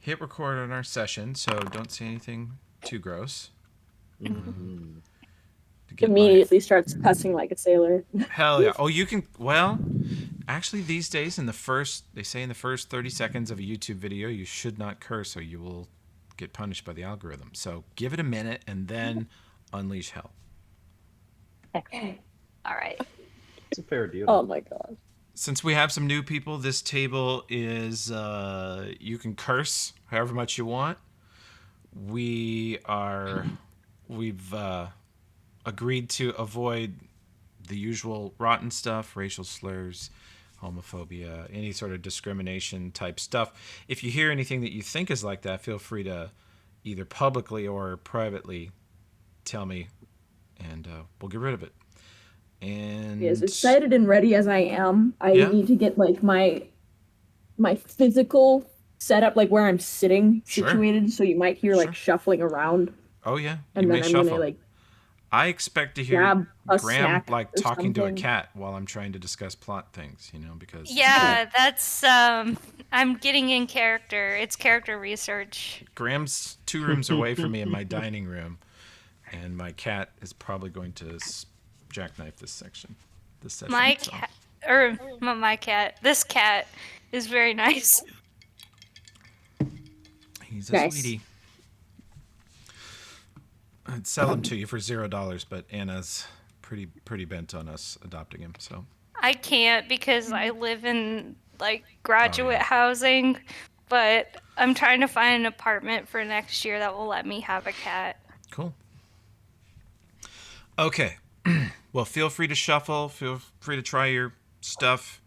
hit record on our session, so don't say anything too gross. Immediately starts cussing like a sailor. Hell yeah. Oh, you can, well, actually these days they say in the first 30 seconds of a YouTube video, you should not curse or you will get punished by the algorithm. So give it a minute and then unleash hell. Okay. All right. It's a fair deal. Oh my god. Since we have some new people, this table is, you can curse however much you want. We've agreed to avoid the usual rotten stuff, racial slurs, homophobia, any sort of discrimination type stuff. If you hear anything that you think is like that, feel free to either publicly or privately tell me, and we'll get rid of it. And As excited and ready as I am, I need to get like my physical setup, like where I'm sitting situated, so you might hear like shuffling around. Oh yeah, and then I'm gonna like. I expect to hear Graham like talking something. to a cat while I'm trying to discuss plot things, because that's I'm getting in character. It's character research. Graham's 2 rooms away from me in my dining room, and my cat is probably going to jackknife this session. This cat is very nice. He's a sweetie. I'd sell him to you for $0, but Anna's pretty bent on us adopting him. So I can't because I live in like graduate housing, but I'm trying to find an apartment for next year that will let me have a cat. Cool. Okay. Well, feel free to shuffle. Feel free to try your stuff.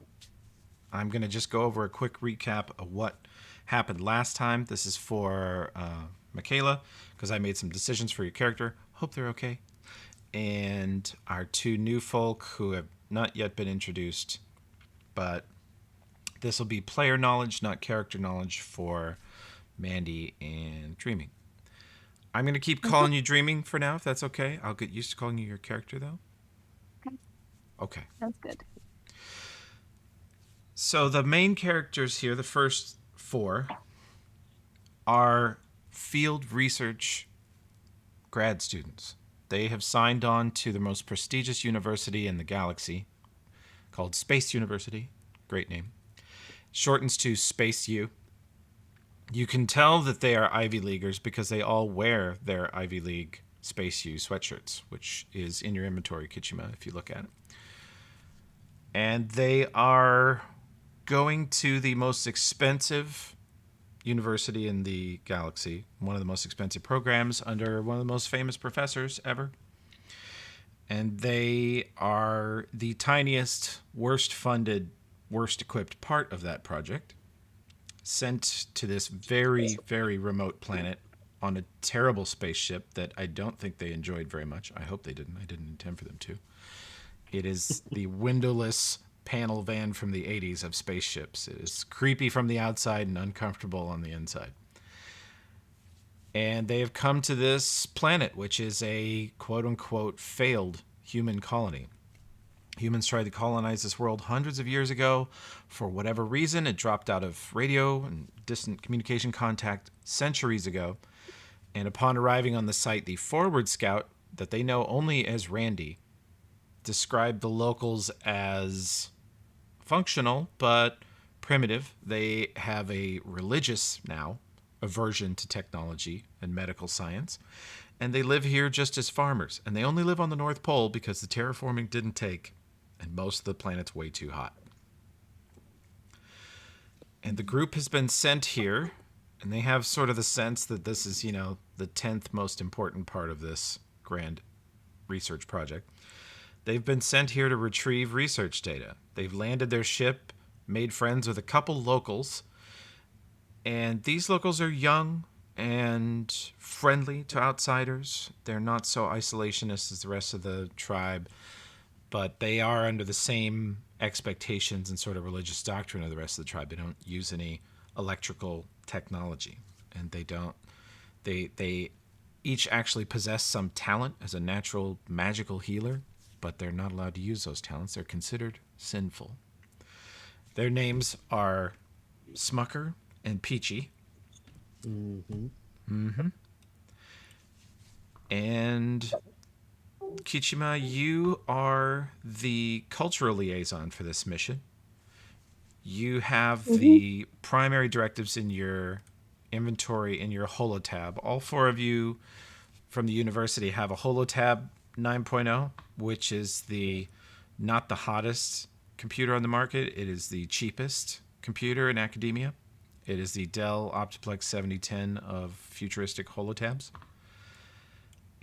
I'm going to just go over a quick recap of what happened last time. This is for Michaela, because I made some decisions for your character. Hope they're okay. And our 2 new folk who have not yet been introduced, but this will be player knowledge, not character knowledge for Mandy and Dreaming. I'm going to keep calling you Dreaming for now, if that's okay. I'll get used to calling you your character, though. Okay. That's good. So the main characters here, the first 4, are field research grad students. They have signed on to the most prestigious university in the galaxy, called Space University. Great name. Shortens to Space U. You can tell that they are Ivy Leaguers because they all wear their Ivy League Space U sweatshirts, which is in your inventory, Kitchima, if you look at it. And they are going to the most expensive university in the galaxy, one of the most expensive programs under one of the most famous professors ever. And they are the tiniest, worst funded, worst equipped part of that project, sent to this very, very remote planet on a terrible spaceship that I don't think they enjoyed very much. I hope they didn't. I didn't intend for them to. It is the windowless panel van from the 80s of spaceships. It is creepy from the outside and uncomfortable on the inside. And they have come to this planet, which is a quote-unquote failed human colony. Humans tried to colonize this world hundreds of years ago. For whatever reason, it dropped out of radio and distant communication contact centuries ago. And upon arriving on the site, the forward scout, that they know only as Randy, described the locals as functional but primitive. They have a religious now aversion to technology and medical science, and they live here just as farmers. And they only live on the North Pole because the terraforming didn't take, and most of the planet's way too hot. And the group has been sent here, and they have sort of the sense that this is, the 10th most important part of this grand research project. They've been sent here to retrieve research data. They've landed their ship, made friends with a couple locals, and these locals are young and friendly to outsiders. They're not so isolationist as the rest of the tribe, but they are under the same expectations and sort of religious doctrine of the rest of the tribe. They don't use any electrical technology, and they each actually possess some talent as a natural magical healer, but they're not allowed to use those talents. They're considered sinful. Their names are Smucker and Peachy. Mm-hmm. Mm-hmm. And Kitchima, you are the cultural liaison for this mission. You have the primary directives in your inventory in your holotab. All four of you from the university have a holotab 9.0, which is the not the hottest computer on the market. It is the cheapest computer in academia. It is the Dell Optiplex 7010 of futuristic holotabs.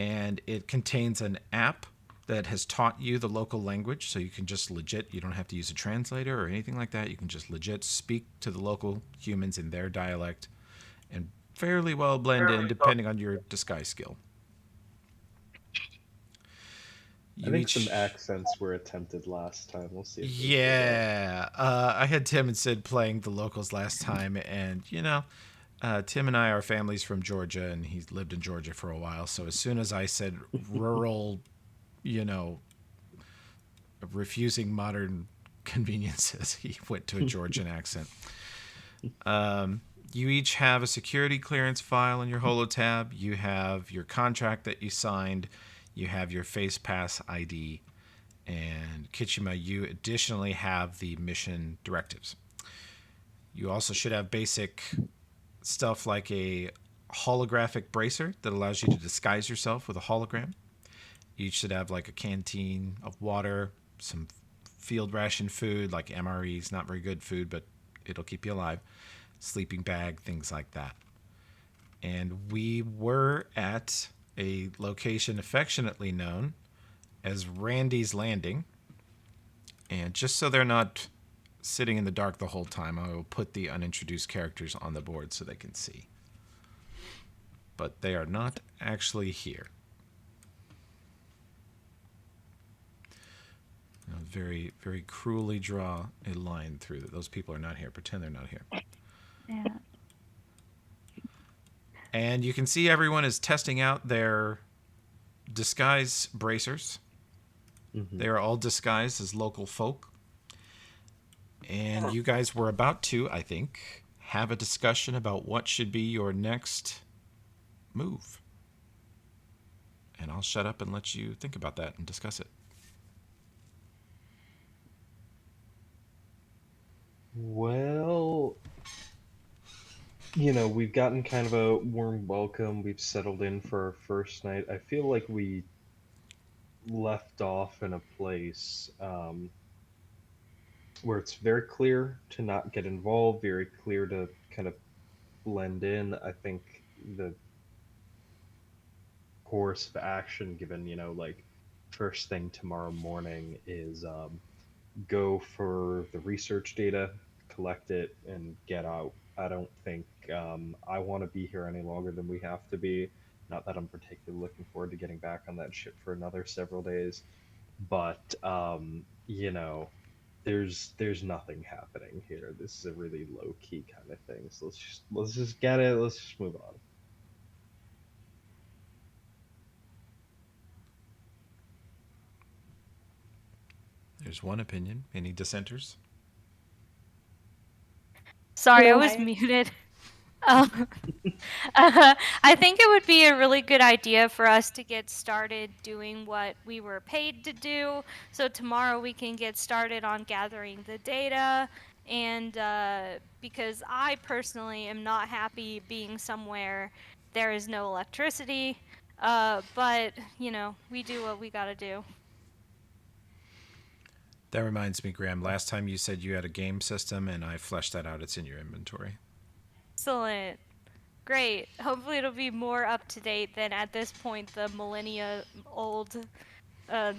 And it contains an app that has taught you the local language, so you can just legit, you don't have to use a translator or anything like that. You can just legit speak to the local humans in their dialect and fairly well blend in depending on your disguise skill. I think some accents were attempted last time. We'll see if those Yeah. I had Tim and Sid playing the locals last time, and, Tim and I are families from Georgia, and he's lived in Georgia for a while. So as soon as I said rural, you know, refusing modern conveniences, he went to a Georgian accent. You each have a security clearance file in your holotab. You have your contract that you signed. You have your face pass ID. And Kitchima, you additionally have the mission directives. You also should have basic stuff like a holographic bracer that allows you to disguise yourself with a hologram. You should have like a canteen of water, some field ration food like MREs, not very good food, but it'll keep you alive. Sleeping bag, things like that. And we were at a location affectionately known as Randy's Landing. And just so they're not sitting in the dark the whole time, I will put the unintroduced characters on the board so they can see. But they are not actually here. I'll very, very cruelly draw a line through that. Those people are not here. Pretend they're not here. Yeah. And you can see everyone is testing out their disguise bracers. Mm-hmm. They are all disguised as local folk. And you guys were about to, I think, have a discussion about what should be your next move. And I'll shut up and let you think about that and discuss it. Well, we've gotten kind of a warm welcome. We've settled in for our first night. I feel like we left off in a place where it's very clear to not get involved, very clear to kind of blend in. I think the course of action given, like first thing tomorrow morning is go for the research data, collect it, and get out. I don't think I want to be here any longer than we have to be. Not that I'm particularly looking forward to getting back on that ship for another several days, but there's nothing happening here. This is a really low key kind of thing. So let's just get it. Let's just move on. There's one opinion. Any dissenters? Sorry, I was muted. I think it would be a really good idea for us to get started doing what we were paid to do. So tomorrow we can get started on gathering the data. And because I personally am not happy being somewhere there is no electricity. But, we do what we gotta do. That reminds me, Graham, last time you said you had a game system, and I fleshed that out. It's in your inventory. Excellent. Great. Hopefully it'll be more up to date than at this point the millennia old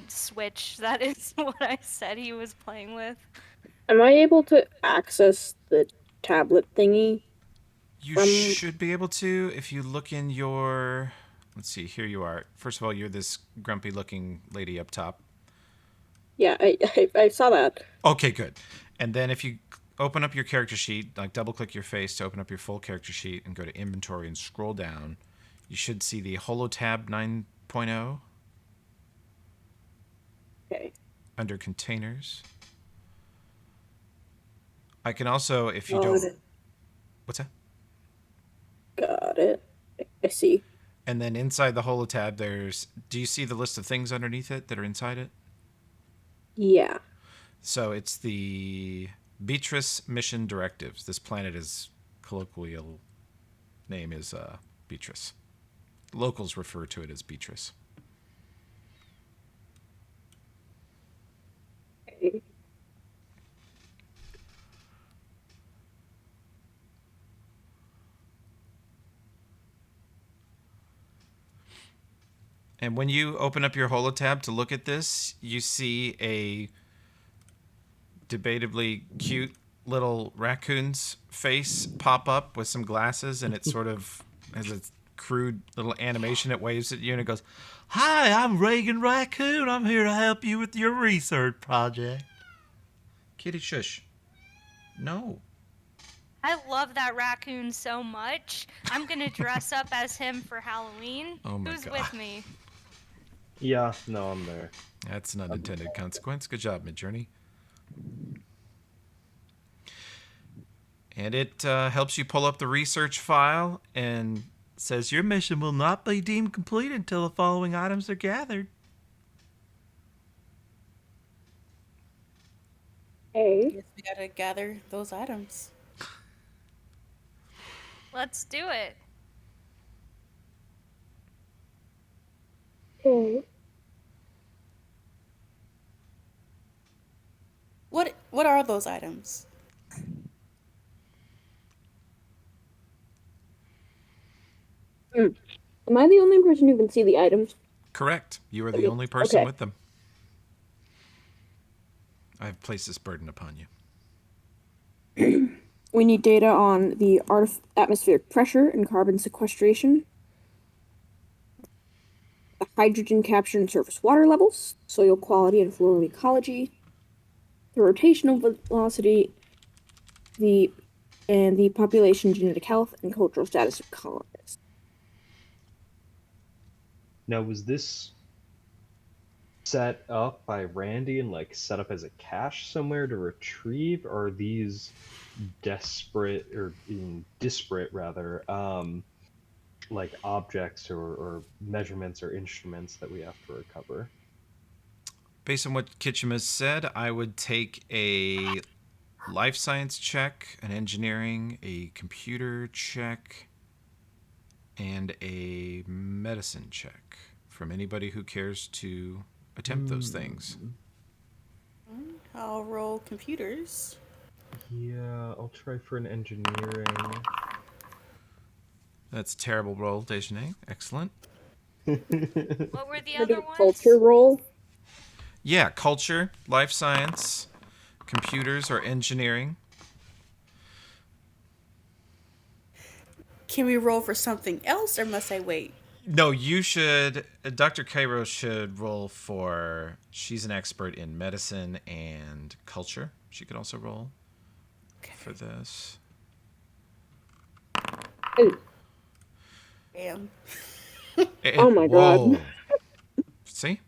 Switch. That is what I said he was playing with. Am I able to access the tablet thingy? You should be able to if you look in your... Let's see, here you are. First of all, you're this grumpy-looking lady up top. Yeah, I saw that. Okay, good. And then if you open up your character sheet, like double-click your face to open up your full character sheet and go to inventory and scroll down, you should see the holotab 9.0. Okay. Under containers. I can also, if you don't... What's that? it. I see. And then inside the holotab, do you see the list of things underneath it that are inside it? Yeah. So it's the Beatrice Mission Directives. This planet is colloquial name is Beatrice. Locals refer to it as Beatrice. Okay. And when you open up your holotab to look at this, you see a debatably cute little raccoon's face pop up with some glasses, and it sort of has a crude little animation. It waves at you and it goes, "Hi, I'm Reagan Raccoon. I'm here to help you with your research project." Kitty, shush. No. I love that raccoon so much. I'm gonna dress up as him for Halloween. Oh my Who's God. with me? Yeah, no, I'm there. That's an unintended consequence. Good job, Midjourney. And it helps you pull up the research file and says your mission will not be deemed complete until the following items are gathered. Hey. Guess we gotta gather those items. Let's do it. Okay. What are those items? Am I the only person who can see the items? Correct. You are the only person Okay. with them. I have placed this burden upon you. We need data on the atmospheric pressure and carbon sequestration, the hydrogen capture and surface water levels, soil quality and floral ecology, the rotational velocity, the population genetic health and cultural status of colonists. Now, was this set up by Randy and like set up as a cache somewhere to retrieve, or are these disparate rather, like objects or measurements or instruments that we have to recover? Based on what Kitchima said, I would take a life science check, an engineering, a computer check, and a medicine check from anybody who cares to attempt those things. I'll roll computers. Yeah, I'll try for an engineering. That's a terrible roll, Dejeuner. Excellent. What were the Can I do other a ones? culture roll? Yeah, culture, life science, computers, or engineering. Can we roll for something else, or must I wait? No, you should. Dr. Cairo should roll for. She's an expert in medicine and culture. She could also roll for this. Oh, Damn. Oh my God. See?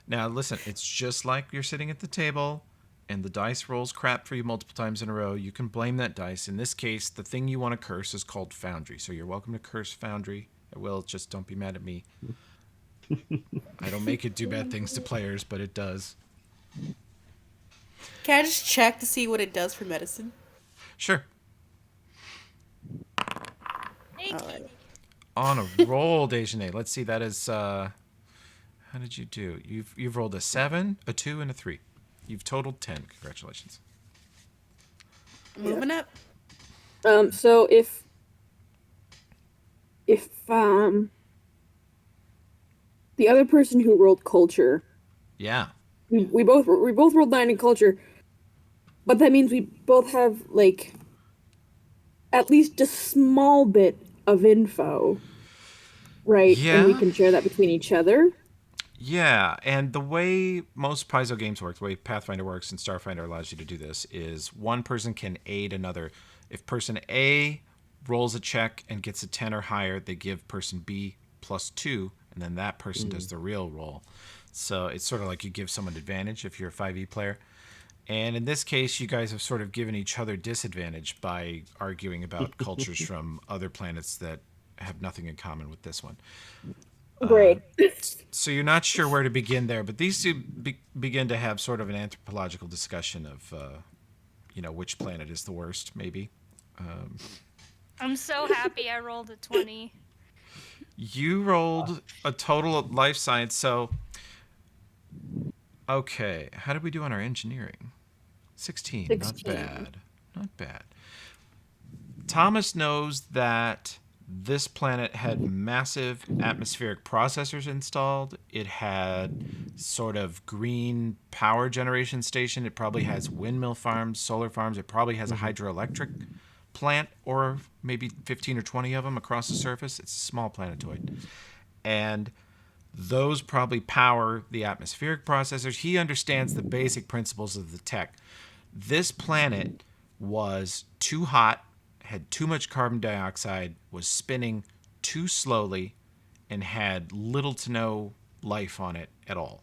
Now listen, it's just like you're sitting at the table and the dice rolls crap for you multiple times in a row. You can blame that dice. In this case, the thing you want to curse is called Foundry. So you're welcome to curse Foundry. I will, just don't be mad at me. I don't make it do bad things to players, but it does. Can I just check to see what it does for medicine? Sure. Hey, Alright. kitty. On a roll, Dejeuner. Let's see, that is how did you do? You've rolled a 7, a 2, and a 3. You've totaled 10. Congratulations. Moving up. So if the other person who rolled culture, Yeah. we both rolled 9 in culture, but that means we both have like at least a small bit of info, right? Yeah. And we can share that between each other. Yeah, and the way most Paizo games work, the way Pathfinder works and Starfinder allows you to do this, is one person can aid another. If person A rolls a check and gets a 10 or higher, they give person B +2, and then that person does the real roll. So it's sort of like you give someone advantage if you're a 5e player. And in this case, you guys have sort of given each other disadvantage by arguing about cultures from other planets that have nothing in common with this one. Great. So you're not sure where to begin there, but these two begin to have sort of an anthropological discussion of, which planet is the worst, maybe. I'm so happy I rolled a 20. You rolled a total of life science, so... Okay, how did we do on our engineering? 16. Not 16. bad. Not bad. Tomas knows that this planet had massive atmospheric processors installed. It had sort of green power generation station. It probably has windmill farms, solar farms. It probably has a hydroelectric plant, or maybe 15 or 20 of them across the surface. It's a small planetoid. And those probably power the atmospheric processors. He understands the basic principles of the tech. This planet was too hot, had too much carbon dioxide, was spinning too slowly, and had little to no life on it at all.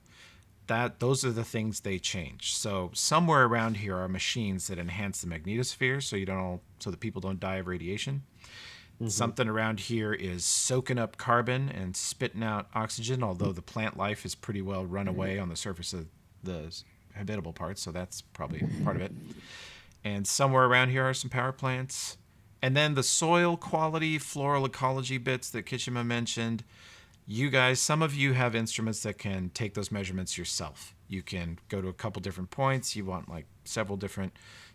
Those are the things they changed. So somewhere around here are machines that enhance the magnetosphere so that people don't die of radiation. Something around here is soaking up carbon and spitting out oxygen, although the plant life is pretty well run away on the surface of the habitable parts, so that's probably part of it. And somewhere around here are some power plants. And then the soil quality, floral ecology bits that Kitchima mentioned. You guys, some of you have instruments that can take those measurements yourself. You can go to a couple different points. You want like several different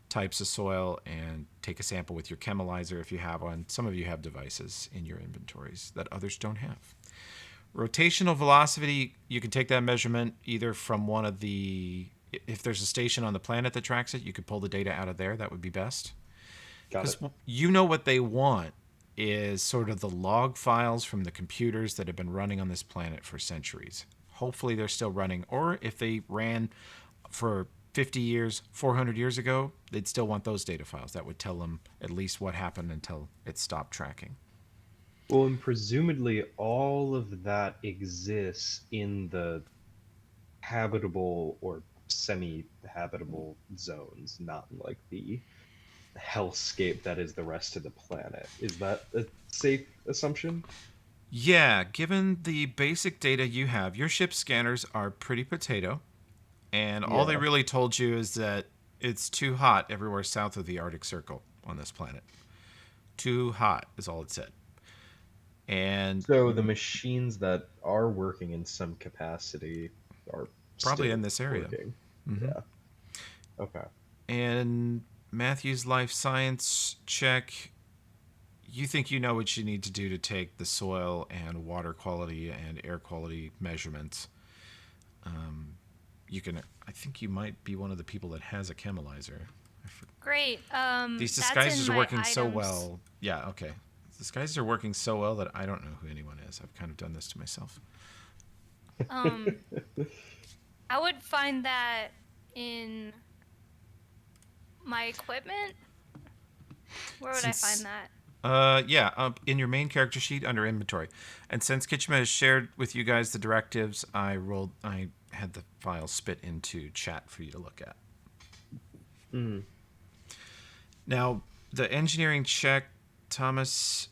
types of soil and take a sample with your chemilizer if you have one. Some of you have devices in your inventories that others don't have. Rotational velocity, you can take that measurement either from one of the... If there's a station on the planet that tracks it, you could pull the data out of there. That would be best. Because you know what they want is sort of the log files from the computers that have been running on this planet for centuries. Hopefully they're still running. Or if they ran for 50 years, 400 years ago, they'd still want those data files. That would tell them at least what happened until it stopped tracking. Well, and presumably all of that exists in the habitable or semi-habitable zones, not like the hellscape that is the rest of the planet. Is that a safe assumption? Yeah, given the basic data you have, your ship scanners are pretty potato. And all they really told you is that it's too hot everywhere south of the Arctic Circle on this planet. Too hot is all it said. And so the machines that are working in some capacity are probably still in this area. Yeah. Okay. And Matthew's life science check, you think you know what you need to do to take the soil and water quality and air quality measurements. I think you might be one of the people that has a chemilizer. Great. These that's disguises in are my working so items. well. Yeah, okay. Disguises are working so well that I don't know who anyone is. I've kind of done this to myself. I would find that in my equipment. Where would I find that? In your main character sheet under inventory. And since Kitchima has shared with you guys the directives, I had the file spit into chat for you to look at. Now, the engineering check, Tomas,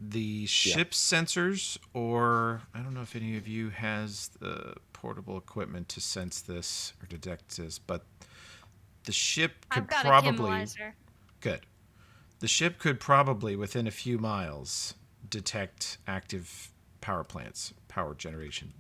the ship sensors, or I don't know if any of you has the portable equipment to sense this or detect this, but the ship could I've got probably... a chemilizer. Good. The ship could probably, within a few miles, detect active power plants, power generation.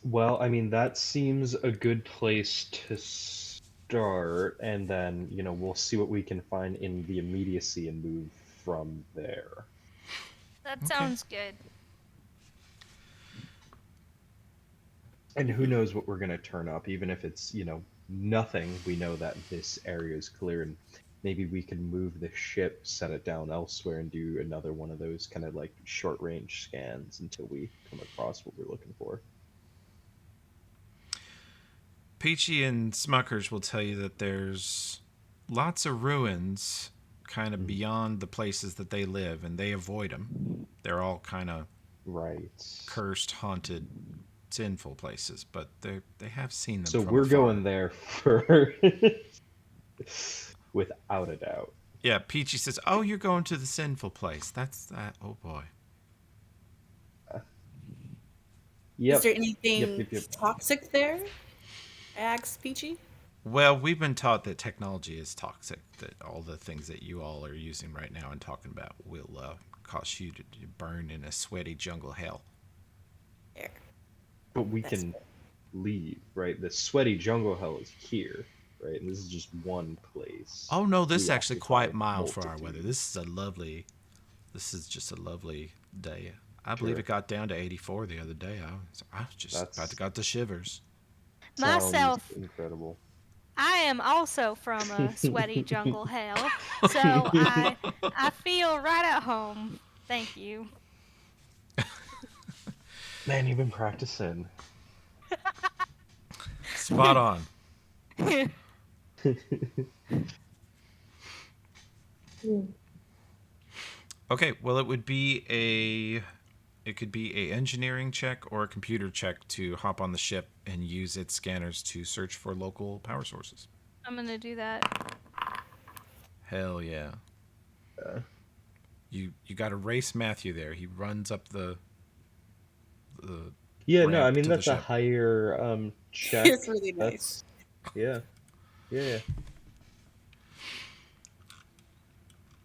Well, I mean, that seems a good place to start, and then, we'll see what we can find in the immediacy and move from there. That sounds good. And who knows what we're going to turn up, even if it's, nothing, we know that this area is clear, and maybe we can move the ship, set it down elsewhere, and do another one of those kind of like short-range scans until we come across what we're looking for. Peachy and Smuckers will tell you that there's lots of ruins kind of beyond the places that they live, and they avoid them. They're all kind of cursed, haunted, sinful places, but they have seen them. So from we're afar. going there for, without a doubt. Yeah, Peachy says, "Oh, you're going to the sinful place. That's that. Oh boy." Is Yep. there Yep. anything Yep. Yep. toxic there? Asks Peachy. Well, we've been taught that technology is toxic. That all the things that you all are using right now and talking about will cause you to burn in a sweaty jungle hell. There. But we That's can leave, right? The sweaty jungle hell is here, right? And this is just one place. Oh no, this is We actually occupy quite mild for our weather. multitude. This is just a lovely day. I believe Sure. it got down to 84 the other day. I was just about to got the shivers. Sounds Myself, incredible. I am also from a sweaty jungle hell, so I feel right at home. Thank you. Man, you've been practicing. Spot on. Okay, well it could be a engineering check or a computer check to hop on the ship and use its scanners to search for local power sources. I'm gonna do that. Hell yeah. You got to race Matthew there. He runs up the Yeah, no, I ramp mean to the that's a ship. higher check. it's really nice. That's yeah. Yeah.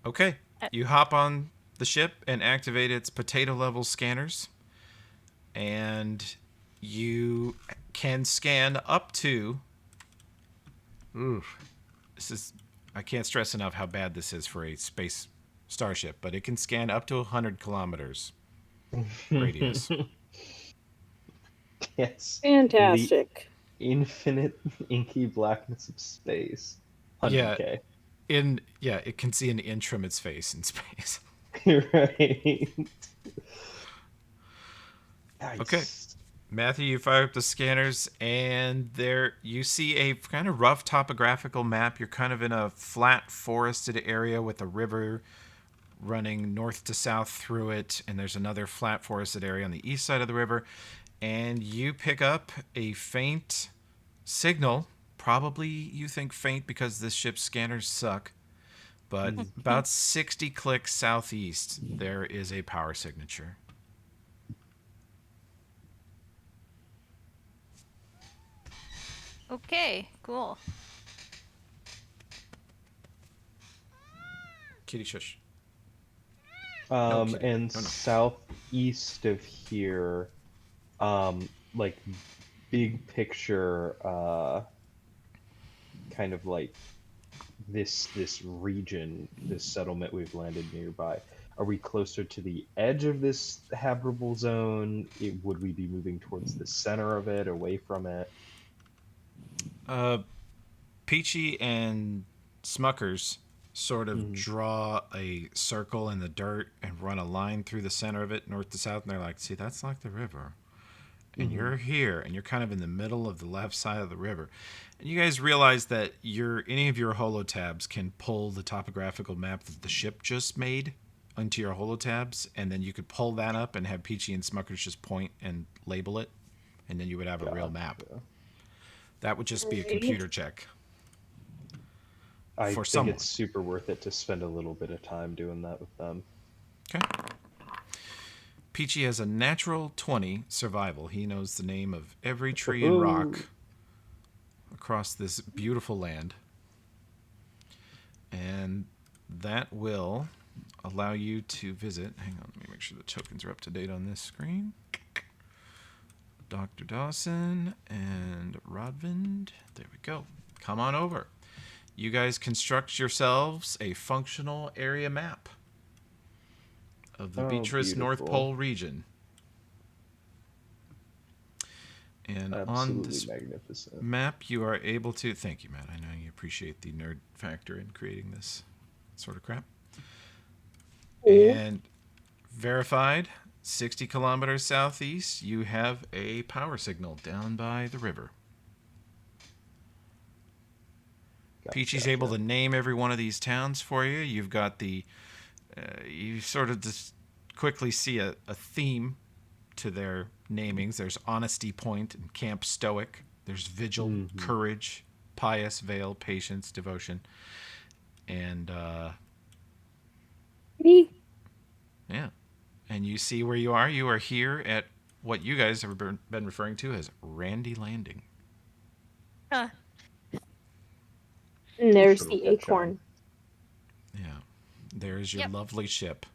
Okay. You hop on the ship and activate its potato level scanners. And you can scan up to. Oof. I can't stress enough how bad this is for a space starship, but it can scan up to 100 kilometers radius. Yes. Fantastic. The infinite inky blackness of space. Yeah. 100K. It can see an inch from its face in space. Right. Nice. Okay. Matthew, you fire up the scanners, and there you see a kind of rough topographical map. You're kind of in a flat forested area with a river running north to south through it, and there's another flat forested area on the east side of the river. And you pick up a faint signal. Probably you think faint because this ship's scanners suck. But about 60 clicks southeast, there is a power signature. Okay, cool. Kitty shush. And No. southeast of here, like big picture, kind of like this region, this settlement we've landed nearby. Are we closer to the edge of this habitable zone? Would we be moving towards the center of it, away from it? Peachy and Smuckers sort of draw a circle in the dirt and run a line through the center of it, north to south, and they're like, see, that's like the river. And you're here, and you're kind of in the middle of the left side of the river. And you guys realize that any of your holotabs can pull the topographical map that the ship just made into your holotabs, and then you could pull that up and have Peachy and Smuckers just point and label it, and then you would have a real map. That would just be a computer check. I For think someone. it's super worth it to spend a little bit of time doing that with them. Okay. Peachy has a natural 20 survival. He knows the name of every tree and rock across this beautiful land. And that will allow you to visit. Hang on, let me make sure the tokens are up to date on this screen. Dr. Dawson and Rodvind. There we go. Come on over. You guys construct yourselves a functional area map of the Beatrice North beautiful. Pole region. And on Absolutely this magnificent. map, you are able to... Thank you, Matt. I know you appreciate the nerd factor in creating this sort of crap. And verified, 60 kilometers southeast, you have a power signal down by the river. Peachy's able to name every one of these towns for you. You've got the... you sort of just quickly see a theme to their namings. There's Honesty Point and Camp Stoic. There's Vigil, Courage, Pious, Veil, Patience, Devotion. And And you see where you are. You are here at what you guys have been referring to as Randy Landing. Huh. And there's Sure, the we'll catch on. acorn. Yeah. There's your Yep. lovely ship.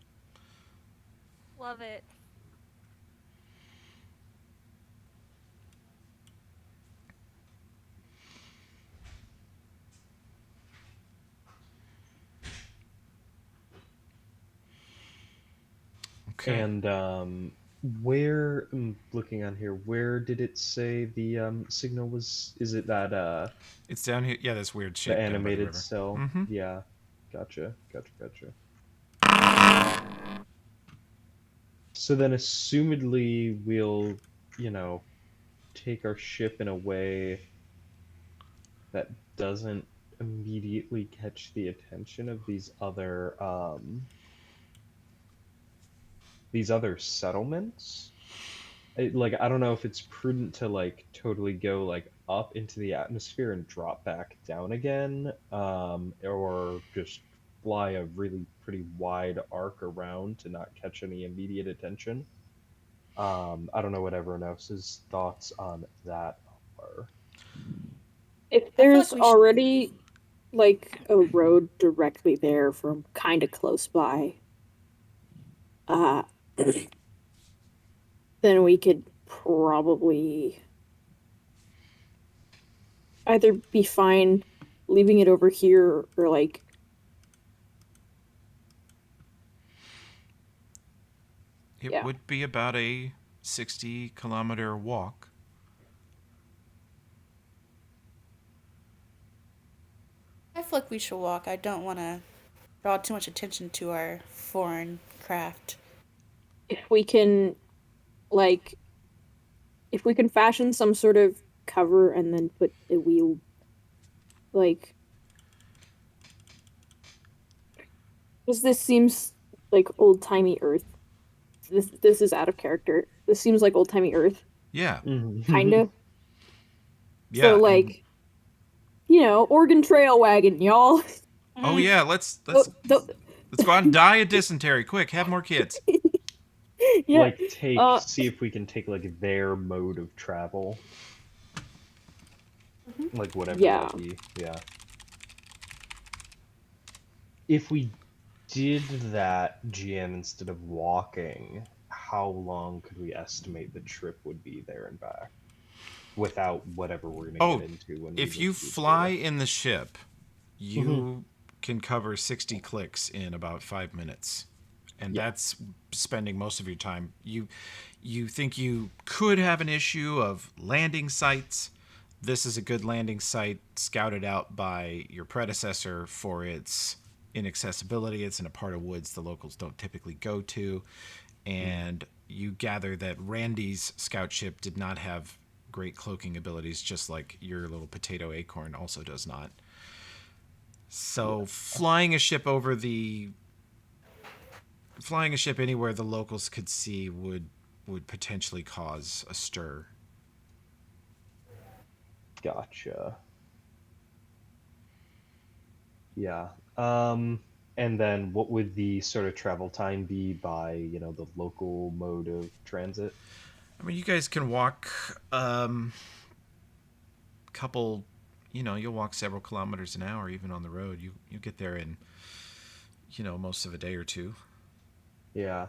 Love it. Okay. And where I'm looking on here, where did it say the signal was? Is it that It's down here. Yeah, this weird the shape down by the animated river. cell? Mm-hmm. Yeah. Gotcha. So then assumedly we'll, take our ship in a way that doesn't immediately catch the attention of these other settlements. I don't know if it's prudent to like totally go like up into the atmosphere and drop back down again, or just fly a really pretty wide arc around to not catch any immediate attention. I don't know what everyone else's thoughts on that are. If I feel like there's we should. already like a road directly there from kind of close by, uh, then we could probably either be fine leaving it over here or like It yeah. would be about a 60-kilometer walk. I feel like we should walk. I don't want to draw too much attention to our foreign craft. If we can like if we can fashion some sort of cover and then put a wheel like because this seems like old-timey Earth. This is out of character. This seems like old-timey Earth, Yeah. kind of. Yeah. So and- like Oregon Trail wagon, y'all. oh yeah, let's Oh, let's go out and die of dysentery. Quick, have more kids. yeah. Like Uh, see if we can take like their mode of travel. Like whatever Yeah. that be. Yeah. If we did that, GM, instead of walking, how long could we estimate the trip would be there and back? Without whatever we're gonna Oh, get into when we if look you at these fly data. in the ship, you can cover 60 clicks in about 5 minutes. And Yeah. that's spending most of your time. You think you could have an issue of landing sites. This is a good landing site scouted out by your predecessor for its inaccessibility. It's in a part of woods the locals don't typically go to. And you gather that Randy's scout ship did not have great cloaking abilities, just like your little potato acorn also does not. So flying a ship anywhere the locals could see would potentially cause a stir. Gotcha. Yeah. And then what would the sort of travel time be by, the local mode of transit? I mean, you guys can walk couple, you'll walk several kilometers an hour even on the road. You get there in, most of a day or two. Yeah.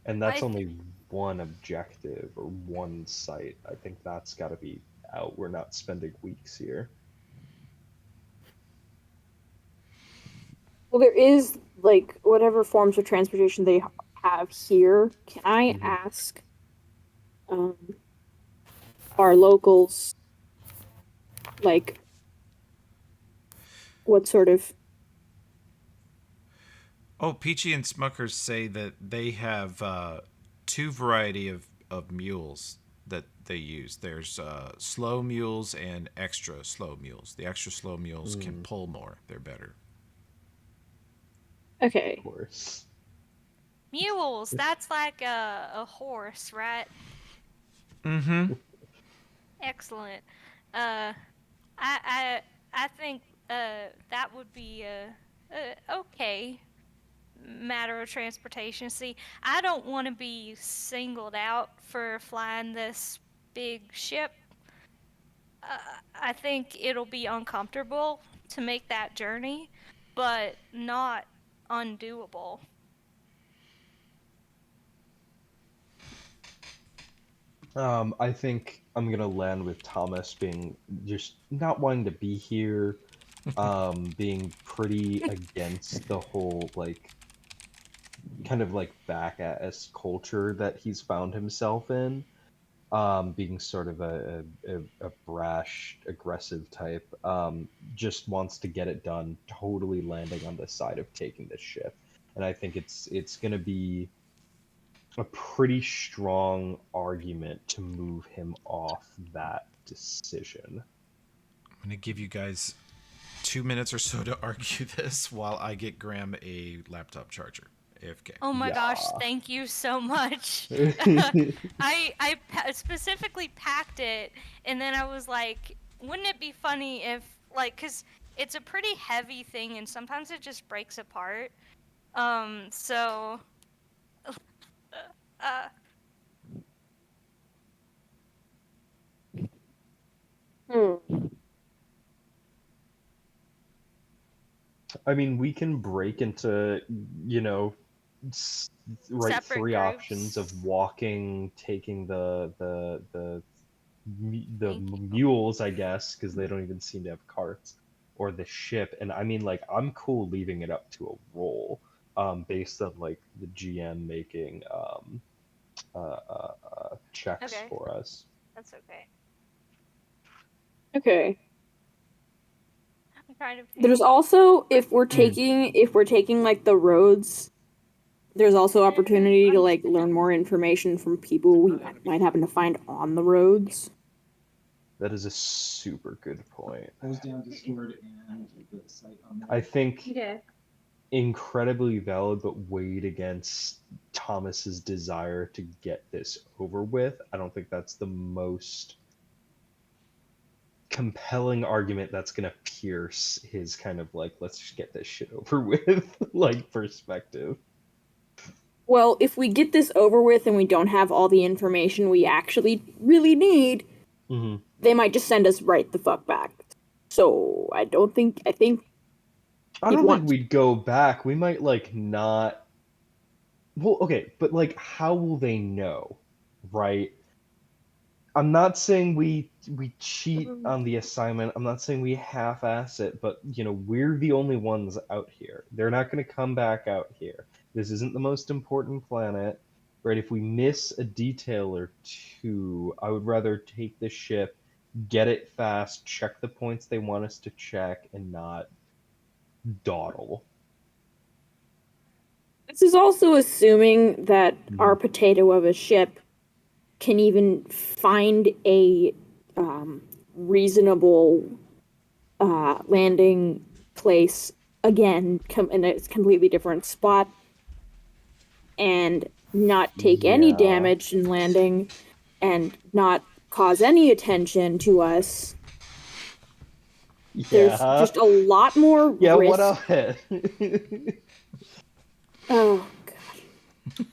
And that's I- only one objective or one site. I think that's got to be out. We're not spending weeks here. well, there is like whatever forms of transportation they have here. Can I ask um, our locals like what sort of Oh, Peachy and Smuckers say that they have two variety of mules that they use. There's slow mules and extra slow mules. The extra slow mules can pull more. They're better. okay. Of course. Mules. That's like a horse, right? Mm-hmm. Excellent. Uh, I think that would be okay. matter of transportation. See, I don't want to be singled out for flying this big ship. I think it'll be uncomfortable to make that journey, but not undoable. I think I'm gonna land with Thomas being just not wanting to be here, being pretty against the whole like kind of like back ass culture that he's found himself in, being sort of a brash, aggressive type, just wants to get it done, totally landing on the side of taking the ship. And I think it's gonna be a pretty strong argument to move him off that decision. I'm going to give you guys 2 minutes or so to argue this while I get Graham a laptop charger. AFK. Oh my gosh, Yeah. thank you so much. I specifically packed it, and then I was like, wouldn't it be funny if, like, because it's a pretty heavy thing, and sometimes it just breaks apart. So, uh, I mean, we can break into, you know, right, Separate three groups. options of walking, taking the Thank you. mules, I guess, because they don't even seem to have carts, or the ship. And I mean, like, I'm cool leaving it up to a roll, based on like the GM making checks Okay. for us. That's okay. Okay. I'm trying to There's think. also if we're taking like the roads, there's also opportunity to like learn more information from people we might happen to find on the roads. That is a super good point. I was down Discord and the site on there. I think Yeah. incredibly valid, but weighed against Thomas's desire to get this over with. I don't think that's the most compelling argument that's gonna pierce his kind of like, let's just get this shit over with, like, perspective. Well, if we get this over with and we don't have all the information we actually really need, Mm-hmm. they might just send us right the fuck back. So I think I He'd don't want think we'd go back. We might like not. Well, okay, but like, how will they know, right? I'm not saying we cheat on the assignment. I'm not saying we half-ass it, but you know, we're the only ones out here. They're not going to come back out here. This isn't the most important planet, right? If we miss a detail or two, I would rather take the ship, get it fast, check the points they want us to check, and not dawdle. this is also assuming that our potato of a ship can even find a reasonable landing place again in a completely different spot and not take any Yeah. damage in landing and not cause any attention to us. There's Yeah. just a lot more Yeah, risk. what up? Oh god.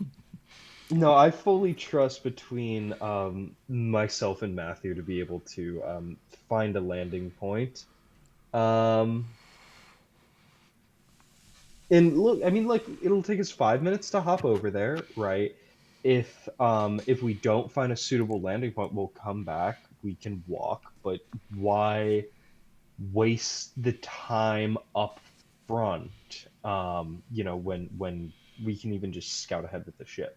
No, I fully trust between myself and Matthew to be able to find a landing point. And look, I mean, like, it'll take us 5 minutes to hop over there, right? If we don't find a suitable landing point, we'll come back. We can walk, but why waste the time up front? You know, when we can even just scout ahead with the ship.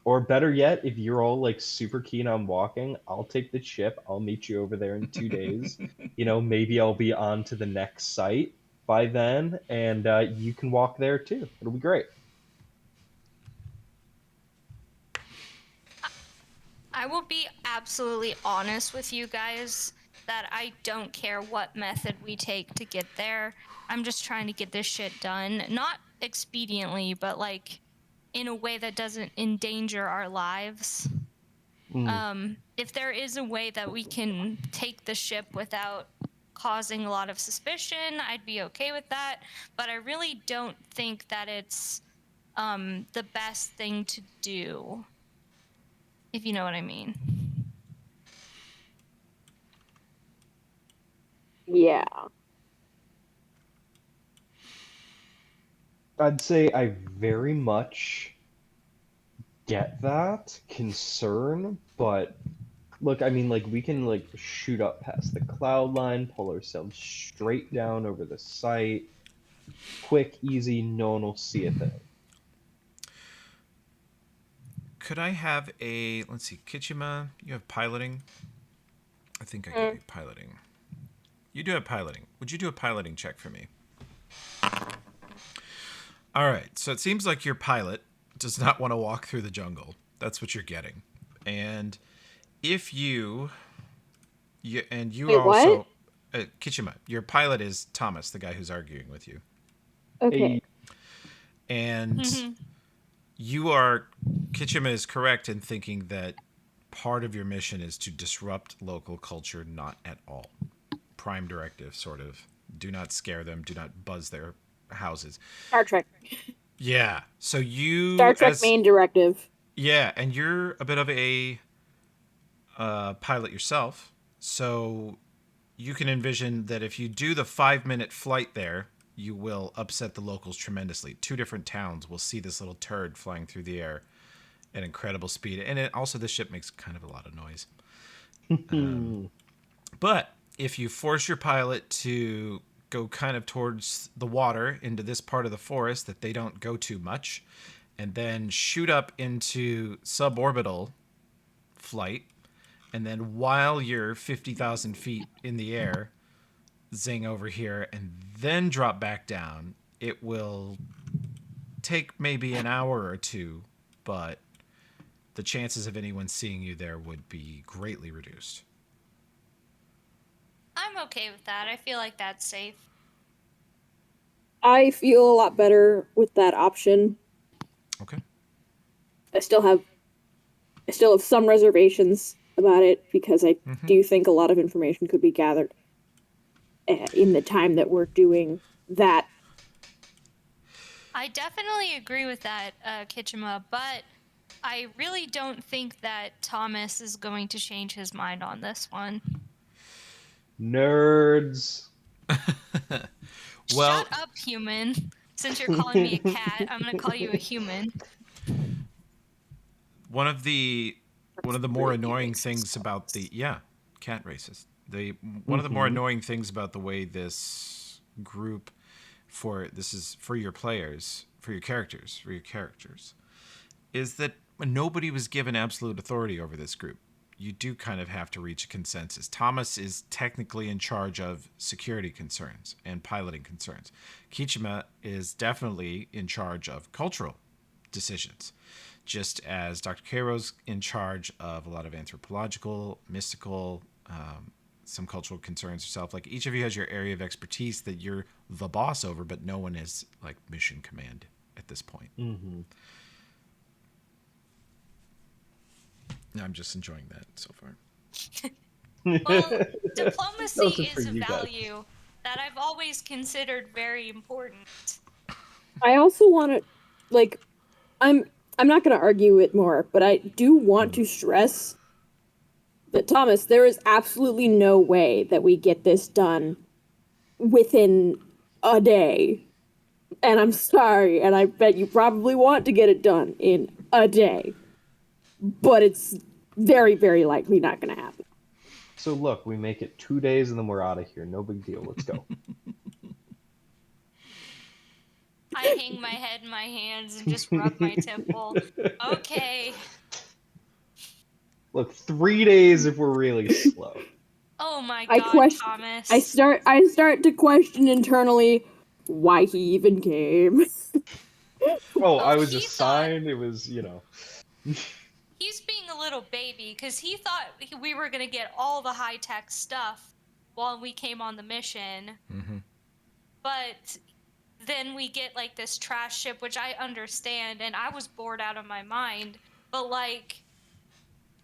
Or better yet, if you're all like super keen on walking, I'll take the ship. I'll meet you over there in 2 days. You know, maybe I'll be on to the next site by then, and you can walk there too. It'll be great. I will be absolutely honest with you guys that I don't care what method we take to get there. I'm just trying to get this shit done. Not expediently, but like in a way that doesn't endanger our lives. If there is a way that we can take the ship without causing a lot of suspicion, I'd be okay with that. But I really don't think that it's the best thing to do, if you know what I mean. Yeah. I'd say I very much get that concern, but look, I mean, like, we can, like, shoot up past the cloud line, pull ourselves straight down over the site. Quick, easy, no one will see a thing. Could I have a, let's see, Kitchima, you have piloting? I think I gave you piloting. You do have piloting. Would you do a piloting check for me? All right, so it seems like your pilot does not want to walk through the jungle. That's what you're getting. And if you Wait, also... what? Kitchima, your pilot is Tomas, the guy who's arguing with you. Okay. And Kitchima is correct in thinking that part of your mission is to disrupt local culture, not at all. Prime directive, sort of. Do not scare them. Do not buzz their houses. Star Trek. Yeah. So you... Star Trek main directive. Yeah, and you're a bit of a pilot yourself. So you can envision that if you do the 5-minute flight there, you will upset the locals tremendously. 2 different towns will see this little turd flying through the air at incredible speed. And also the ship makes kind of a lot of noise. But if you force your pilot to go kind of towards the water into this part of the forest that they don't go to much, and then shoot up into suborbital flight, and then while you're 50,000 feet in the air, zing over here, and then drop back down, it will take maybe an hour or 2, but the chances of anyone seeing you there would be greatly reduced. I'm okay with that. I feel like that's safe. I feel a lot better with that option. Okay. I still have some reservations about it because I do think a lot of information could be gathered in the time that we're doing that. I definitely agree with that, Kitchima, but I really don't think that Tomas is going to change his mind on this one. Nerds. Well, Shut up, human. Since you're calling me a cat, I'm going to call you a human. one of the more annoying things about the cat racist. One of the more annoying things about the way this group this is for your players, for your characters, is that nobody was given absolute authority over this group. You do kind of have to reach a consensus. Tomas is technically in charge of security concerns and piloting concerns. Kitchima is definitely in charge of cultural decisions, just as Dr. Cairo's in charge of a lot of anthropological, mystical, some cultural concerns herself. Like, each of you has your area of expertise that you're the boss over, but no one is like mission command at this point. I'm just enjoying that so far. Well, diplomacy Nothing for is a you guys. value that I've always considered very important. I also want to, like, I'm not going to argue it more, but I do want to stress that, Tomas, there is absolutely no way that we get this done within a day. And I'm sorry, and I bet you probably want to get it done in a day. But it's very, very likely not going to happen. So look, we make it 2 days and then we're out of here. No big deal. Let's go. I hang my head in my hands and just rub my temple. Okay. Look, 3 days if we're really slow. Oh my I god, Thomas. I start to question internally why he even came. Oh, I was he assigned. It was, He's being a little baby because he thought we were going to get all the high-tech stuff while we came on the mission. But then we get like this trash ship, which I understand, and I was bored out of my mind. But like,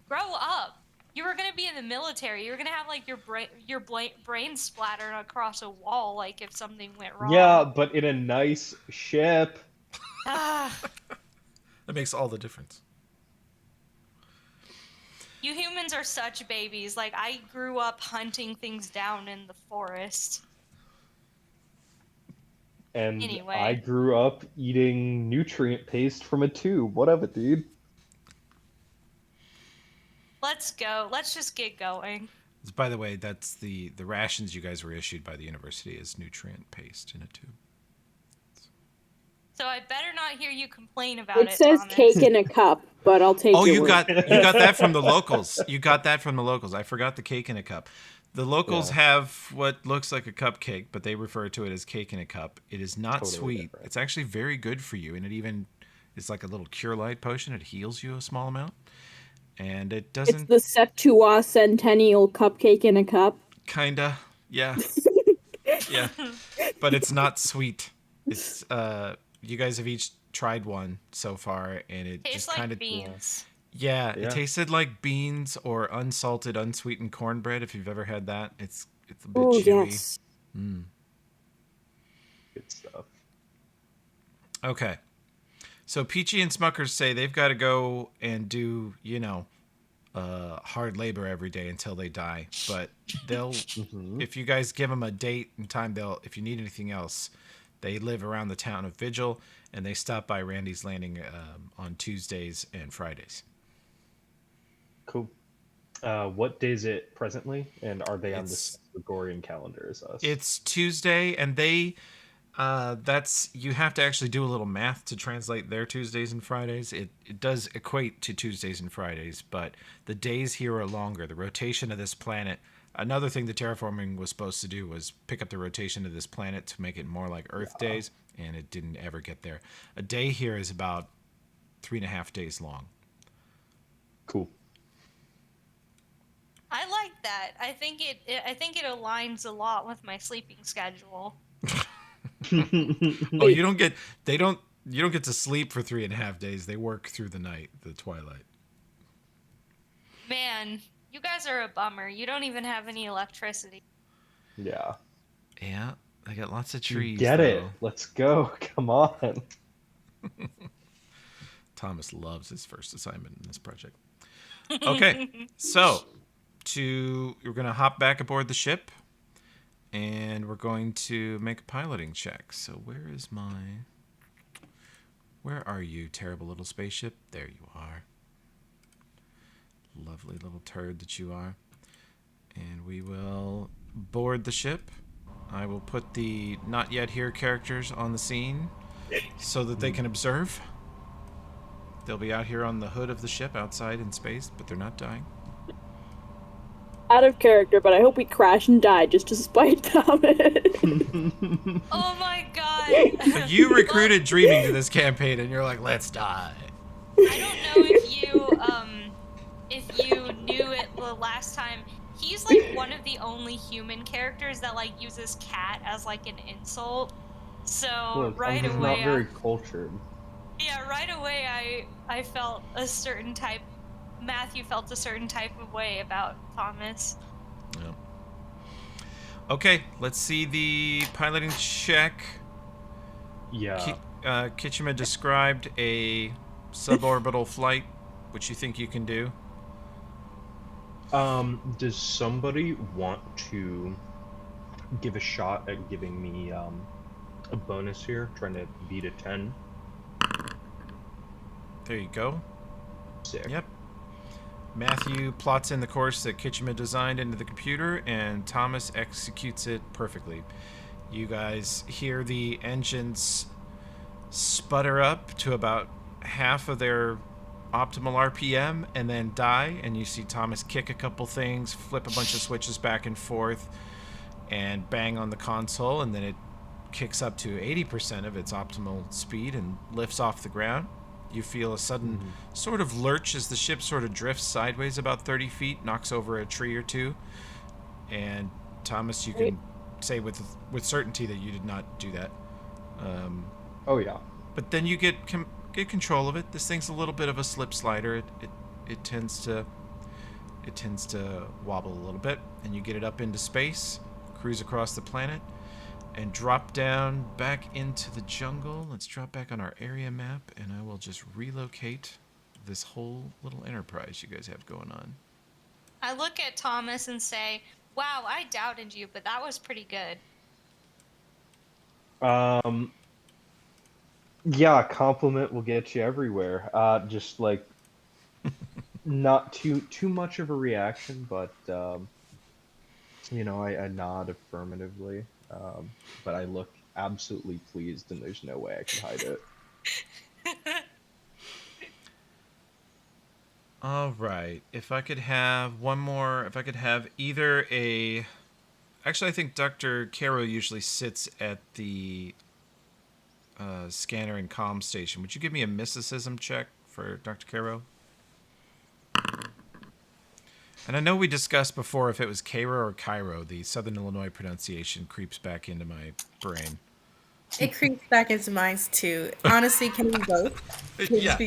grow up. You were gonna be in the military. You were gonna have like your brain splattered across a wall, like if something went wrong. Yeah, but in a nice ship. Ah, That makes all the difference. you humans are such babies. Like I grew up hunting things down in the forest. And Anyway. I grew up eating nutrient paste from a tube. What of it, dude? Let's go. Let's just get going. By the way, that's the rations you guys were issued by the university is nutrient paste in a tube. So I better not hear you complain about it. It says Thomas. cake in a cup, but I'll take Oh, your you word. got that from the locals. You got that from the locals. I forgot the cake in a cup. The locals have what looks like a cupcake, but they refer to it as cake in a cup. It is not Totally sweet. different. It's actually very good for you, and it even is like a little cure light potion. It heals you a small amount, and it It's doesn't the Septua Centennial Cupcake in a Cup. kinda, yeah, yeah, but it's not sweet. It's you guys have each tried one so far, and it Tastes just like kind of beans. Yeah, it Yeah. tasted like beans or unsalted, unsweetened cornbread. If you've ever had that, it's a bit Oh, chewy. yes. Good stuff. Okay, so Peachy and Smuckers say they've got to go and do hard labor every day until they die. But they'll, if you guys give them a date and time, they'll. If you need anything else, they live around the town of Vigil, and they stop by Randy's Landing on Tuesdays and Fridays. Cool. What day is it presently? And are they on the It's- Gregorian calendar as us? It's Tuesday, and they you have to actually do a little math to translate their Tuesdays and Fridays. It does equate to Tuesdays and Fridays, but the days here are longer. The rotation of this planet. Another thing the terraforming was supposed to do was pick up the rotation of this planet to make it more like Earth days, and it didn't ever get there. A day here is about 3.5 days long. Cool. I like that. I think it aligns a lot with my sleeping schedule. Oh, you don't get to sleep for 3.5 days. They work through the night, the twilight. Man, you guys are a bummer. You don't even have any electricity. Yeah. Yeah, I got lots of trees. Get it. though. Let's go. Come on. Thomas loves his first assignment in this project. Okay, so we're going to hop back aboard the ship, and we're going to make a piloting check. So where are you, terrible little spaceship? There you are. Lovely little turd that you are. And we will board the ship. I will put the not yet here characters on the scene so that they can observe. They'll be out here on the hood of the ship outside in space, but they're not dying. Out of character, but I hope we crash and die just to spite Thomas. Oh my god. So you recruited Dreaming to this campaign, and you're like, let's die. I don't know if you knew it the last time. He's like one of the only human characters that like uses cat as like an insult. So Look, right I'm just away, not very cultured. right away I felt a certain type. Matthew felt a certain type of way about Thomas. Yeah. Okay, let's see the piloting check. Yeah. Kitchima described a suborbital flight, which you think you can do. Does somebody want to give a shot at giving me a bonus here, trying to beat a 10? There you go. Sick. Yep. Matthew plots in the course that Kitchima designed into the computer, and Thomas executes it perfectly. You guys hear the engines sputter up to about half of their optimal RPM and then die, and you see Thomas kick a couple things, flip a bunch of switches back and forth, and bang on the console, and then it kicks up to 80% of its optimal speed and lifts off the ground. You feel a sudden sort of lurch as the ship sort of drifts sideways about 30 feet, knocks over a tree or two. And Thomas, you can say with certainty that you did not do that. Oh yeah. But then you get control of it. This thing's a little bit of a slip slider. It tends to it tends to wobble a little bit, and you get it up into space, cruise across the planet, and drop down back into the jungle. Let's drop back on our area map, and I will just relocate this whole little enterprise you guys have going on. I look at Thomas and say, wow, I doubted you, but that was pretty good. Yeah, a compliment will get you everywhere. Just like not too much of a reaction, but I nod affirmatively. But I look absolutely pleased, and there's no way I could hide it. All right. If I could have one more, if I could have either a... Actually, I think Dr. Cairo usually sits at the scanner and comm station. Would you give me a mysticism check for Dr. Cairo? And I know we discussed before if it was Cairo or Cairo. The Southern Illinois pronunciation creeps back into my brain. It creeps back into mine too. Honestly, can we both? Yeah.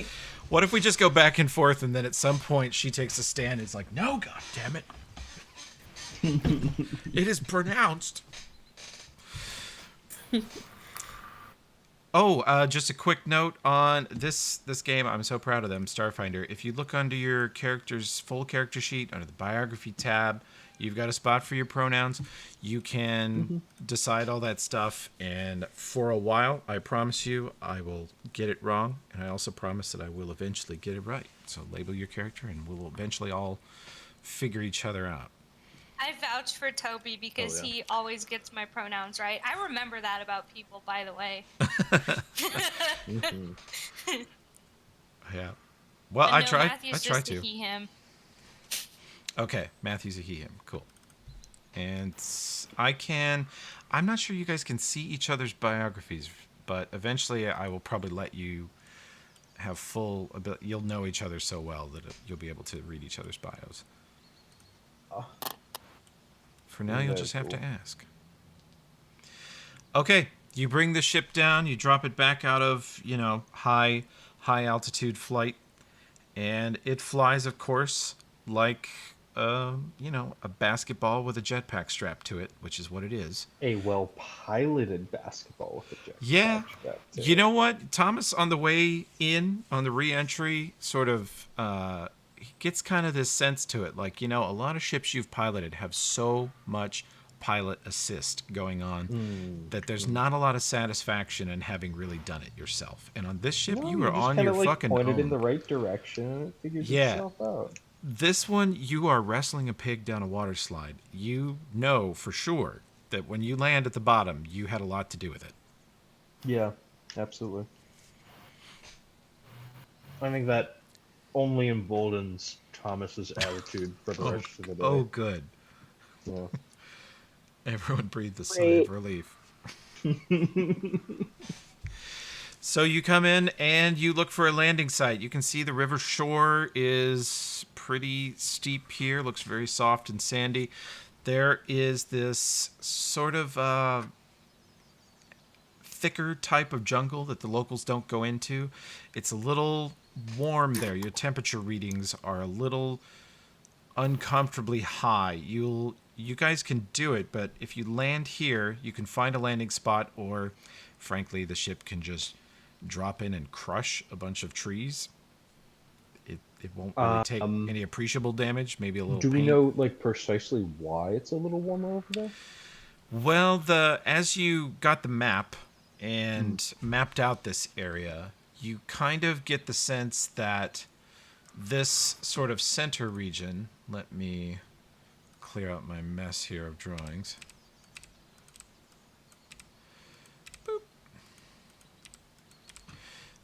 What if we just go back and forth, and then at some point she takes a stand and it's like, no, God damn it. It is pronounced. Oh, just a quick note on this game. I'm so proud of them, Starfinder. If you look under your character's full character sheet, under the biography tab, you've got a spot for your pronouns. You can decide all that stuff, and for a while, I promise you, I will get it wrong, and I also promise that I will eventually get it right. So label your character, and we will eventually all figure each other out. I vouch for Toby because he always gets my pronouns right. I remember that about people, by the way. Yeah. Well, But I no, try. Matthew's I try just to. a he, him. Okay, Matthew's a he, him. Cool. And I'm not sure you guys can see each other's biographies, but eventually I will probably let you have full ability. You'll know each other so well that you'll be able to read each other's bios. For now, you'll just have to ask. Okay, you bring the ship down, you drop it back out of, high altitude flight, and it flies, of course, like a basketball with a jetpack strapped to it, which is what it is. A well-piloted basketball with a jetpack. Yeah. strapped to You it. know what? Thomas, on the way in, on the re-entry, sort of he gets kind of this sense to it. Like, a lot of ships you've piloted have so much pilot assist going on that there's not a lot of satisfaction in having really done it yourself. And on this ship, No, you were just on kinda, your fucking pointed own. in the right direction, and it figures Yeah. itself out. This one, you are wrestling a pig down a water slide. You know for sure that when you land at the bottom, you had a lot to do with it. Yeah, absolutely. I think that only emboldens Thomas's attitude for the rest of the day. Oh, good. Yeah. Everyone breathed a sigh of relief. So you come in and you look for a landing site. You can see the river shore is pretty steep here. Looks very soft and sandy. There is this sort of thicker type of jungle that the locals don't go into. It's a little warm there. Your temperature readings are a little uncomfortably high. You guys can do it, but if you land here, you can find a landing spot, or frankly, the ship can just drop in and crush a bunch of trees. It won't really take any appreciable damage, maybe a little Do we paint. know precisely why it's a little warmer over there? Well, as you got the map and mapped out this area, you kind of get the sense that this sort of center region, let me clear out my mess here of drawings. Boop.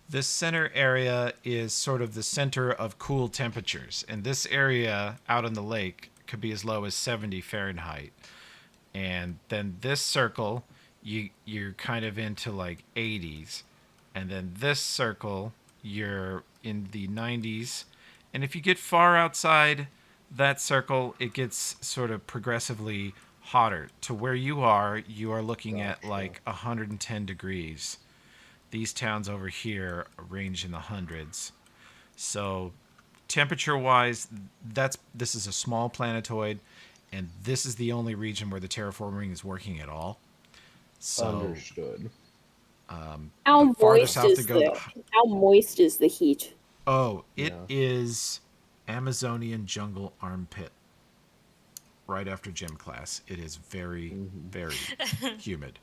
This center area is sort of the center of cool temperatures, and this area out on the lake could be as low as 70 Fahrenheit. And then this circle, you're kind of into like 80s. And then this circle, you're in the 90s. And if you get far outside that circle, it gets sort of progressively hotter. To where you are looking at like 110 degrees. These towns over here range in the hundreds. So temperature-wise, this is a small planetoid, and this is the only region where the terraforming is working at all. So, Understood. How the farther moist south is to go, how moist is the heat? oh, it Yeah. is Amazonian jungle armpit. Right after gym class, it is very, very humid.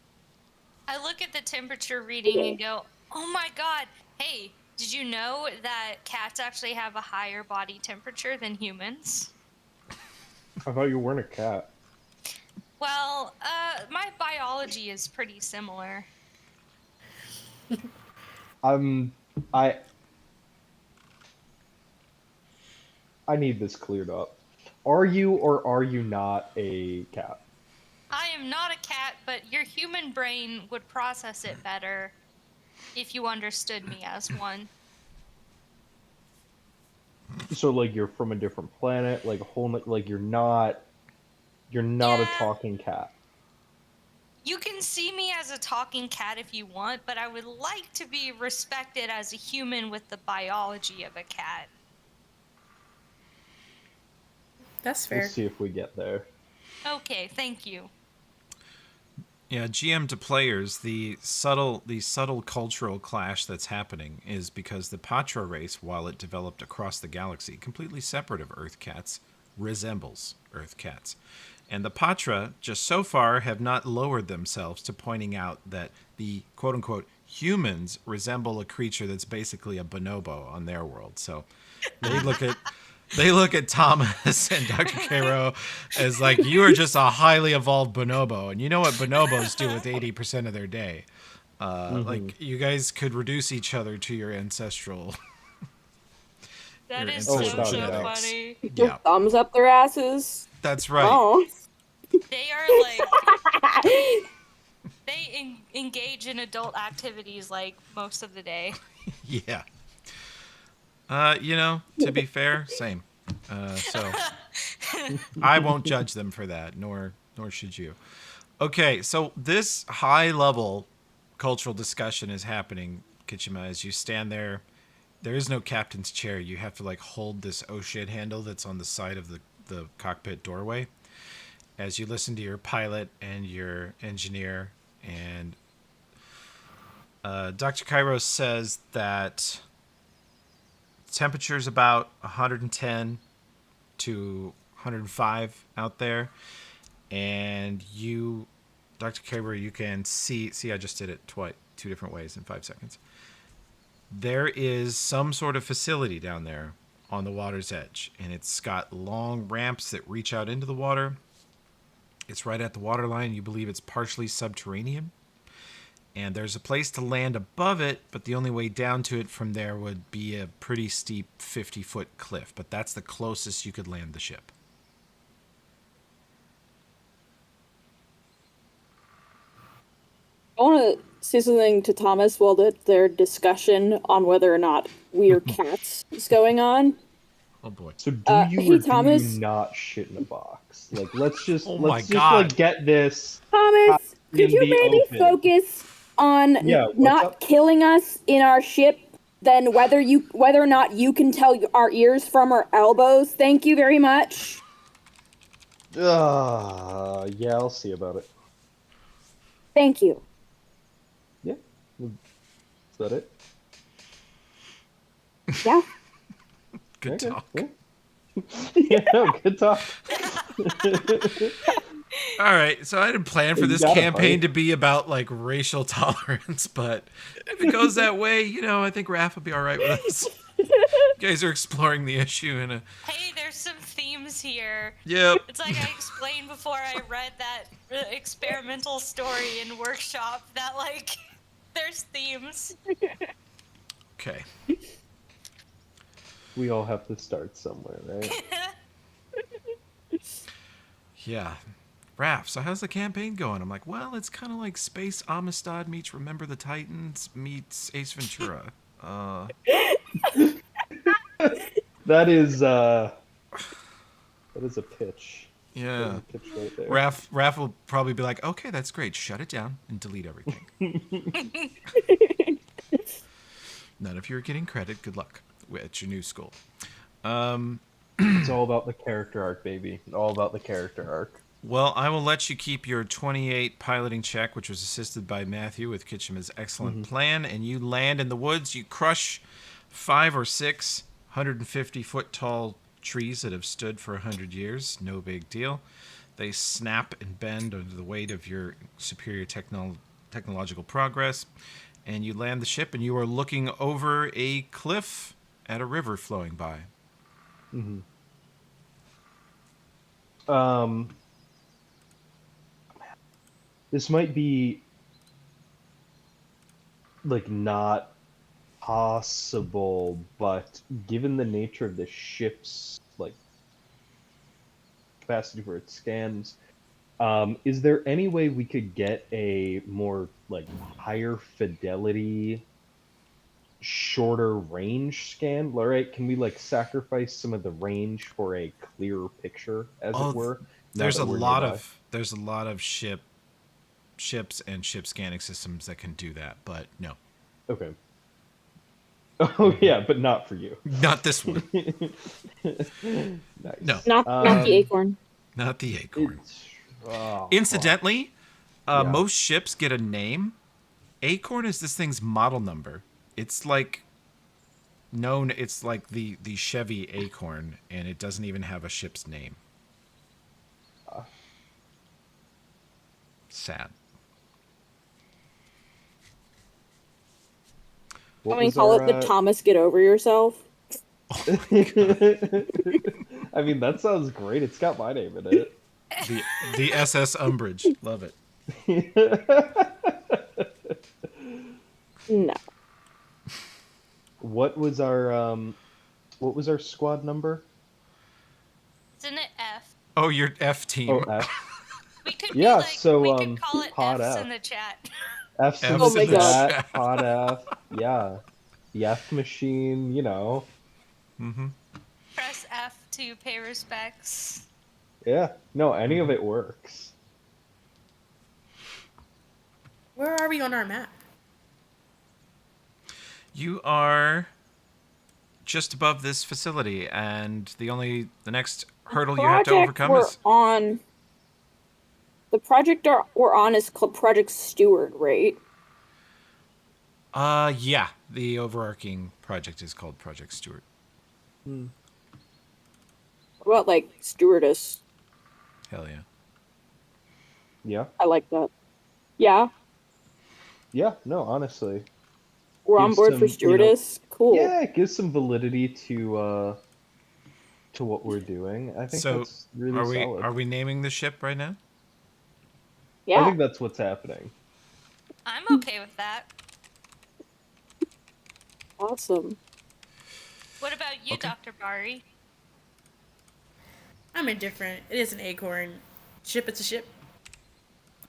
I look at the temperature reading and go, oh my god, hey, did you know that cats actually have a higher body temperature than humans? I thought you weren't a cat. Well, my biology is pretty similar. I need this cleared up. Are you or are you not a cat? I am not a cat, but your human brain would process it better if you understood me as one. So like you're from a different planet, like a whole like you're not a Yeah. talking cat. You can see me as a talking cat if you want, but I would like to be respected as a human with the biology of a cat. That's fair. We'll see if we get there. Okay, thank you. Yeah, GM to players, the subtle cultural clash that's happening is because the Pahtra race, while it developed across the galaxy, completely separate of Earth cats, resembles Earth cats. And the Pahtra, just so far, have not lowered themselves to pointing out that the quote-unquote humans resemble a creature that's basically a bonobo on their world. So they look at Tomas and Dr. Cairo as like, you are just a highly evolved bonobo. And you know what bonobos do with 80% of their day. Like, you guys could reduce each other to your ancestral... That Your is ancestral so genetics. funny. Yeah, Thumbs up their asses. that's right. Oh. They are like, they engage in adult activities like most of the day. Yeah. To be fair, same. So I won't judge them for that, nor should you. Okay, so this high-level cultural discussion is happening, Kitchima, as you stand there. There is no captain's chair. You have to like hold this oh shit handle that's on the side of the cockpit doorway as you listen to your pilot and your engineer. And Dr. Cairo says that temperature's about 110 to 105 out there. And you, Dr. Cairo, you can see I just did it two different ways in 5 seconds. There is some sort of facility down there on the water's edge, and it's got long ramps that reach out into the water. It's right at the waterline. You believe it's partially subterranean. And there's a place to land above it, but the only way down to it from there would be a pretty steep 50-foot cliff. But that's the closest you could land the ship. I want to say something to Thomas while their discussion on whether or not we are cats is going on. Oh boy. So do you hey, or do Thomas. you not shit in a box? Like let's just Oh my let's God. just like get this Thomas, could in you the maybe open. focus on Yeah, what's not up? killing us in our ship than whether or not you can tell our ears from our elbows? Thank you very much. Yeah, I'll see about it. Thank you. Yeah. Is that it? Yeah. Good Okay, talk. Yeah. Yeah, no, good talk. All right, so I didn't plan for You this gotta campaign fight. to be about like racial tolerance, but if it goes that way, I think Raph will be all right with us. You guys are exploring the issue in a... Hey, there's some themes here. Yep. It's like I explained before I read that experimental story in workshop that like there's themes. Okay. We all have to start somewhere, right? Yeah. Raph, so how's the campaign going? I'm like, well, it's kind of like Space Amistad meets Remember the Titans meets Ace Ventura. That is a pitch. Yeah. That is a pitch right there. Raph will probably be like, okay, that's great. Shut it down and delete everything. None of you are getting credit. Good luck at your new school. It's all about the character arc, baby. All about the character arc. Well, I will let you keep your 28 piloting check, which was assisted by Matthew with Kitchima's excellent plan, and you land in the woods. You crush 5 or 6 150-foot tall trees that have stood for 100 years. No big deal. They snap and bend under the weight of your superior technological progress, and you land the ship, and you are looking over a cliff at a river flowing by. This might be like not possible, but given the nature of the ship's like capacity for its scans, is there any way we could get a more like higher fidelity, shorter range scan? All right, can we like sacrifice some of the range for a clearer picture, as it were? There's a lot of ships and ship scanning systems that can do that, but no. Okay. Oh yeah, but not for you. Not this one. Nice. No. Not the acorn. Not the acorn. Oh, Incidentally, Yeah. most ships get a name. Acorn is this thing's model number. It's like it's like the Chevy Acorn, and it doesn't even have a ship's name. Sad. What I mean, was call our, it the Thomas Get Over Yourself. I mean, that sounds great. It's got my name in it. The SS Umbridge. Love it. No. What was our squad number? Isn't it F? Oh, your F team. Oh, F. We could Yeah, be like, so, we could call it Pod F's F. in the chat. F's in F's in the the chat, chat. Pod F. Yeah. The F machine, you know. Press F to pay respects. Yeah. No, any of it works. Where are we on our map? You are just above this facility, and the next hurdle you have to overcome is The project we're on is called Project Steward, right? yeah, the overarching project is called Project Stewart. What about like stewardess? Hell yeah. Yeah. I like that. Yeah, Yeah, no, honestly. we're on Gives board some, for stewardess. Cool. Yeah, it gives some validity to what we're doing. I think So that's really solid. are we naming the ship right now? Yeah. I think that's what's happening. I'm okay with that. Awesome. What about you, Okay. Dr. Bari? I'm indifferent. It is an acorn. Ship, it's a ship.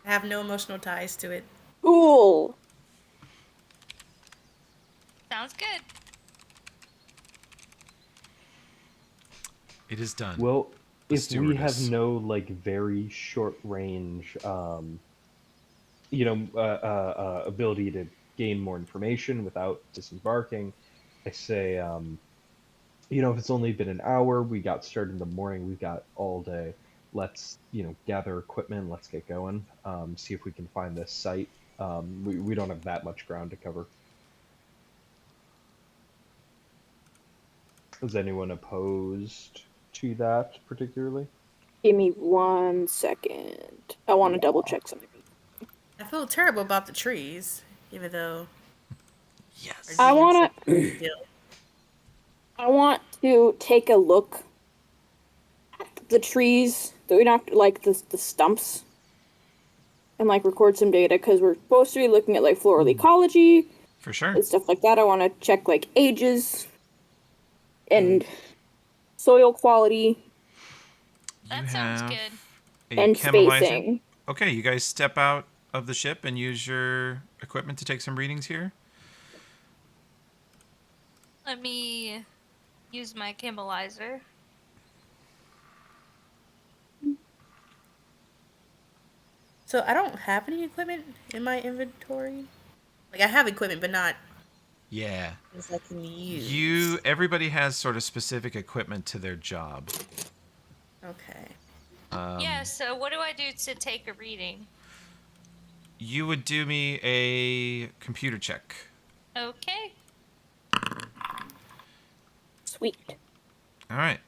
I have no emotional ties to it. Cool. Sounds good. It is done. Well, The if we have stewardess. no like very short range, ability to gain more information without disembarking, I say, if it's only been an hour, we got started in the morning, we've got all day. Let's, gather equipment, let's get going, see if we can find this site. We don't have that much ground to cover. Is anyone opposed to that particularly? Give me 1 second. I want to double check something. I feel terrible about the trees, even though Yes. I want to. to. I want to take a look at the trees. We don't have to, like the stumps, and like record some data because we're supposed to be looking at like floral ecology For sure. and stuff like that. I want to check like ages and soil quality That You sounds have good. a and chemilizer. spacing. Okay, you guys step out of the ship and use your equipment to take some readings here. Let me use my chemilizer. So I don't have any equipment in my inventory. Like I have equipment, but not Yeah. Things I can use. Everybody has sort of specific equipment to their job. Okay. Yeah, so what do I do to take a reading? You would do me a computer check. Okay. Sweet. All right.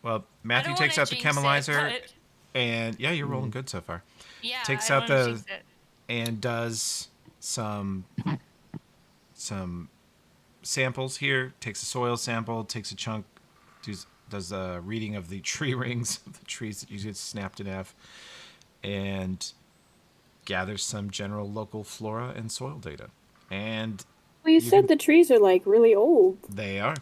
Well, Matthew I don't takes wanna out the jinx it, chemilizer, but and yeah, you're rolling good so far. yeah, Takes I out don't wanna the jinx it. and does some samples here. Takes a soil sample, takes a chunk, does a reading of the tree rings of the trees that you get snapped in half, and gathers some general local flora and soil data. And Well, you said the trees are like really old. they are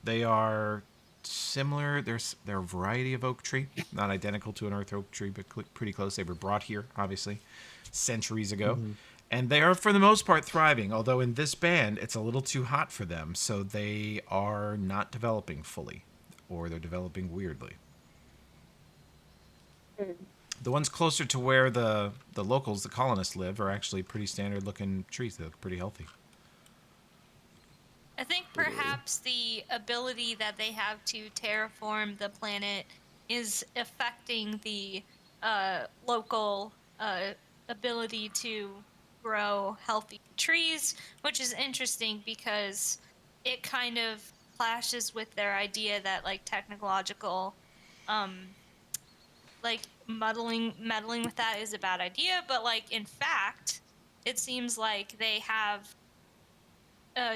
they are similar. They're a variety of oak tree, not identical to an earth oak tree, but pretty close. They were brought here, obviously, centuries ago. And they are, for the most part, thriving, although in this band, it's a little too hot for them, so they are not developing fully, or they're developing weirdly. The ones closer to where the locals, the colonists, live are actually pretty standard-looking trees. They look pretty healthy. I think perhaps the ability that they have to terraform the planet is affecting the local ability to grow healthy trees, which is interesting because it kind of clashes with their idea that like technological like meddling with that is a bad idea, but like in fact it seems like they have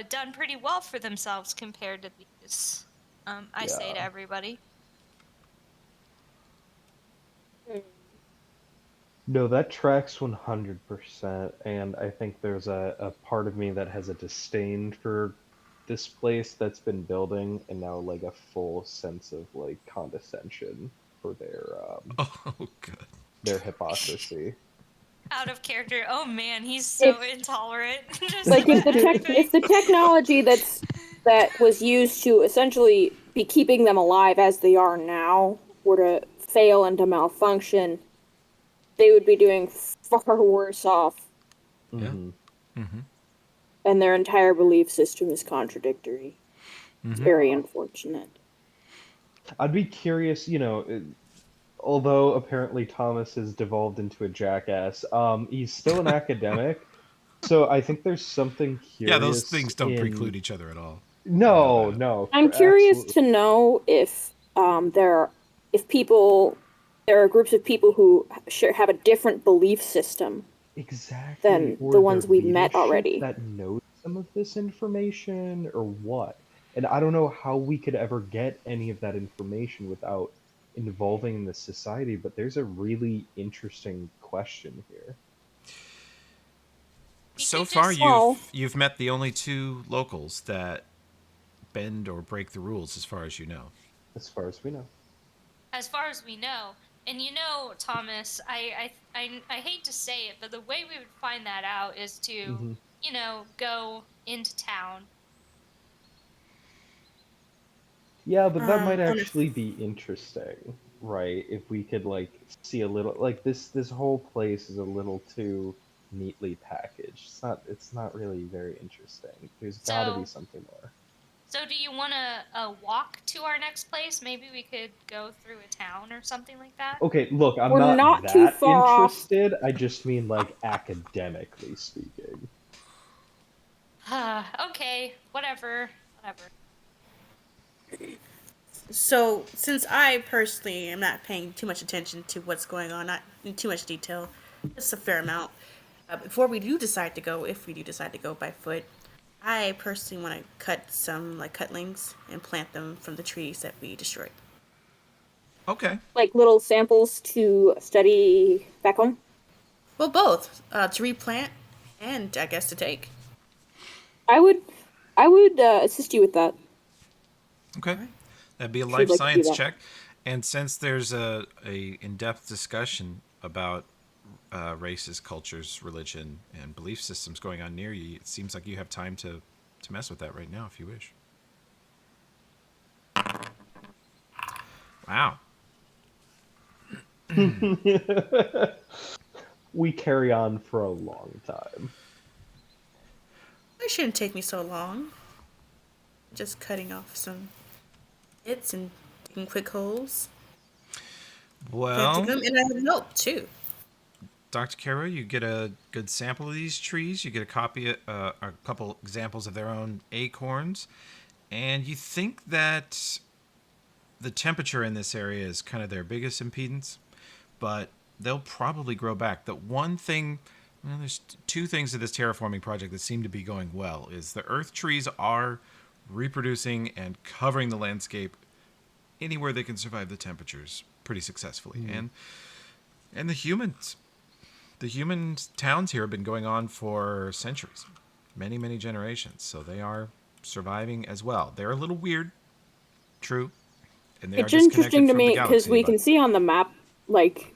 done pretty well for themselves compared to these. I say to Yeah. everybody. No, that tracks 100%, and I think there's a part of me that has a disdain for this place that's been building, and now like a full sense of like condescension for Oh, good. their hypocrisy. Out of character. Oh man, he's so If intolerant. Just like if about everything. if the technology that was used to essentially be keeping them alive as they are now were to fail and to malfunction, they would be doing far worse off, Yeah. Hmm. and their entire belief system is contradictory. It's very unfortunate. I'd be curious, although apparently Thomas has devolved into a jackass, he's still an academic. So I think there's something Yeah, those curious things don't in. preclude each other at all. No, no, I'm curious absolutely. to know if people there are groups of people who have a different belief system Exactly, than the or their ones we've met leadership already. that knows some of this information, or what. And I don't know how we could ever get any of that information without involving the society, but there's a really interesting question here. You So could far, just Well, you've met the only two locals that bend or break the rules, as far as you know. As far as we know. as far as we know. And you know, Thomas, I hate to say it, but the way we would find that out is to, Hmm. go into town. Yeah, but that might On a actually be interesting, right? If we could like see a little, like, this whole place is a little too neatly packaged. It's not really very interesting. There's got to be So, something more. so do you want to walk to our next place? Maybe we could go through a town or something like that. Okay, look, I'm we're not not too that far off. interested. I just mean like academically speaking. Okay, whatever. So, since I personally am not paying too much attention to what's going on, not in too much detail, just a fair amount, before we do decide to go, if we do decide to go by foot, I personally want to cut some like cutlings and plant them from the trees that we destroyed. Okay. Like little samples to study back home. Well, both to replant and I guess to take. I would assist you with that Okay. That'd be a if life you'd like to do science that. check. And since there's a in-depth discussion about races, cultures, religion, and belief systems going on near you, it seems like you have time to mess with that right now if you wish. Wow. We carry on for a long time. It shouldn't take me so long. Just cutting off some bits and digging quick holes, planting Well, them, and I have help too. Dr. Cairo, you get a good sample of these trees. You get a copy, a couple examples of their own acorns, and you think that the temperature in this area is kind of their biggest impedance, but they'll probably grow back. The one thing, well, there's two things of this terraforming project that seem to be going well is the earth trees are reproducing and covering the landscape anywhere they can survive the temperatures pretty successfully. And the human towns here have been going on for centuries, many, many generations. So they are surviving as well. They're a little weird, true, and they are It's interesting disconnected to from the me because galaxy. we but- can see on the map, like,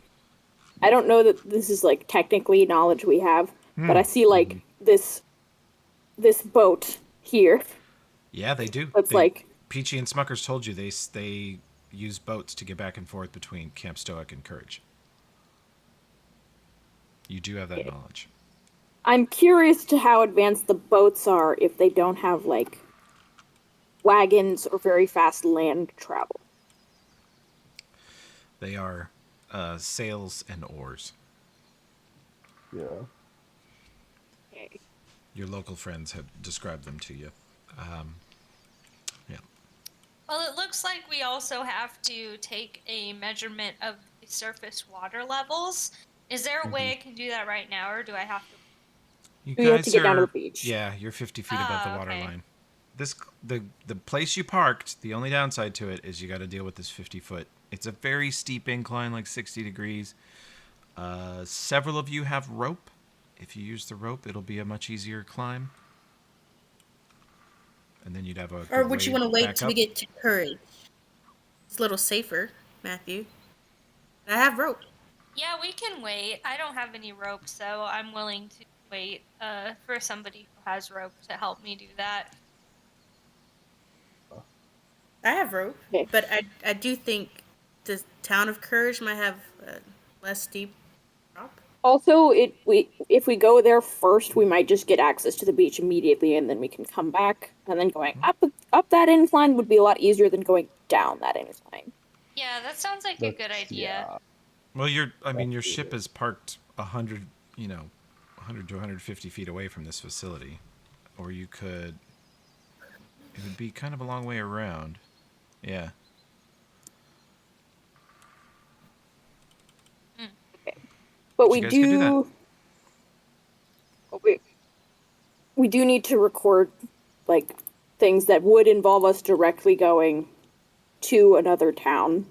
I don't know that this is like technically knowledge we have, but I see like this boat here. Yeah, they do. That's like Peachy and Smuckers told you they use boats to get back and forth between Camp Stoic and Courage. You do have that knowledge. I'm curious to how advanced the boats are if they don't have like wagons or very fast land travel. They are sails and oars. Yeah. Your local friends have described them to you. Yeah. Well, it looks like we also have to take a measurement of the surface water levels. Is there a way I can do that right now, or do I have to? You We have guys to get down to are- the beach. Yeah, you're 50 feet above the Ah, water okay. line. The place you parked, the only downside to it is you got to deal with this 50-foot. It's a very steep incline, like 60 degrees. Several of you have rope. If you use the rope, it'll be a much easier climb. And then you'd have a Or good would you way want to wait back till we up. get to courage? It's a little safer, Matthew. I have rope. Yeah, we can wait. I don't have any rope, so I'm willing to wait for somebody who has rope to help me do that. I have rope, Okay. but I do think the town of Courage might have a less steep drop. Also, if we go there first, we might just get access to the beach immediately, and then we can come back. And then going up that incline would be a lot easier than going down that incline. Yeah, that sounds like a good idea. Yeah. Well, your That's ship good. is parked 100 to 150 feet away from this facility, or you could. It would be kind of a long way around. Yeah. But But we you guys could do that. do. But we do need to record like things that would involve us directly going to another town.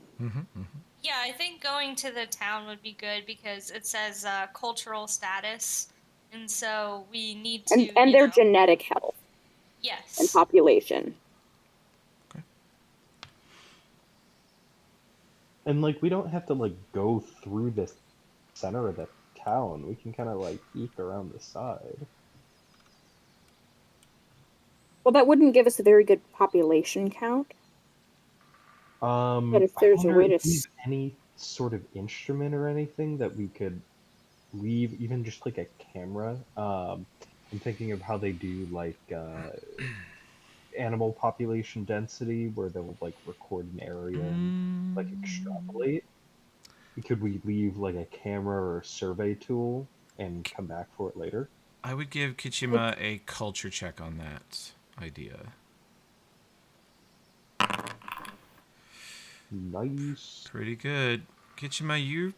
Yeah, I think going to the town would be good because it says cultural status, and so we need to. And their genetic health and Yes. population. And like we don't have to like go through the center of the town. We can kind of like eke around the side. Well, that wouldn't give us a very good population count. But if I there's a wonder way to if we have any sort of instrument or anything that we could leave, even just like a camera. I'm thinking of how they do like animal population density, where they'll like record an area and like extrapolate. Could we leave like a camera or a survey tool and come back for it later? I would give Kitchima a culture check on that idea. Nice. Pretty good. Kitchima, you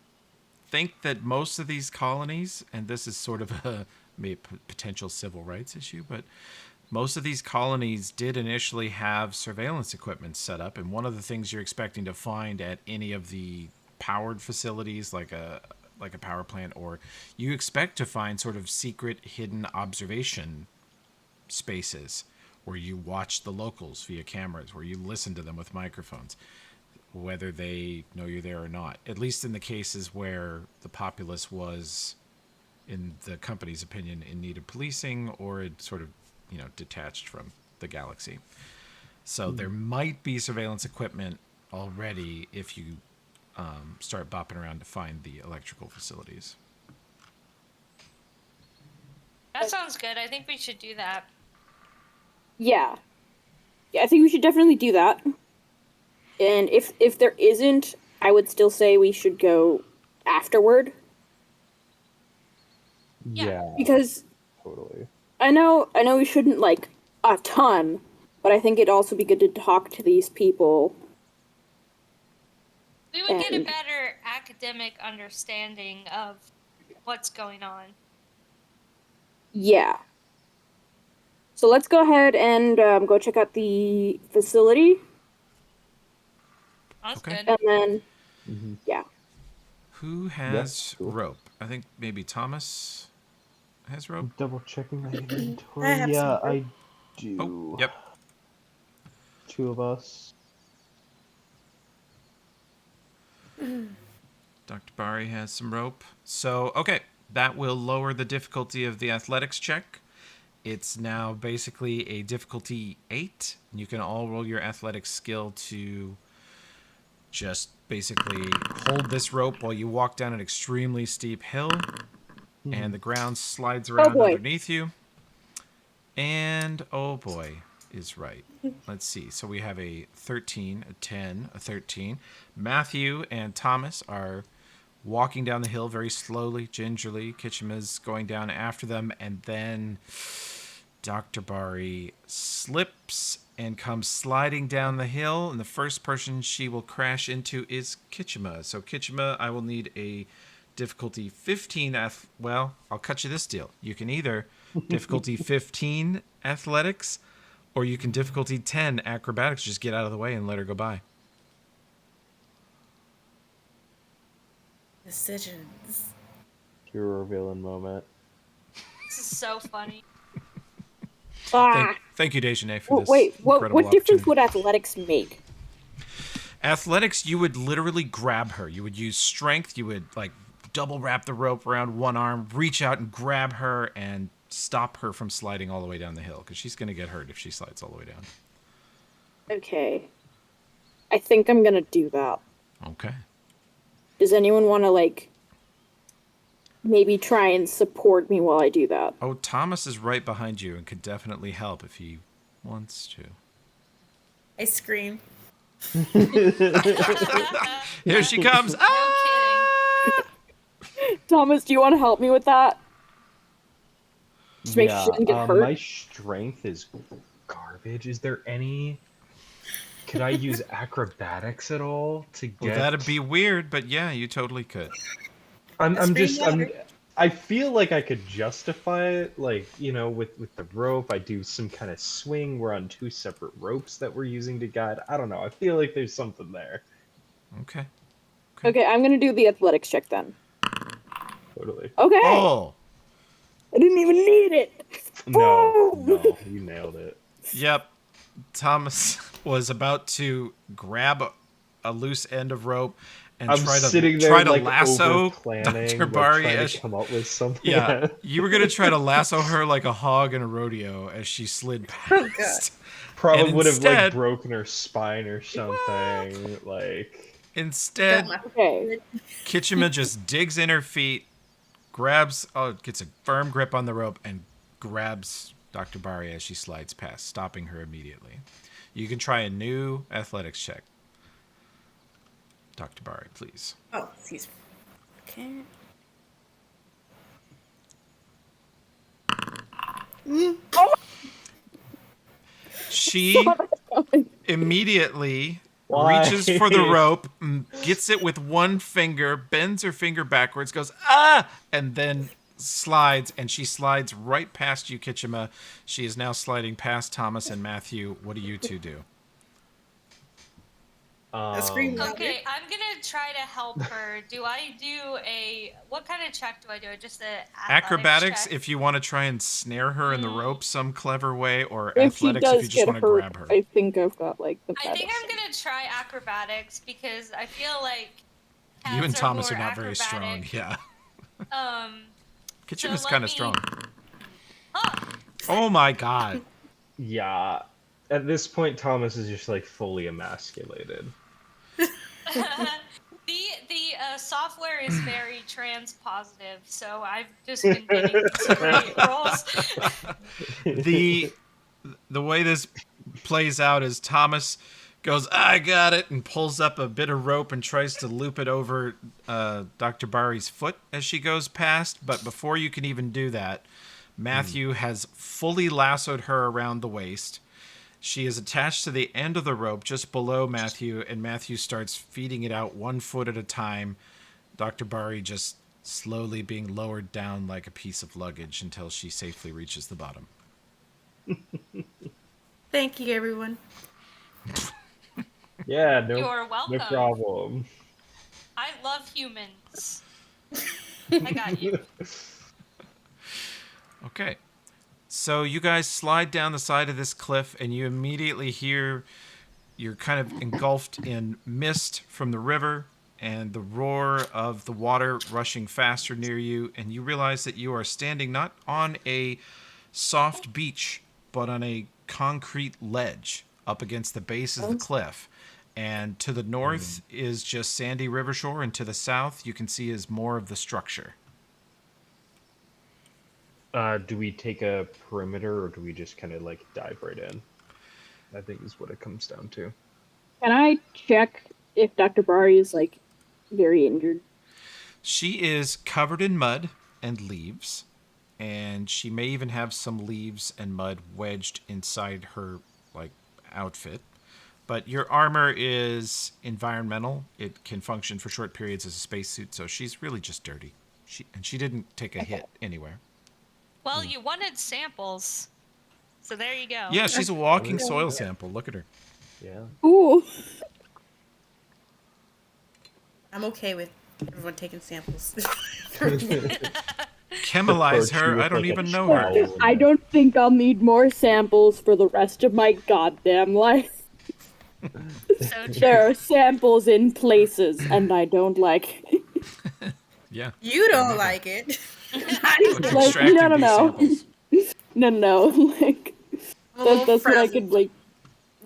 think that most of these colonies, and this is sort of a maybe potential civil rights issue, but most of these colonies did initially have surveillance equipment set up, and one of the things you're expecting to find at any of the powered facilities, like a power plant, or you expect to find sort of secret hidden observation spaces where you watch the locals via cameras, where you listen to them with microphones, whether they know you're there or not. At least in the cases where the populace was, in the company's opinion, in need of policing, or it sort of, detached from the galaxy. So there might be surveillance equipment already if you start bopping around to find the electrical facilities. That sounds good. I think we should do that. Yeah. Yeah, I think we should definitely do that. And if there isn't, I would still say we should go afterward. Yeah, Because totally. I know we shouldn't like a ton, but I think it'd also be good to talk to these people. We would get a And- better academic understanding of what's going on. Yeah. So let's go ahead and go check out the facility, That's Okay. good. and then Mhm. yeah. Who has cool. rope? I think maybe Thomas has rope. Double checking my inventory. I have Yeah, some I do. Oh, yep. 2 of us. Dr. Bari has some rope. So, okay, that will lower the difficulty of the athletics check. It's now basically a difficulty 8. You can all roll your athletics skill to just basically hold this rope while you walk down an extremely steep hill, and the ground slides around boy. underneath you. And oh boy is right. Let's see. So we have a 13, a 10, a 13. Matthew and Thomas are walking down the hill very slowly, gingerly. Kitchima's going down after them, and then Dr. Bari slips and comes sliding down the hill, and the first person she will crash into is Kitchima. So Kitchima, I will need a difficulty 15. Well, I'll cut you this deal. You can either difficulty 15 athletics, or you can difficulty 10 acrobatics. Just get out of the way and let her go by. Decisions. Hero villain moment. This is so funny. Thank you, Dejanay, for this Wait, incredible what difference opportunity. would athletics make? Athletics, you would literally grab her. You would use strength. You would like double wrap the rope around one arm, reach out and grab her, and stop her from sliding all the way down the hill, because she's going to get hurt if she slides all the way down. Okay. I think I'm gonna do that. Okay. Does anyone want to like maybe try and support me while I do that? Oh, Thomas is right behind you and could definitely help if he wants to. I scream. Here she comes. No Ah! Thomas, do you want to help me with that? Just make sure she doesn't get hurt. My strength is garbage. Is there any... Could I use acrobatics at all to get... Well, that'd be weird, but yeah, you totally could. I feel like I could justify it, like, you know, with the rope. I do some kind of swing. We're on 2 separate ropes that we're using to guide. I don't know. I feel like there's something there. Okay. Okay, I'm gonna do the athletics check then. Totally. Okay. Oh, I didn't even need it. No, Boom! no, you nailed it. yep. Thomas was about to grab a loose end of rope and I'm try sitting to there, like, lasso over-planning, Dr. like, Bari trying as to come up with something. yeah, you were gonna try to lasso her like a hog in a rodeo as she slid past. Probably And would have, like, instead- broken her spine or something. Like, Instead, Okay. Kitchima just digs in her feet, gets a firm grip on the rope, and grabs Dr. Bari as she slides past, stopping her immediately. You can try a new athletics check. Dr. Bari, please. Oh, excuse me. Okay. She immediately Why? reaches for the rope, gets it with one finger, bends her finger backwards, goes, ah, and then slides, and she slides right past you, Kitchima. She is now sliding past Thomas and Matthew. What do you two do? scream louder. Okay, I'm gonna try to help her. Do I do what kind of check do I do? Just a Acrobatics, check? if you want to try and snare her in the rope some clever way, or If she athletics if does you just get want to hurt, grab her. I think I've got like the I think I'm medicine. gonna try acrobatics because I feel like You and cats Thomas are more not very strong, acrobatic. yeah. Kitchima's let kind of me- strong. Oh, Oh my god. yeah. At this point, Thomas is just, like, fully emasculated. the software is very trans positive, so I've just been getting some great rolls. the way this plays out is Thomas goes, I got it, and pulls up a bit of rope and tries to loop it over Dr. Bari's foot as she goes past. But before you can even do that, Matthew has fully lassoed her around the waist. She is attached to the end of the rope just below Matthew, and Matthew starts feeding it out 1 foot at a time. Dr. Bari just slowly being lowered down like a piece of luggage until she safely reaches the bottom. Thank you, everyone. Yeah, no, You're welcome. no problem. I love humans. I got you. Okay. So you guys slide down the side of this cliff, and you immediately hear you're kind of engulfed in mist from the river and the roar of the water rushing faster near you, and you realize that you are standing not on a soft beach, but on a concrete ledge up against the base of the cliff. And to the north is just sandy river shore, and to the south you can see is more of the structure. Do we take a perimeter, or do we just kind of like dive right in? I think is what it comes down to. Can I check if Dr. Bari is, like, very injured? She is covered in mud and leaves, and she may even have some leaves and mud wedged inside her, like, outfit. But your armor is environmental. It can function for short periods as a spacesuit, so she's really just dirty. She didn't take a hit anywhere. Well, you wanted samples, so there you go. Yeah, she's a walking soil sample. Look at her. Yeah. Ooh. I'm okay with everyone taking samples. Chemalize her. I don't even know her. I don't think I'll need more samples for the rest of my goddamn life. So true. There are samples in places, and I don't like it. Yeah. You don't like it. Extracting no, these samples. No, like, that's what I could, like,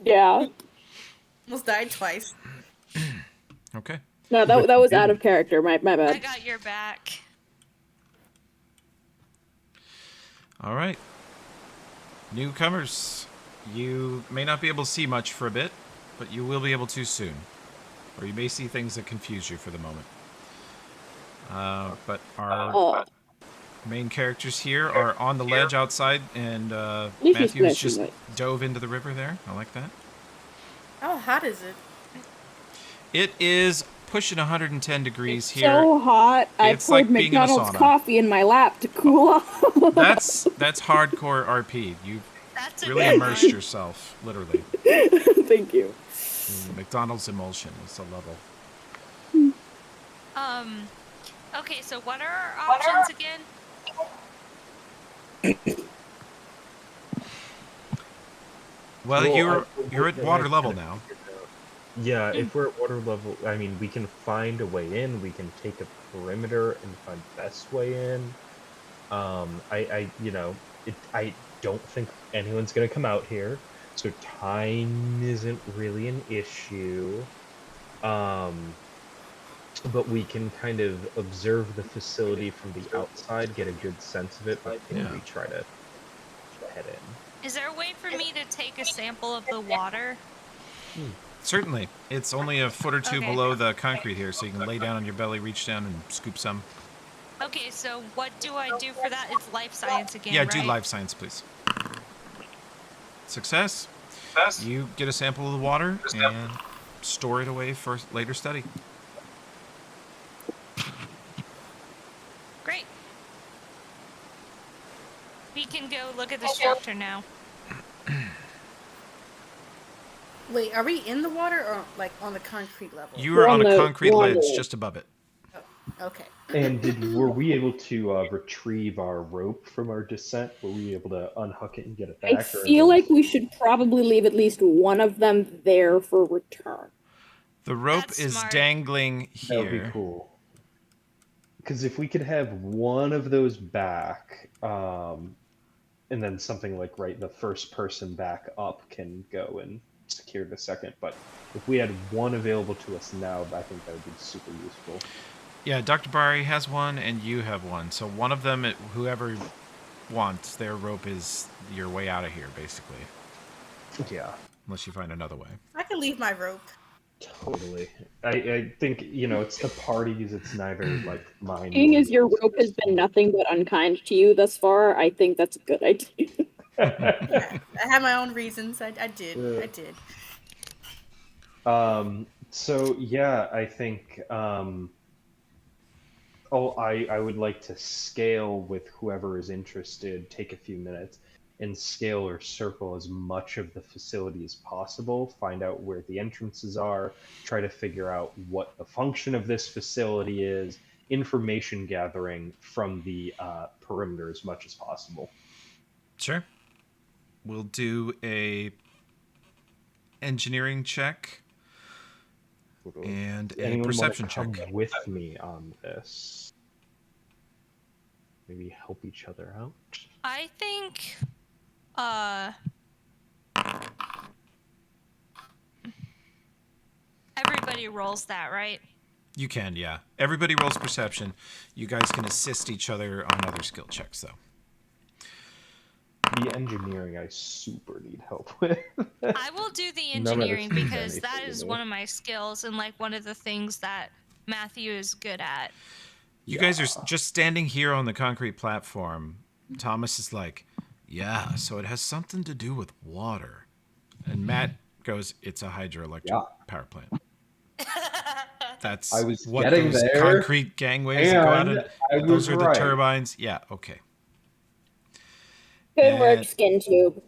yeah. Almost died twice. Okay. No, that was out of character, my I bad. got your back. All right. Newcomers, you may not be able to see much for a bit, but you will be able to soon. Or you may see things that confuse you for the moment. But our main characters here are on the ledge outside, and This is Matthew's just flashing dove into the river there. I like that. How hot is it? It is pushing 110 degrees here. So hot, I It's poured like being in a McDonald's sauna. coffee in my lap to cool off. That's hardcore RP. You That's a really good immersed one. yourself, literally. Thank you. McDonald's emulsion is the level. Okay, so what are our options again? Well, you're at water level now. Yeah, if we're at water level, I mean, we can find a way in. We can take a perimeter and find the best way in. I don't think anyone's gonna come out here, so time isn't really an issue. But we can kind of observe the facility from the outside, get a good sense of it before we try to head in. Is there a way for me to take a sample of the water? Certainly. It's only a foot or two Okay. below the concrete here, so you can lay down on your belly, reach down, and scoop some. Okay, so what do I do for that? It's life science again, Yeah, right? do life science, please. Success. You get a sample of the water and store it away for later study. Great. We can go look at the structure now. Wait, are we in the water or like on the concrete level? You are on a We're on concrete the- ledge just above it. Okay. And were we able to retrieve our rope from our descent? Were we able to unhook it and get it back? I feel like we should probably leave at least one of them there for return. The rope That's is smart. dangling That would be here. cool. Because if we could have one of those back, and then something like the first person back up can go and secure the second. But if we had one available to us now, I think that would be super useful. Yeah, Dr. Bari has one and you have one. So one of them, whoever want. Their rope is your way out of here, basically. Yeah, Unless you find another way. I can leave my rope. totally. I think, it's the parties, it's neither, like, mine Seeing nor as your yours at rope has this been nothing but unkind to you thus far, I think that's a good idea. Yeah, I have my own reasons. I did. I did. So yeah, I think I would like to scale with whoever is interested, take a few minutes and scale or circle as much of the facility as possible, find out where the entrances are, try to figure out what the function of this facility is, information gathering from the perimeter as much as possible. Sure. We'll do a engineering check and a Anyone perception want to come check. with me on this? Maybe help each other out. I think everybody rolls that, right? You can, yeah. Everybody rolls perception. You guys can assist each other on other skill checks, though. The engineering I super need help with. I will do the None of this engineering means because that anything to is me. one of my skills and like one of the things that Matthew is good at. You guys are just standing here on the concrete platform. Thomas is like, yeah, so it has something to do with water. And Matt goes, it's a hydroelectric power plant. That's I was what getting those there, concrete gangways that go out and in. I Those was are right. the turbines. Yeah, okay. Good work, And Skin Tube.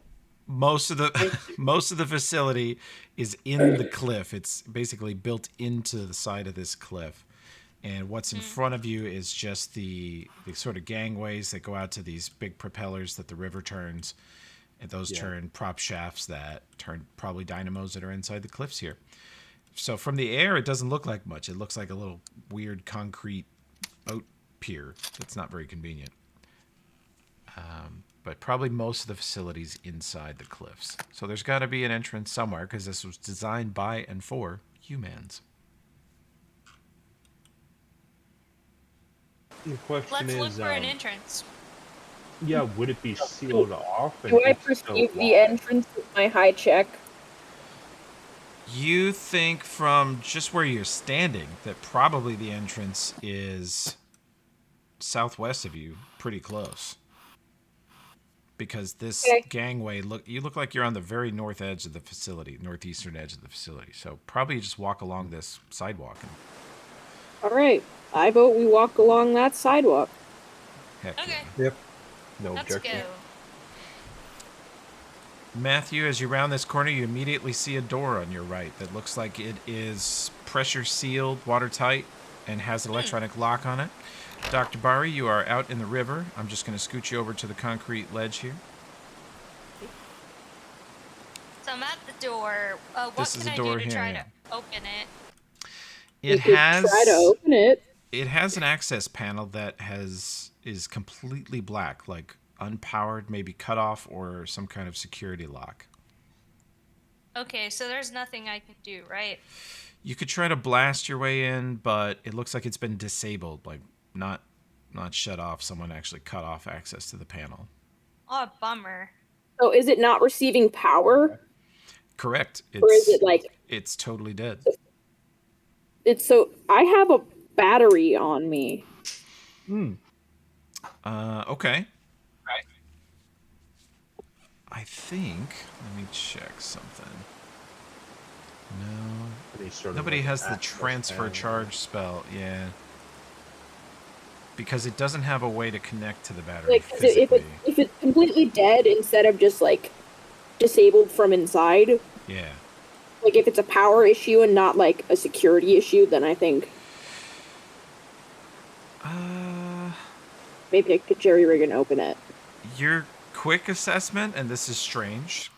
most of the facility is in the cliff. It's basically built into the side of this cliff. And what's in front of you is just the sort of gangways that go out to these big propellers that the river turns. And those turn prop shafts that turn probably dynamos that are inside the cliffs here. So from the air, it doesn't look like much. It looks like a little weird concrete boat pier that's not very convenient. But probably most of the facility's inside the cliffs. So there's got to be an entrance somewhere because this was designed by and for humans. The question Let's is, look for an entrance. yeah, would it be sealed off? And Do I if so, perceive the why? entrance with my high check? You think from just where you're standing that probably the entrance is southwest of you, pretty close. Because this gangway, you look like you're on the very north edge of the facility, northeastern edge of the facility. So probably just walk along this sidewalk. All right, I vote we walk along that sidewalk. Heck Okay, Yep. No let's objection. go. Matthew, as you round this corner, you immediately see a door on your right that looks like it is pressure sealed, watertight, and has an electronic lock on it. Dr. Bari, you are out in the river. I'm just going to scoot you over to the concrete ledge here. So I'm at the door. What This is can a I door do to here, try yeah. to open it? It You could has try to open it. It has an access panel that is completely black, like unpowered, maybe cut off, or some kind of security lock. Okay, so there's nothing I can do, right? You could try to blast your way in, but it looks like it's been disabled, like not shut off. Someone actually cut off access to the panel. Oh, bummer. So is it not receiving power? Correct. Or is it like it's totally dead. it's so I have a battery on me. Okay. I think. Let me check something. No. Nobody has the transfer charge spell. Yeah. Because it doesn't have a way to connect to the battery Like physically. if it's completely dead instead of just like disabled from inside. Yeah. Like if it's a power issue and not like a security issue, then I think maybe I could jerry rig and open it. Your quick assessment, and this is strange,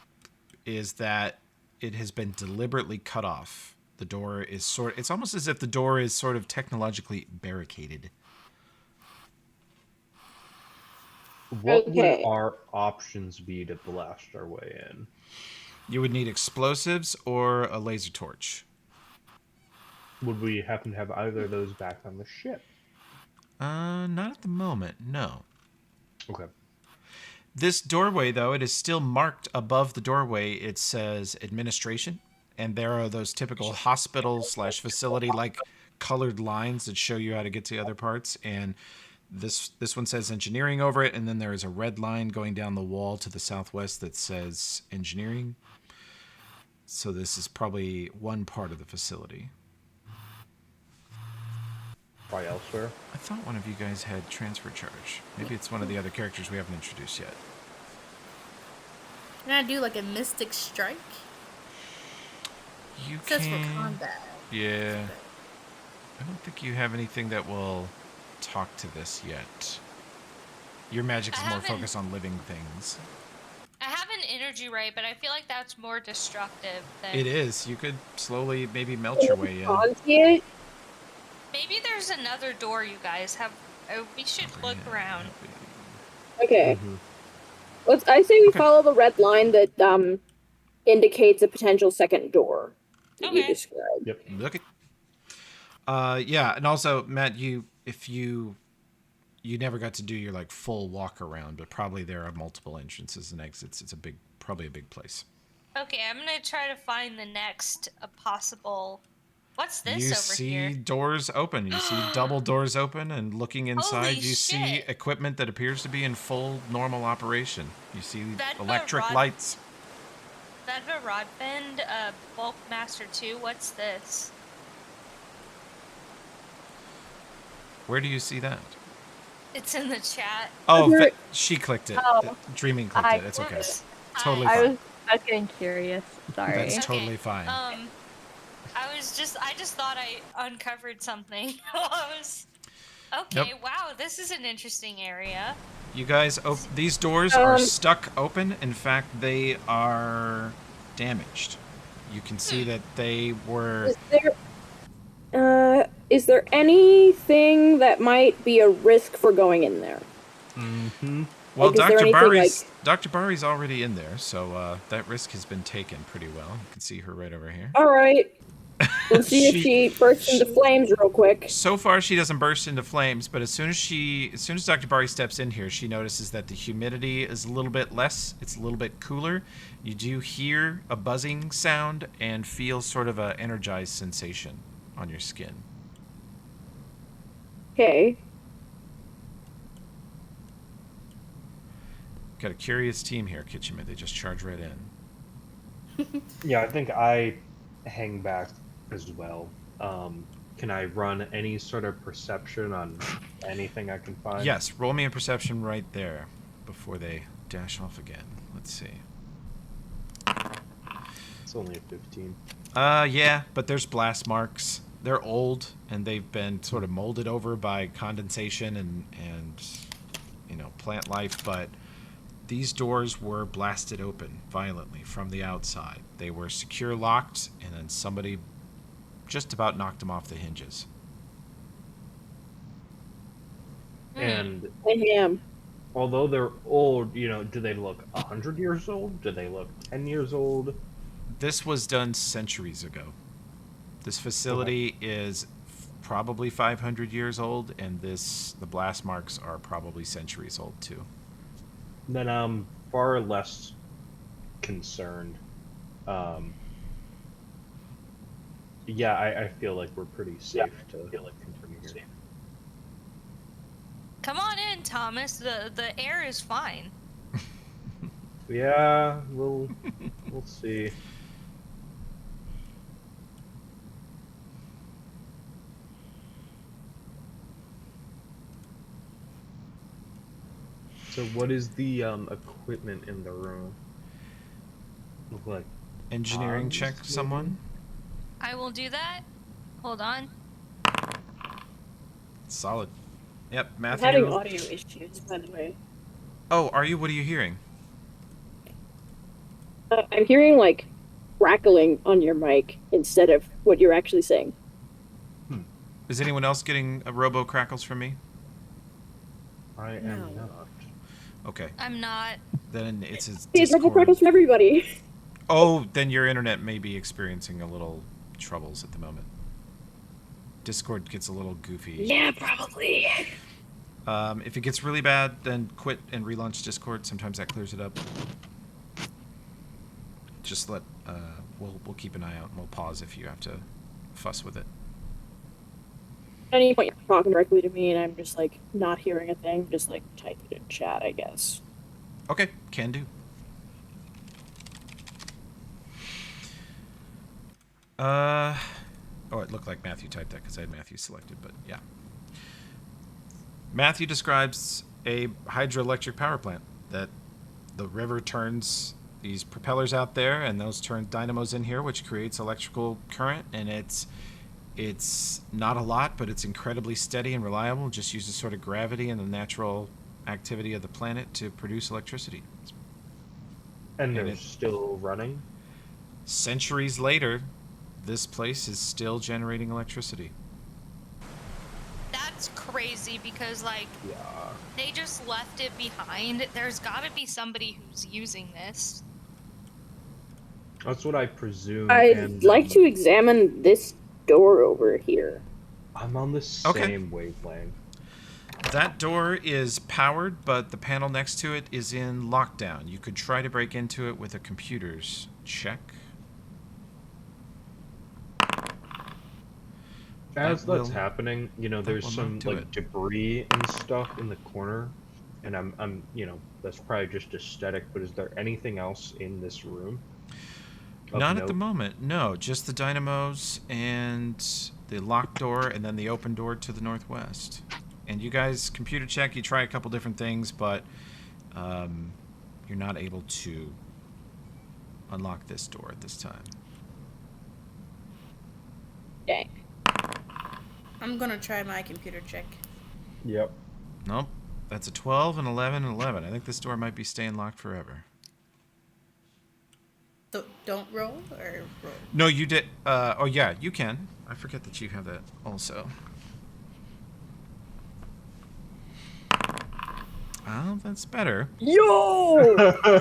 is that it has been deliberately cut off. The door is it's almost as if the door is sort of technologically barricaded. What would our options be to blast our way in? You would need explosives or a laser torch. Would we happen to have either of those back on the ship? Not at the moment, no. Okay. This doorway, though, it is still marked above the doorway. It says administration, and there are those typical hospital/facility like colored lines that show you how to get to other parts. And this one says engineering over it, and then there is a red line going down the wall to the southwest that says engineering. So this is probably one part of the facility. Try elsewhere. I thought one of you guys had transfer charge. Maybe it's one of the other characters we haven't introduced yet. Can I do like a mystic strike? You Just for can. combat. Yeah. I don't think you have anything that will talk to this yet. Your magic is I more haven't- focused on living things. I have an energy ray, but I feel like that's more destructive than. It is. You could slowly maybe melt your way in. Onto it. Maybe there's another door you guys have. We should look around. Okay. Mm-hmm. I say we Okay. follow the red line that indicates a potential second door that you Okay. described. Yep. Look at. Yeah, and also Matt, if you never got to do your like full walk around, but probably there are multiple entrances and exits. It's probably a big place. Okay, I'm gonna try to find the next possible. What's this You over see here? doors open. You see double doors open, and looking inside, Holy you see shit. equipment that appears to be in full normal operation. You see Vedva electric rod- lights. Vedva Rodbend, Bulk Master 2. What's this? Where do you see that? It's in the chat. Oh, Over- she clicked it. Oh. Dreaming clicked I- it. It's okay. Whoops. Totally Hi. fine. I was getting curious. Sorry. That's totally fine. I just thought I uncovered something. Okay, Nope. wow, this is an interesting area. You guys, these doors are Um, stuck open. In fact, they are damaged. You can see that they were. Is there anything that might be a risk for going in there? Mm-hmm. Well, Like, is there Dr. anything, Bari's Dr. Bari's already in there, so that risk has been taken pretty well. You can see her right over here. All right. We'll see if she bursts into flames real quick. So far, she doesn't burst into flames, but as soon as Dr. Bari steps in here, she notices that the humidity is a little bit less. It's a little bit cooler. You do hear a buzzing sound and feel sort of a energized sensation on your skin. Okay. Got a curious team here, Kitchima. They just charge right in. Yeah, I think I hang back as well. Can I run any sort of perception on anything I can find? Yes, roll me a perception right there before they dash off again. Let's see. It's only a 15. Yeah, but there's blast marks. They're old and they've been sort of molded over by condensation and plant life, but these doors were blasted open violently from the outside. They were secure locked, and then somebody just about knocked them off the hinges. And I am. although they're old, do they look 100 years old? Do they look 10 years old? This was done centuries ago. This facility is probably 500 years old, and the blast marks are probably centuries old too. Then I'm far less concerned. Yeah, I feel like we're pretty safe to continue here. Come on in, Thomas. The air is fine. Yeah, we'll see. So what is the equipment in the room? Look like Engineering check, maybe? someone? I will do that. Hold on. Solid. Yep, I'm Matthew. having audio issues, by the way. Oh, are you? What are you hearing? I'm hearing, like, crackling on your mic instead of what you're actually saying. Is anyone else getting robo crackles from me? I am not. Okay, I'm not. then it's his It's double Discord. crackles from everybody. Oh, then your internet may be experiencing a little troubles at the moment. Discord gets a little goofy. Yeah, probably. If it gets really bad, then quit and relaunch Discord. Sometimes that clears it up. Just let we'll keep an eye out and we'll pause if you have to fuss with it. At any point you're talking directly to me and I'm just like not hearing a thing, just like type it in chat, I guess. Okay, can do. Oh, it looked like Matthew typed that because I had Matthew selected, but yeah. Matthew describes a hydroelectric power plant that the river turns these propellers out there, and those turn dynamos in here, which creates electrical current, and it's not a lot, but it's incredibly steady and reliable. It just uses sort of gravity and the natural activity of the planet to produce electricity. And they're still running? Centuries later, this place is still generating electricity. That's crazy because, like, Yeah. they just left it behind. There's gotta be somebody who's using this. That's what I presume. I'd like to examine this door over here. I'm on the same wavelength. That door is powered, but the panel next to it is in lockdown. You could try to break into it with a computer's check. As that's happening, you know, there's some like it. debris and stuff in the corner, and I'm, you know, that's probably just aesthetic. But is there anything else in this room? Not at the moment, no. Just the dynamos and the locked door, and then the open door to the northwest. And you guys computer check. You try a couple different things, but you're not able to unlock this door at this time. Dang. I'm gonna try my computer check. Yep. Nope. That's a 12, and 11, and 11. I think this door might be staying locked forever. So don't roll or roll? No, you did. Oh, yeah, you can. I forget that you have that also. Oh, that's better. Yo!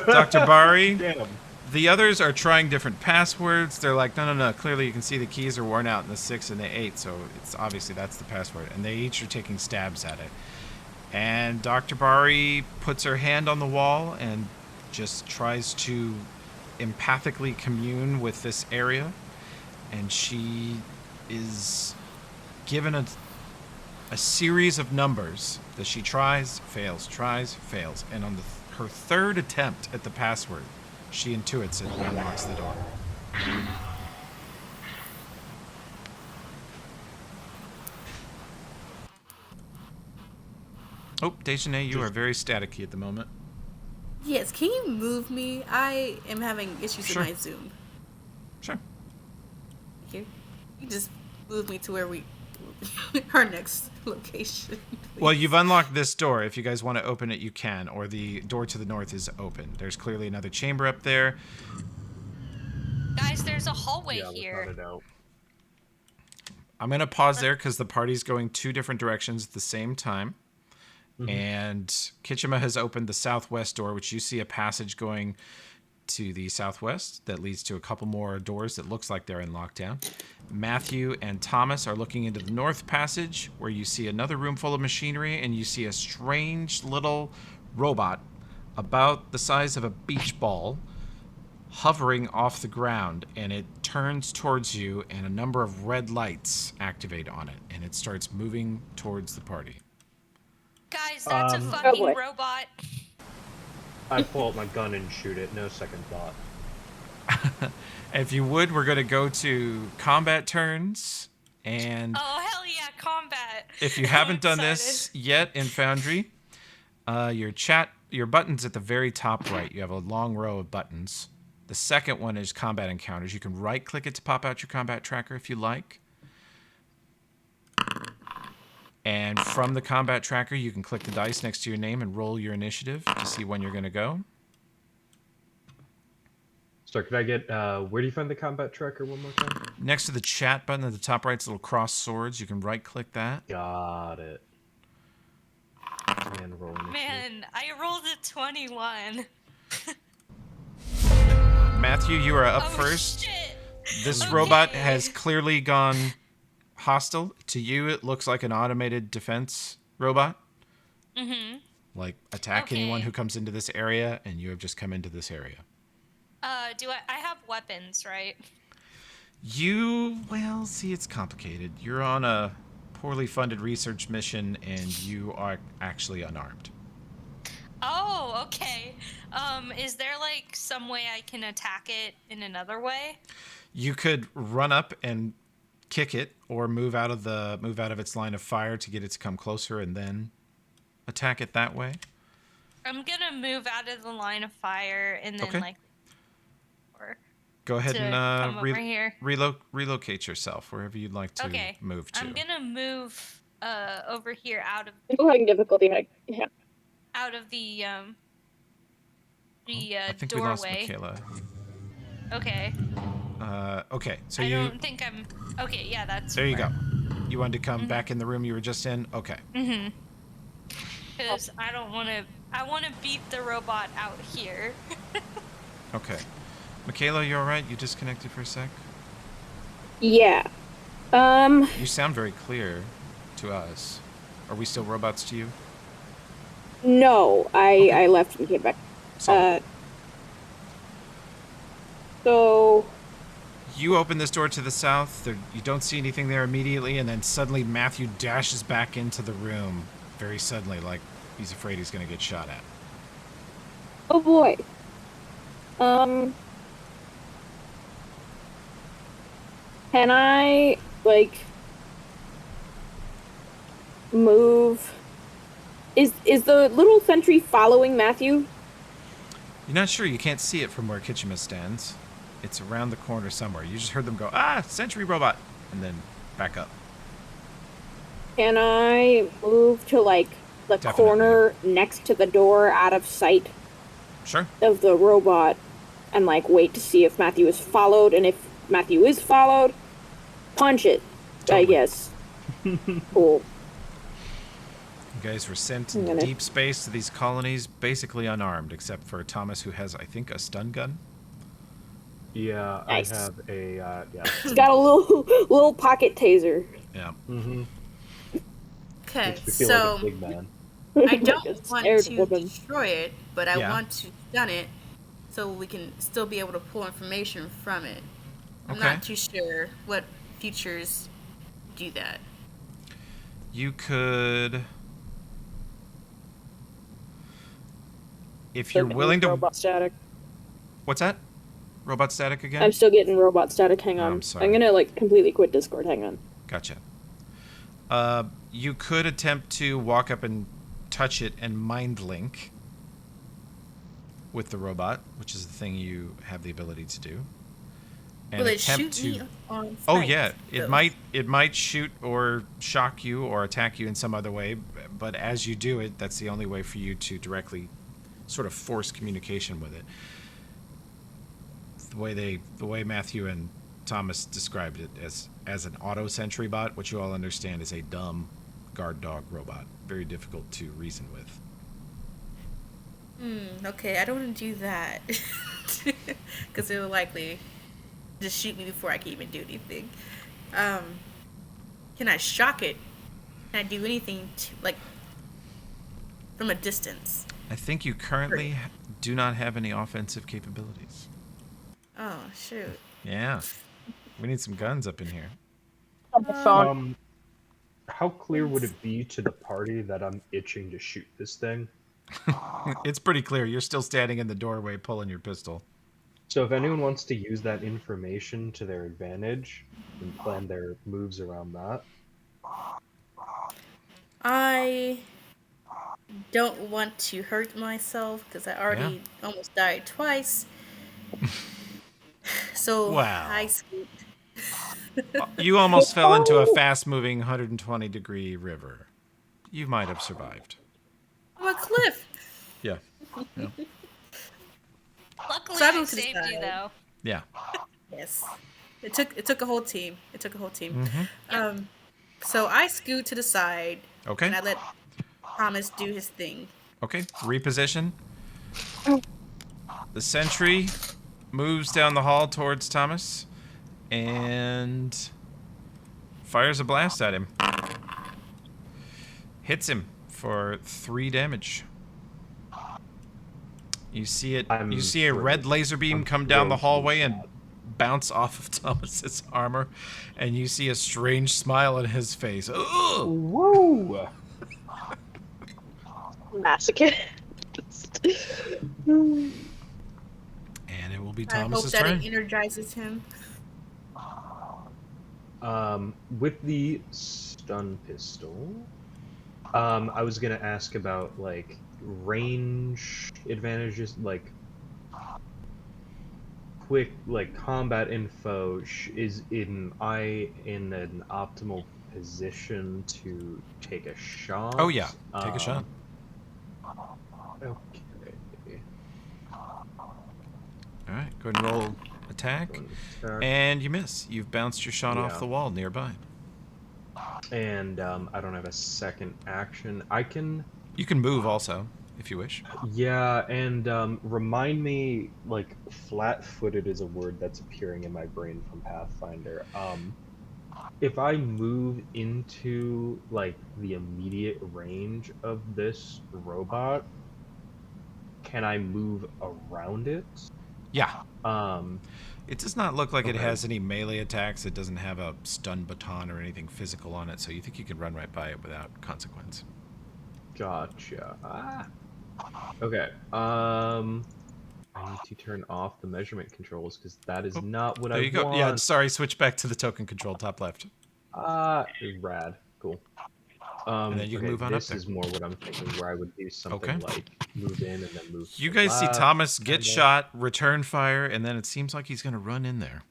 Dr. Bari, Damn. the others are trying different passwords. They're like, no. Clearly, you can see the keys are worn out in the 6 and the 8, so it's obviously that's the password. And they each are taking stabs at it. And Dr. Bari puts her hand on the wall and just tries to empathically commune with this area. And she is given a series of numbers that she tries, fails, and on her third attempt at the password, she intuits it and unlocks the door. Oh, Dejanay, you are very staticky at the moment. Yes, can you move me? I am having issues Sure. with my Zoom. Sure. Here, you just move me to where we, our next location. Please. Well, you've unlocked this door. If you guys want to open it, you can. Or the door to the north is open. There's clearly another chamber up there. Guys, there's a hallway Yeah, here. without a doubt. I'm going to pause there because the party's going 2 different directions at the same time. Mm-hmm. And Kitchima has opened the southwest door, which you see a passage going to the southwest that leads to a couple more doors that looks like they're in lockdown. Matthew and Tomas are looking into the north passage, where you see another room full of machinery, and you see a strange little robot about the size of a beach ball hovering off the ground, and it turns towards you, and a number of red lights activate on it, and it starts moving towards the party. Guys, that's a Oh fucking boy. robot. I pull out my gun and shoot it. No second thought. If you would, we're going to go to combat turns, and Oh, hell yeah, combat. if you haven't done this yet in Foundry, your buttons at the very top right, you have a long row of buttons. The second one is combat encounters. You can right-click it to pop out your combat tracker if you like. And from the combat tracker, you can click the dice next to your name and roll your initiative to see when you're going to go. So could I get, where do you find the combat tracker one more time? Next to the chat button at the top right, it's little cross swords. You can right-click that. Got it. And roll initiative. Man, I rolled a 21. Matthew, you are up Oh, first. shit. This Okay. robot has clearly gone hostile. To you, it looks like an automated defense robot. Mm-hmm. Like, attack Okay. anyone who comes into this area, and you have just come into this area. I have weapons, right? Well, see, it's complicated. You're on a poorly funded research mission, and you are actually unarmed. Oh, okay. Is there like some way I can attack it in another way? You could run up and kick it, or move out of its line of fire to get it to come closer, and then attack it that way. I'm gonna move out of the line of fire and then Okay. or Go ahead to and come over here. relocate yourself wherever you'd like to Okay. move to. I'm gonna move over here out of People having difficulty. Yeah. out of the I think we doorway. lost Michaela. Okay. Okay, so I don't think I'm. Okay, yeah, that's. There you where- go. You wanted to come back in the room you were just in? Okay. Mhm. Because I don't want to. I want to beat the robot out here. Okay. Michaela, you alright? You disconnected for a sec? Yeah. You sound very clear to us. Are we still robots to you? No, I left and came back. Solid. So You open this door to the south. You don't see anything there immediately, and then suddenly Matthew dashes back into the room very suddenly, like he's afraid he's going to get shot at. oh boy. Can I move? Is the little sentry following Matthew? You're not sure. You can't see it from where Kitchima stands. It's around the corner somewhere. You just heard them go, "Ah, sentry robot," and then back up. Can I move to the Definitely. corner next to the door out of sight Sure. of the robot and wait to see if Matthew is followed, and if Matthew is followed, punch it, I Totally. guess. Cool. You guys were sent I'm in gonna- deep space to these colonies, basically unarmed, except for Thomas, who has, I think, a stun gun. Yeah, Nice. I have a yeah. He's got a little pocket taser. Yeah. Mm-hmm. Okay, Makes me feel so like a big man. I Like a don't want scared to woman. destroy it, but I Yeah. want to stun it so we can still be able to pull information from it. I'm Okay. not too sure what features do that. You could, if you're willing to. Robot static. What's that? Robot static again? I'm still getting robot static. Hang Oh, on. I'm sorry. I'm gonna completely quit Discord. Hang on. Gotcha. You could attempt to walk up and touch it and mind link with the robot, which is the thing you have the ability to do. And Will it attempt shoot to. me on Oh sight, yeah, it though? might shoot or shock you or attack you in some other way, but as you do it, that's the only way for you to directly sort of force communication with it. The way Matthew and Thomas described it as an auto sentry bot, which you all understand is a dumb guard dog robot, very difficult to reason with. Okay, I don't want to do that. Because it will likely just shoot me before I can even do anything. Can I shock it? Can I do anything from a distance? I think you currently do not have any offensive capabilities. Oh, shoot. Yeah. We need some guns up in here. How clear would it be to the party that I'm itching to shoot this thing? It's pretty clear. You're still standing in the doorway pulling your pistol. So if anyone wants to use that information to their advantage and plan their moves around that, I don't want to hurt myself because I already almost died twice. So Wow. I scoot. You almost fell into a fast-moving 120-degree river. You might have survived. I'm a cliff. Yeah. Luckily, So I I moved to the saved you side. though. Yeah. Yes. It took a whole team. It took a whole team. Mm-hmm. So I scoot to the side Okay. and I let Thomas do his thing. Okay. Reposition. The sentry moves down the hall towards Thomas and fires a blast at him. Hits him for 3 damage. You see it. I'm You see a thrilled. red laser beam I'm come down the thrilled to hallway do and that. bounce off of Thomas's armor, and you see a strange smile on his face. Ugh! Whoa! Masochist. And it will be I hope Thomas's that turn. it energizes him. With the stun pistol, I was gonna ask about like range advantages, like quick, like combat info. Is I in an optimal position to take a shot? Oh yeah, take a shot. Okay. All right, go ahead and roll attack. Attack. And you miss. You've bounced your shot off Yeah. the wall nearby. And I don't have a second action. I can. You can move also, if you wish. Yeah, and remind me, like, flat-footed is a word that's appearing in my brain from Pathfinder. If I move into, like, the immediate range of this robot, can I move around it? Yeah. Um, It does not look like it Okay. has any melee attacks. It doesn't have a stun baton or anything physical on it, so you think you can run right by it without consequence. Gotcha. Okay. I need to turn off the measurement controls because that is not what There I you go. want. Yeah, sorry, switch back to the token control, top left. Rad. Cool. And then you can okay, move on up this there. is more what I'm thinking, where I would do something Okay. like move in and then move. You to guys the see left, Thomas get kinda. shot, return fire, and then it seems like he's going to run in there.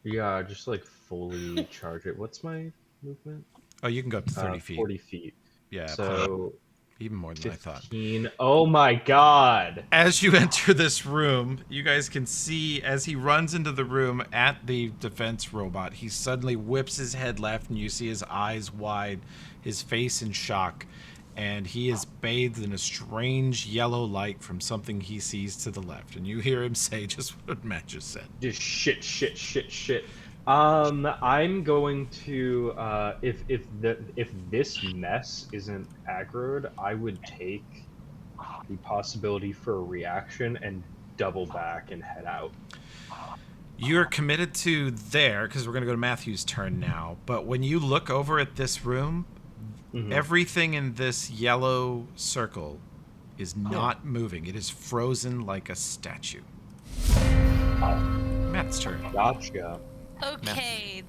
Yeah, just like fully charge it. What's my movement? Oh, you can go up to 30 feet. 40 feet. Yeah, So even more than I thought. 15. Oh my god! As you enter this room, you guys can see as he runs into the room at the defense robot, he suddenly whips his head left and you see his eyes wide, his face in shock, and he is bathed in a strange yellow light from something he sees to the left. And you hear him say just what Matt just said. Just shit. I'm going to if this mess isn't aggroed, I would take the possibility for a reaction and double back and head out. You're committed to there, because we're going to go to Matthew's turn now. But when you look over at this room, everything in this yellow circle is not moving. It is frozen like a statue. Matt's turn. Gotcha. Okay.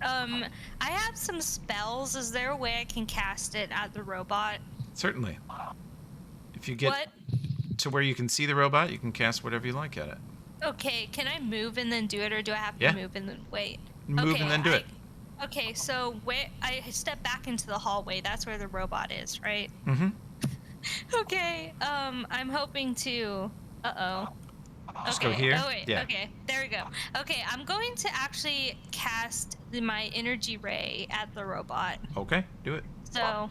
I have some spells. Is there a way I can cast it at the robot? Certainly. If you get What? to where you can see the robot, you can cast whatever you like at it. Okay, can I move and then do it, or do I have to Yeah. move and then wait? Move Okay, and then do it. Okay, so I step back into the hallway. That's where the robot is, right? Mm-hmm. Okay. I'm hoping to. Uh-oh. Just Okay. go here? Oh wait. Yeah. Okay. There we go. Okay, I'm going to actually cast my energy ray at the robot. Okay, do it. So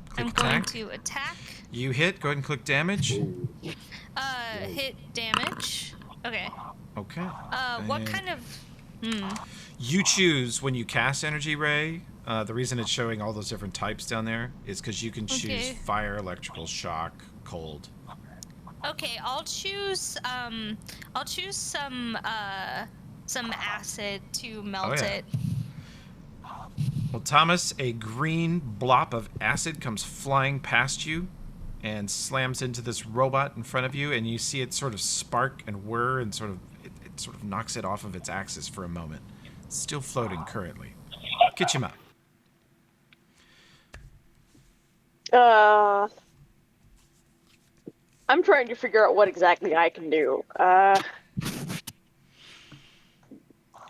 Click I'm going attack. to attack. You hit. Go ahead and click damage. Hit damage. Okay. Okay. What And kind of? You choose when you cast Energy Ray. The reason it's showing all those different types down there is because you can choose Okay. fire, electrical, shock, cold. Okay, I'll choose some acid to melt yeah. it. Well, Thomas, a green blop of acid comes flying past you and slams into this robot in front of you, and you see it sort of spark and whir and sort of it sort of knocks it off of its axis for a moment. It's still floating currently. Kitchima. I'm trying to figure out what exactly I can do.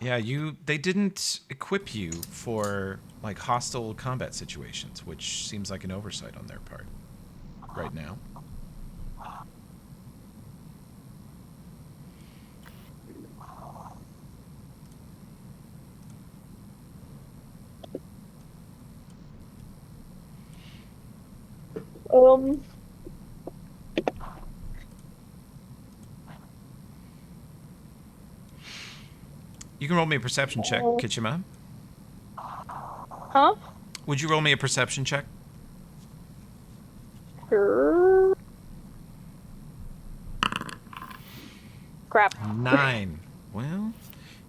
Yeah, they didn't equip you for like hostile combat situations, which seems like an oversight on their part right now. You can roll me a perception check, Kitchima. Huh? Would you roll me a perception check? Crap. 9. Well,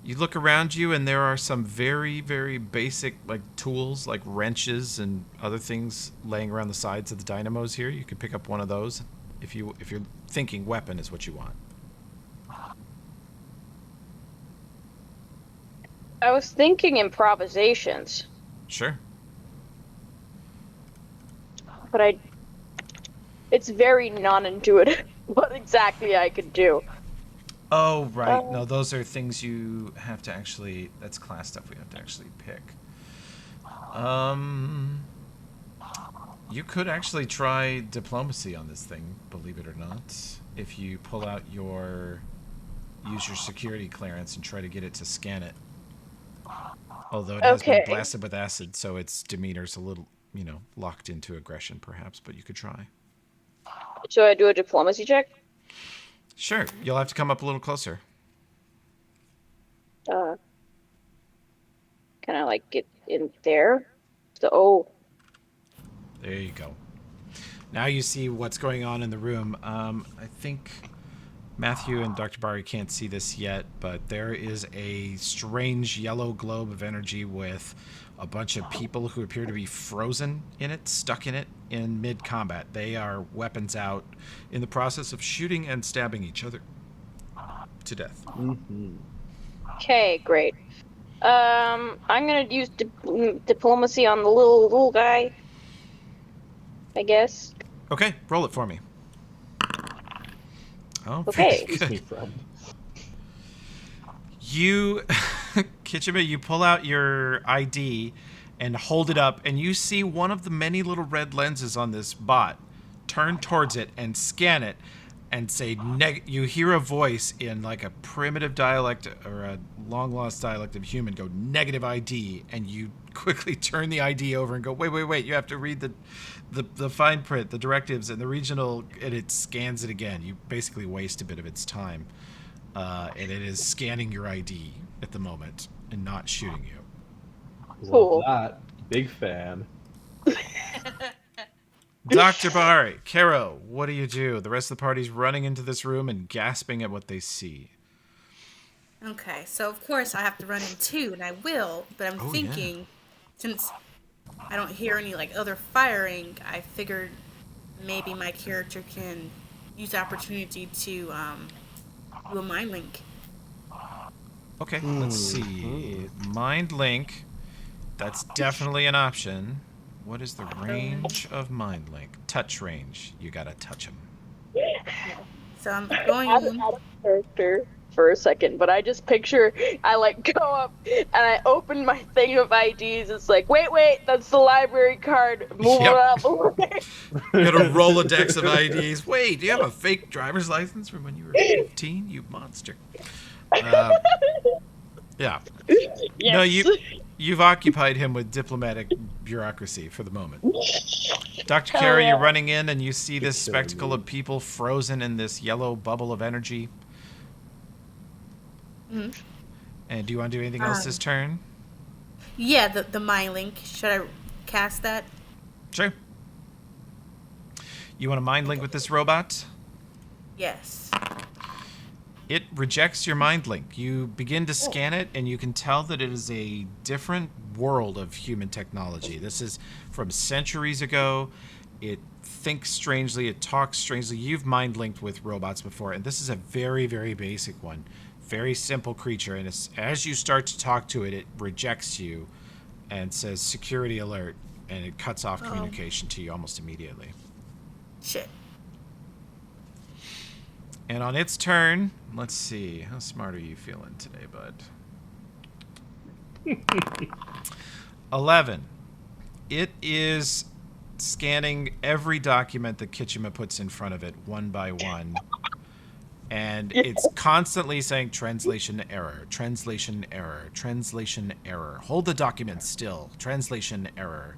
you look around you, and there are some very, very basic like tools, like wrenches and other things, laying around the sides of the dynamos here. You could pick up one of those if you're thinking weapon is what you want. I was thinking improvisations, Sure. but it's very non-intuitive what exactly I could do. Oh, right. No, those are things you have to actually... That's class stuff we have to actually pick. You could actually try diplomacy on this thing, believe it or not. If you pull out use your security clearance and try to get it to scan it. Although it has been blasted with acid, so its demeanor's a little, locked into aggression, perhaps, but you could try. Should I do a diplomacy check? Sure. You'll have to come up a little closer. Can I, get in there? So, There you go. Now you see what's going on in the room. I think Matthew and Dr. Bari can't see this yet, but there is a strange yellow globe of energy with a bunch of people who appear to be frozen in it, stuck in it, in mid-combat. They are weapons out, in the process of shooting and stabbing each other to death. Mm-hmm. okay, great. I'm gonna use diplomacy on the little guy, I guess. Okay, roll it for me. Oh, Okay. very good. You, Kitchima, you pull out your ID and hold it up, and you see one of the many little red lenses on this bot. Turn towards it and scan it, and say, you hear a voice in like a primitive dialect or a long-lost dialect of human go, negative ID, and you quickly turn the ID over and go, wait, you have to read the fine print, the directives, and the regional, and it scans it again. You basically waste a bit of its time. And it is scanning your ID at the moment and not shooting you. Cool. Love that. Big fan. Dr. Bari, Cairo, what do you do? The rest of the party's running into this room and gasping at what they see. Okay, so of course I have to run in too, and I will, but I'm thinking, since I don't hear any other firing, I figured maybe my character can use the opportunity to do a mind link. Okay, let's see. Mind link. That's definitely an option. What is the range of mind link? Touch range. You gotta touch him. So I'm going Out of character for a second, but I just picture I go up and I open my thing of IDs. It's like, wait, that's the library card. Move it out the way. You got a Rolodex of IDs. Wait, do you have a fake driver's license from when you were 15? You monster. Yeah. Yes. No, you've occupied him with diplomatic bureaucracy for the moment. Dr. Cairo, you're running in and you see this spectacle of people frozen in this yellow bubble of energy. Mm-hmm. And do you want to do anything else this turn? Yeah, the mind link. Should I cast that? Sure. You want to mind link with this robot? Yes. It rejects your mind link. You begin to scan it, and you can tell that it is a different world of human technology. This is from centuries ago. It thinks strangely. It talks strangely. You've mind linked with robots before, and this is a very, very basic one. Very simple creature, and as you start to talk to it, it rejects you and says security alert, and it cuts off communication to you almost immediately. Shit. And on its turn, let's see, how smart are you feeling today, bud? 11. It is scanning every document that Kitchima puts in front of it, one by one. And it's constantly saying translation error, translation error, translation error. Hold the document still, translation error.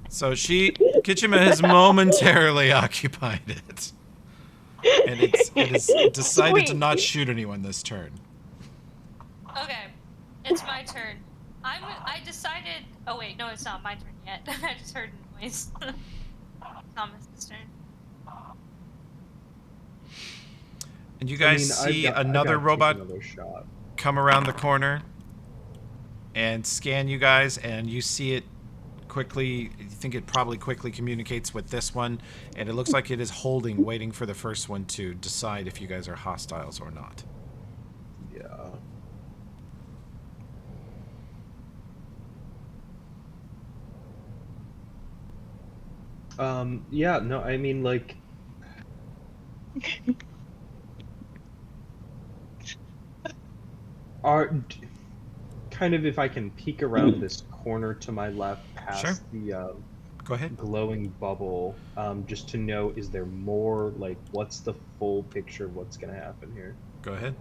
So Kitchima has momentarily occupied it. And it has decided to not shoot anyone this turn. Okay, it's my turn. I decided. Oh wait, no, it's not my turn yet. I just heard noise. Thomas' turn. And you guys see another robot another shot. come around the corner and scan you guys, and you see it quickly. You think it probably quickly communicates with this one, and it looks like it is holding, waiting for the first one to decide if you guys are hostiles or not. Yeah. Yeah, no, I mean, like... kind of, if I can peek around this corner to my left past the Go ahead. glowing bubble, just to know, is there more, like, what's the full picture of what's going to happen here? Go ahead.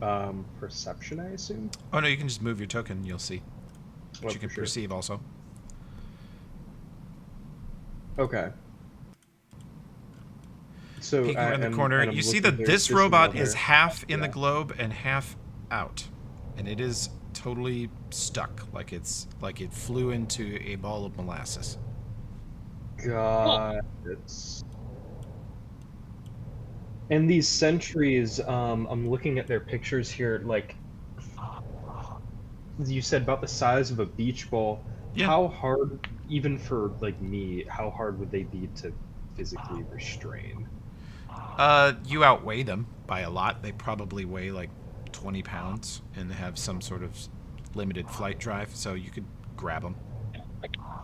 Okay. Perception, I assume? Oh, no, you can just move your token. You'll see. But Oh, you can for sure. perceive also. Okay. So Peeking around the corner, and I'm you see looking, that there's this robot is another- half in the yeah. globe and half out, and it is totally stuck, like it flew into a ball of molasses. God, it's... And these sentries, I'm looking at their pictures here, like, you said about the size of a beach ball. Yeah. How hard, even for, like, me, how hard would they be to physically restrain? You outweigh them by a lot. They probably weigh like 20 pounds and have some sort of limited flight drive, so you could grab them.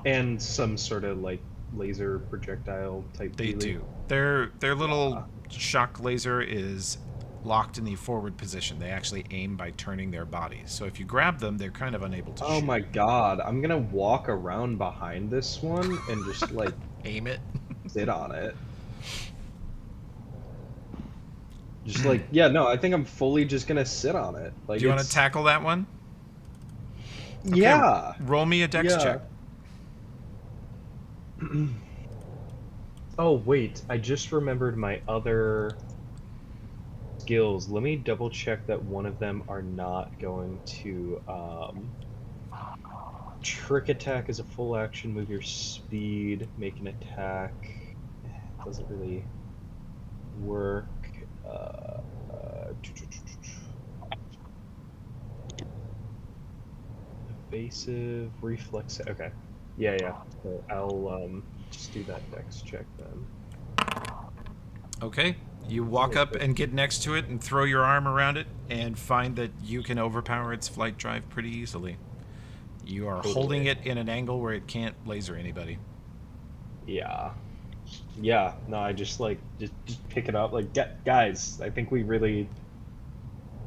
And some sort of, like, laser projectile type They dealie? do. Their little shock laser is locked in the forward position. They actually aim by turning their bodies. So if you grab them, they're kind of unable to shoot. Oh my god, I'm gonna walk around behind this one and just, like, Aim it. sit on it. Just like, yeah, no, I think I'm fully just gonna sit on it. Like, Do you want to tackle that one? Okay, Yeah. Roll me a dex check. Oh wait, I just remembered my other skills. Let me double check that one of them are not going to trick attack is a full action, move your speed, make an attack. Doesn't really work. Evasive, reflex. Okay. Yeah. So I'll just do that dex check then. Okay. You walk up and get next to it and throw your arm around it and find that you can overpower its flight drive pretty easily. You are holding it in an angle where it can't laser anybody. Yeah. Yeah. No, I just like just pick it up. Like, guys, I think we really.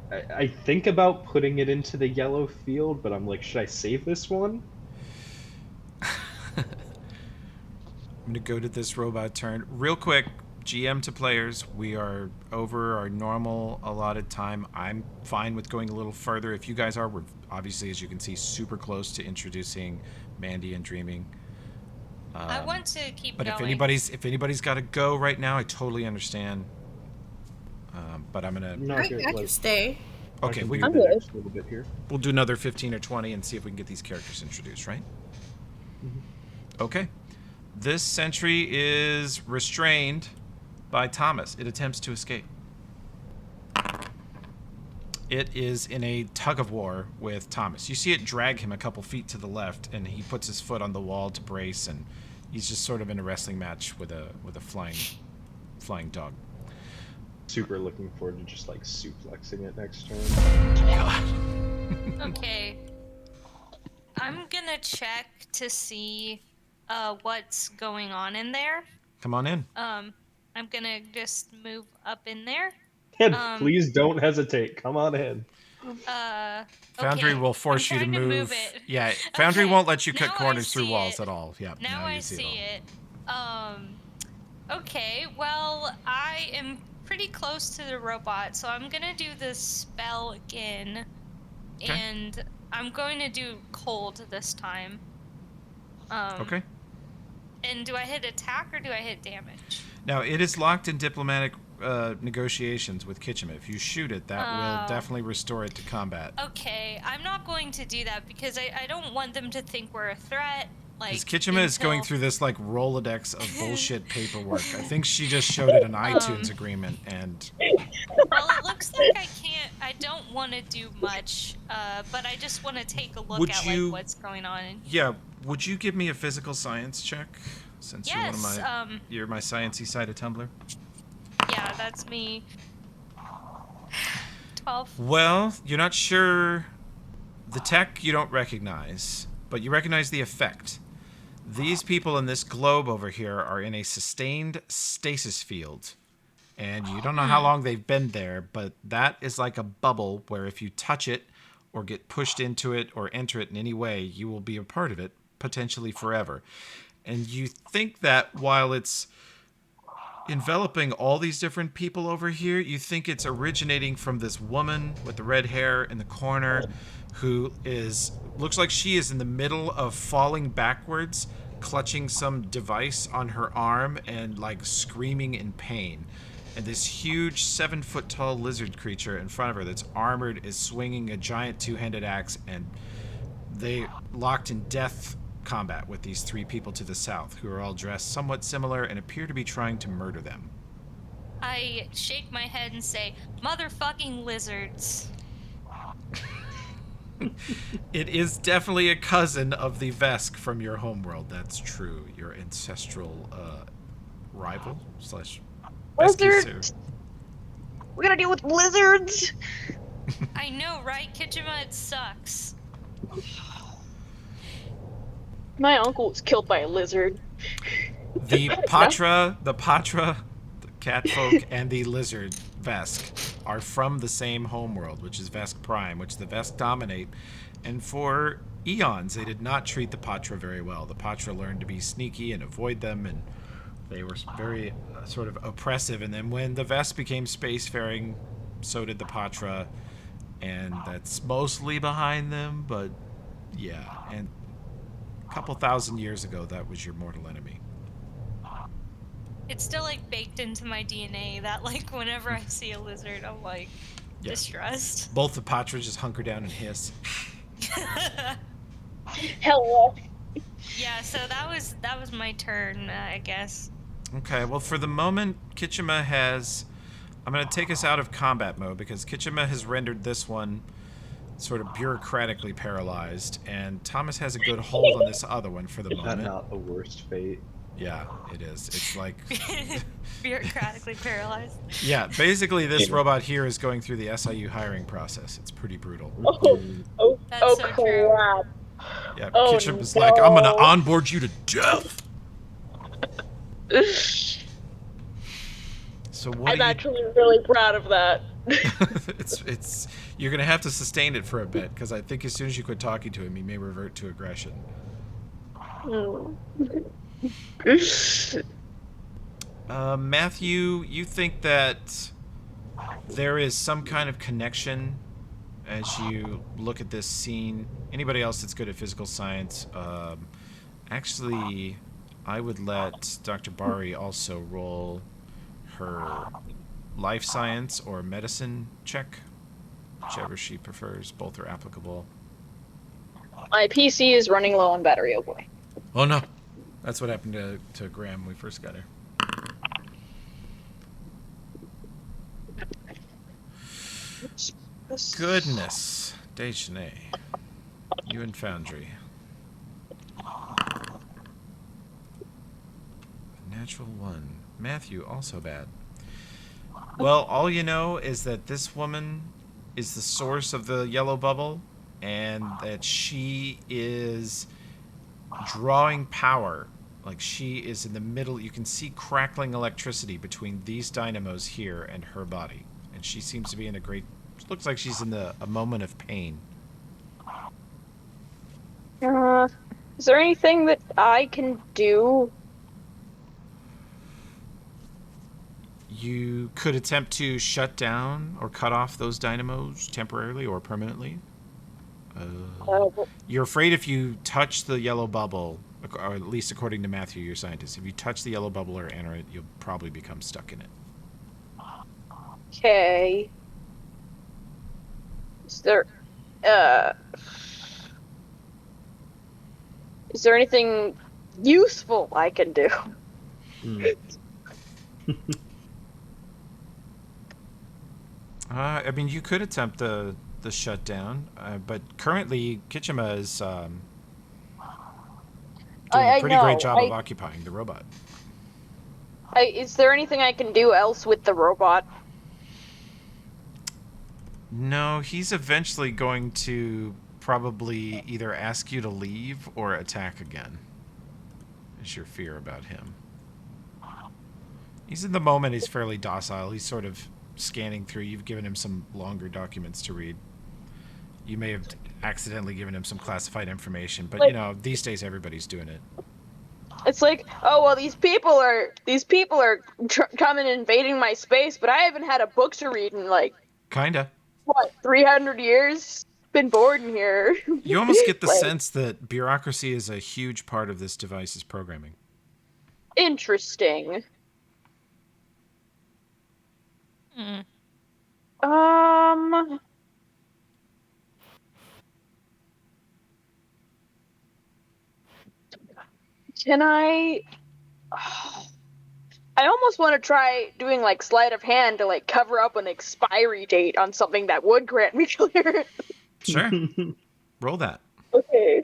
I think about putting it into the yellow field, but I'm like, should I save this one? I'm gonna go to this robot turn real quick. GM to players, we are over our normal allotted time. I'm fine with going a little further. If you guys are, we're obviously, as you can see, super close to introducing Mandy and Dreaming. I want to keep but going. if anybody's got to go right now, I totally understand. But I'm gonna. No, I can stay. Okay, we I'm can do the good. next little bit here. We'll do another 15 or 20 and see if we can get these characters introduced, right? Okay. This sentry is restrained by Tomas. It attempts to escape. It is in a tug of war with Tomas. You see it drag him a couple feet to the left, and he puts his foot on the wall to brace, and he's just sort of in a wrestling match with a flying dog. Super looking forward to just like suplexing it next turn. Okay. I'm gonna check to see what's going on in there. Come on in. I'm gonna just move up in there. Yeah, please don't hesitate. Come on in. Foundry okay. will force you to I'm trying move. it. Yeah, Foundry Okay, won't let you cut now I corners through see walls it. at all. Yeah, Now I you see it. All. Okay, well, I am pretty close to the robot, so I'm gonna do the spell again. Okay. And I'm going to do cold this time. Okay. And do I hit attack or do I hit damage? Now, it is locked in diplomatic negotiations with Kitchima. If you shoot it, that will definitely restore it to combat. Okay, I'm not going to do that because I don't want them to think we're a threat. Because Like, Kitchima is going through this like Rolodex of bullshit paperwork. I think she just showed it an iTunes agreement, and well, it looks like I don't want to do much, but I just want to take a look at like what's going on. Yeah, would you give me a physical science check? Since Yes, you're my sciencey side of Tumblr. Yeah, that's me. 12. Well, you're not sure. The tech you don't recognize, but you recognize the effect. These people in this globe over here are in a sustained stasis field. And you don't know how long they've been there, but that is like a bubble where if you touch it or get pushed into it or enter it in any way, you will be a part of it, potentially forever. And you think that while it's enveloping all these different people over here, you think it's originating from this woman with the red hair in the corner who looks like she is in the middle of falling backwards, clutching some device on her arm and like screaming in pain. And this huge 7-foot-tall lizard creature in front of her that's armored is swinging a giant two-handed axe, and they locked in death combat with these 3 people to the south who are all dressed somewhat similar and appear to be trying to murder them. I shake my head and say, motherfucking lizards. It is definitely a cousin of the Vesk from your homeworld. That's true. Your ancestral rival / Lizards. We're gonna deal with lizards. I know, right, Kitchima? It sucks. My uncle was killed by a lizard. The Pahtra, the Catfolk, and the lizard Vesk are from the same homeworld, which is Vesk Prime, which the Vesk dominate. And for eons, they did not treat the Pahtra very well. The Pahtra learned to be sneaky and avoid them, and they were very sort of oppressive. And then when the Vesk became spacefaring, so did the Pahtra, and that's mostly behind them. But yeah, and a couple thousand years ago, that was your mortal enemy. It's still like baked into my DNA that like whenever I see a lizard, I'm like distressed. Both the Pahtra just hunker down and hiss. Hello. Yeah, so that was my turn, I guess. Okay, well, for the moment, Kitchima I'm going to take us out of combat mode because Kitchima has rendered this one sort of bureaucratically paralyzed, and Tomas has a good hold on this other one for the Is moment. that not the worst fate? Yeah, it is. It's like... Bureaucratically paralyzed. Yeah, basically this robot here is going through the SIU hiring process. It's pretty brutal. That's so true. Crap. Yeah, Oh, Kitchima's like, I'm going to onboard you to death! So what I'm actually really proud of that. it's you're gonna have to sustain it for a bit because I think as soon as you quit talking to him, he may revert to aggression. Matthew, you think that there is some kind of connection as you look at this scene? Anybody else that's good at physical science? Actually, I would let Dr. Bari also roll her life science or medicine check, whichever she prefers. Both are applicable. My PC is running low on battery, oh boy. Oh no, that's what happened to Graham when we first got her. Goodness, Dejanay, you and Foundry. Natural 1. Matthew, also bad. Well, all you know is that this woman is the source of the yellow bubble, and that she is drawing power. Like, she is in the middle. You can see crackling electricity between these dynamos here and her body. And she seems to be in a great... looks like she's in a moment of pain. Is there anything that I can do? You could attempt to shut down or cut off those dynamos temporarily or permanently. You're afraid if you touch the yellow bubble, or at least according to Matthew, your scientist, if you touch the yellow bubble or enter it, you'll probably become stuck in it. Okay. Is there uh is there anything useful I can do? Hmm. I mean, you could attempt the shutdown, but currently Kitchima is doing a I pretty great know. job of occupying the robot. Is there anything I can do else with the robot? No, he's eventually going to probably either ask you to leave or attack again. Is your fear about him? He's in the moment, he's fairly docile. He's sort of scanning through. You've given him some longer documents to read. You may have accidentally given him some classified information, but Like- you know, these days everybody's doing it. It's like, oh well, these people are coming and invading my space, but I haven't had a book to read in like Kinda. what 300 years. Been bored in here. You almost get the Like, sense that bureaucracy is a huge part of this device's programming. interesting. Hmm. Um. Can I? I almost want to try doing like sleight of hand to like cover up an expiry date on something that would grant me clearance. Sure. Roll that. Okay.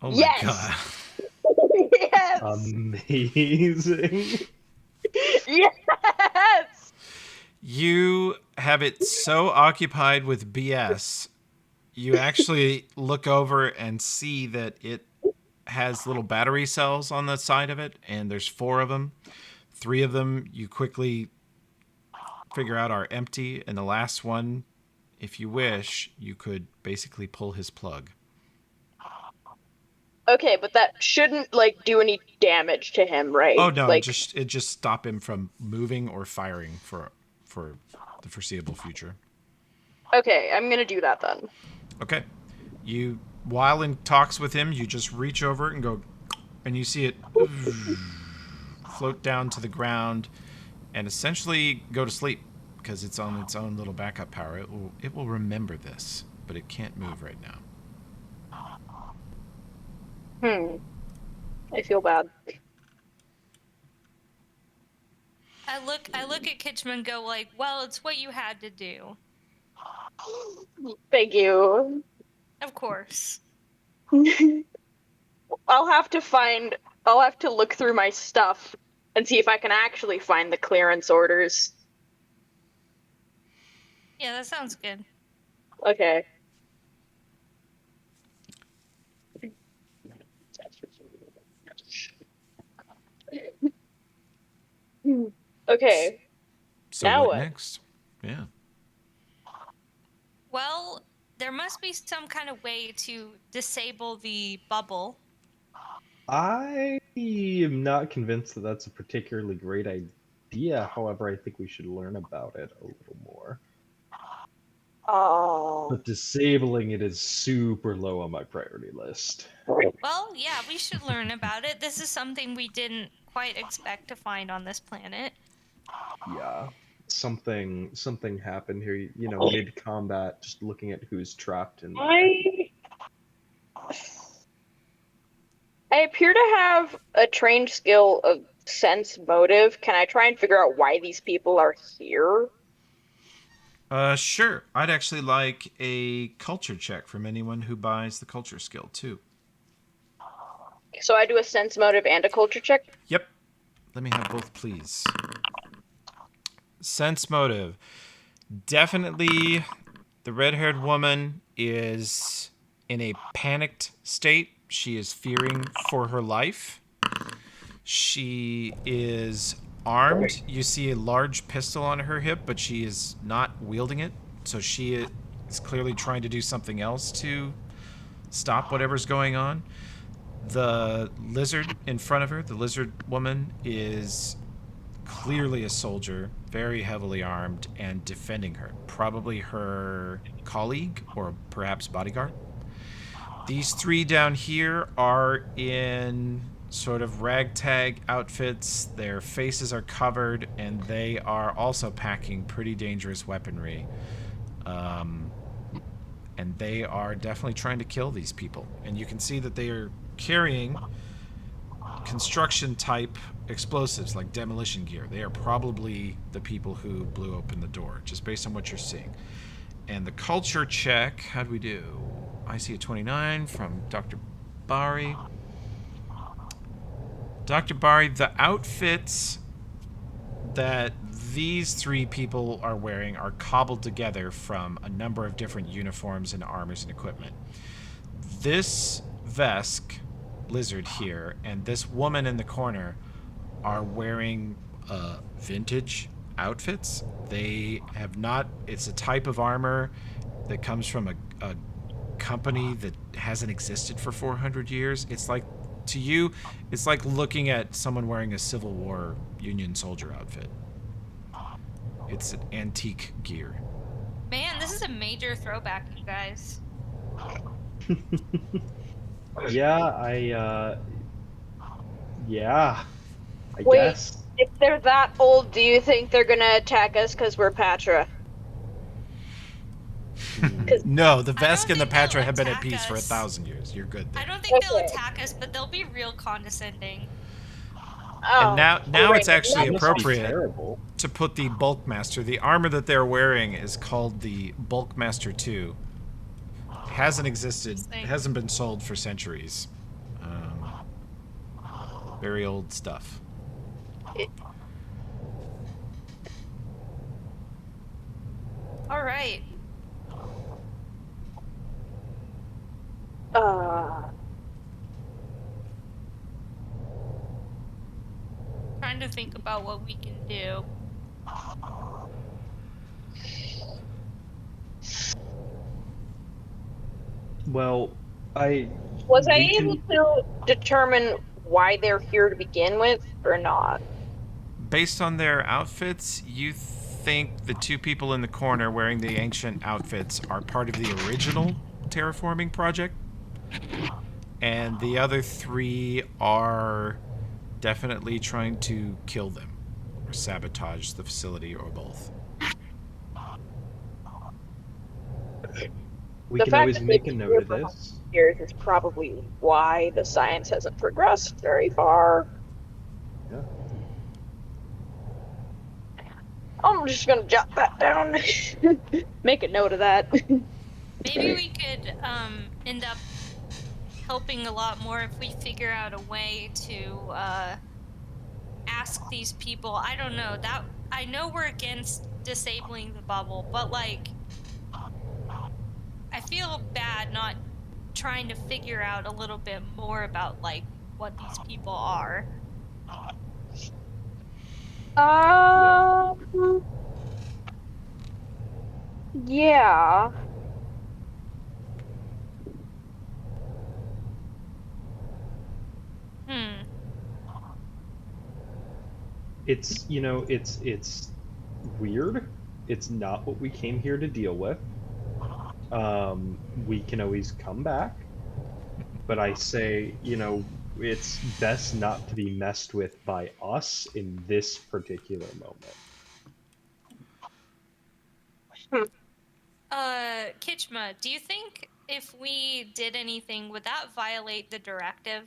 Oh my Yes! god. Yes. Amazing. Yes. You have it so occupied with BS, you actually look over and see that it has little battery cells on the side of it, and there's 4 of them. 3 of them you quickly figure out are empty, and the last one, if you wish, you could basically pull his plug. Okay, but that shouldn't like do any damage to him, right? Oh no, Like, it just stop him from moving or firing for the foreseeable future. okay, I'm gonna do that then. Okay. You, while in talks with him, you just reach over and go, and you see it float down to the ground and essentially go to sleep because it's on its own little backup power. It will remember this, but it can't move right now. I feel bad. I look at Kitchman and go like, well, it's what you had to do. Thank you. Of course. I'll have to look through my stuff and see if I can actually find the clearance orders. Yeah, that sounds good. Okay. Okay. So Now what what? next? Yeah. Well, there must be some kind of way to disable the bubble. I am not convinced that that's a particularly great idea. However, I think we should learn about it a little more. Oh. But disabling it is super low on my priority list. Well, yeah, we should learn about it. This is something we didn't quite expect to find on this planet. Yeah. Something happened here, you know, mid combat, just looking at who's trapped in there. I appear to have a trained skill of sense motive. Can I try and figure out why these people are here? Sure. I'd actually like a culture check from anyone who buys the culture skill, too. So I do a sense motive and a culture check? Yep. Let me have both, please. Sense motive. Definitely the red-haired woman is in a panicked state. She is fearing for her life. She is armed. You see a large pistol on her hip, but she is not wielding it. So she is clearly trying to do something else to stop whatever's going on. The lizard in front of her, the lizard woman, is clearly a soldier, very heavily armed, and defending her. Probably her colleague or perhaps bodyguard. These 3 down here are in sort of ragtag outfits. Their faces are covered, and they are also packing pretty dangerous weaponry. And they are definitely trying to kill these people. And you can see that they are carrying construction type explosives like demolition gear. They are probably the people who blew open the door, just based on what you're seeing. And the culture check, how do we do? I see a 29 from Dr. Bari. Dr. Bari, the outfits that these three people are wearing are cobbled together from a number of different uniforms and armors and equipment. This Vesk lizard here and this woman in the corner are wearing vintage outfits. They have not, it's a type of armor that comes from a company that hasn't existed for 400 years. It's like, to you, it's like looking at someone wearing a Civil War Union soldier outfit. It's an antique gear. Man, this is a major throwback, you guys. Yeah, I Wait. guess. If they're that old, do you think they're gonna attack us because we're Pahtra? No, the I don't Vesk and the think they'll Pahtra have been at attack peace for us. 1,000 years. You're good there. I don't think they'll Okay. attack us, but they'll be real condescending. Oh, And now great. it's actually That must be appropriate terrible. to put the Bulkmaster. The armor that they're wearing is called the Bulkmaster 2. Hasn't existed, Interesting. hasn't been sold for centuries. Very old stuff. All right. Trying to think about what we can do. Well, Was I we able can- to determine why they're here to begin with, or not? Based on their outfits, you think the two people in the corner wearing the ancient outfits are part of the original terraforming project? And the other three are definitely trying to kill them or sabotage the facility or both. we The can fact always that make a they've been note here of for this. Years is probably why the science hasn't progressed very far. Yeah. I'm just gonna jot that down. Make a note of that. Maybe we could end up helping a lot more if we figure out a way to ask these people. I don't know. That I know we're against disabling the bubble, but like I feel bad not trying to figure out a little bit more about like what these people are. Yeah. It's it's weird. It's not what we came here to deal with. We can always come back, but I say, it's best not to be messed with by us in this particular moment. Kitchima, do you think if we did anything, would that violate the directive?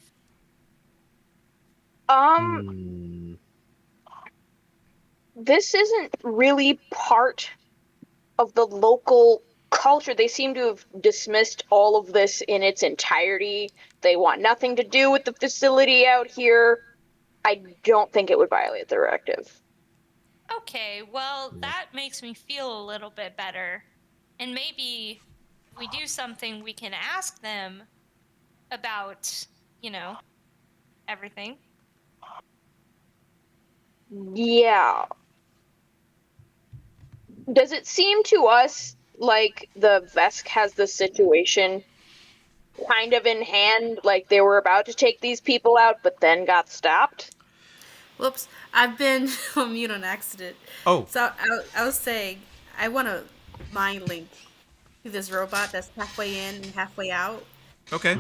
This isn't really part of the local culture. They seem to have dismissed all of this in its entirety. They want nothing to do with the facility out here. I don't think it would violate the directive. Okay, well, that makes me feel a little bit better. And maybe if we do something, we can ask them about, everything. Yeah. Does it seem to us like the Vesk has the situation kind of in hand, like they were about to take these people out, but then got stopped? Whoops, I've been on mute on accident. Oh. So I was saying, I want to mind link to this robot that's halfway in and halfway out. Okay.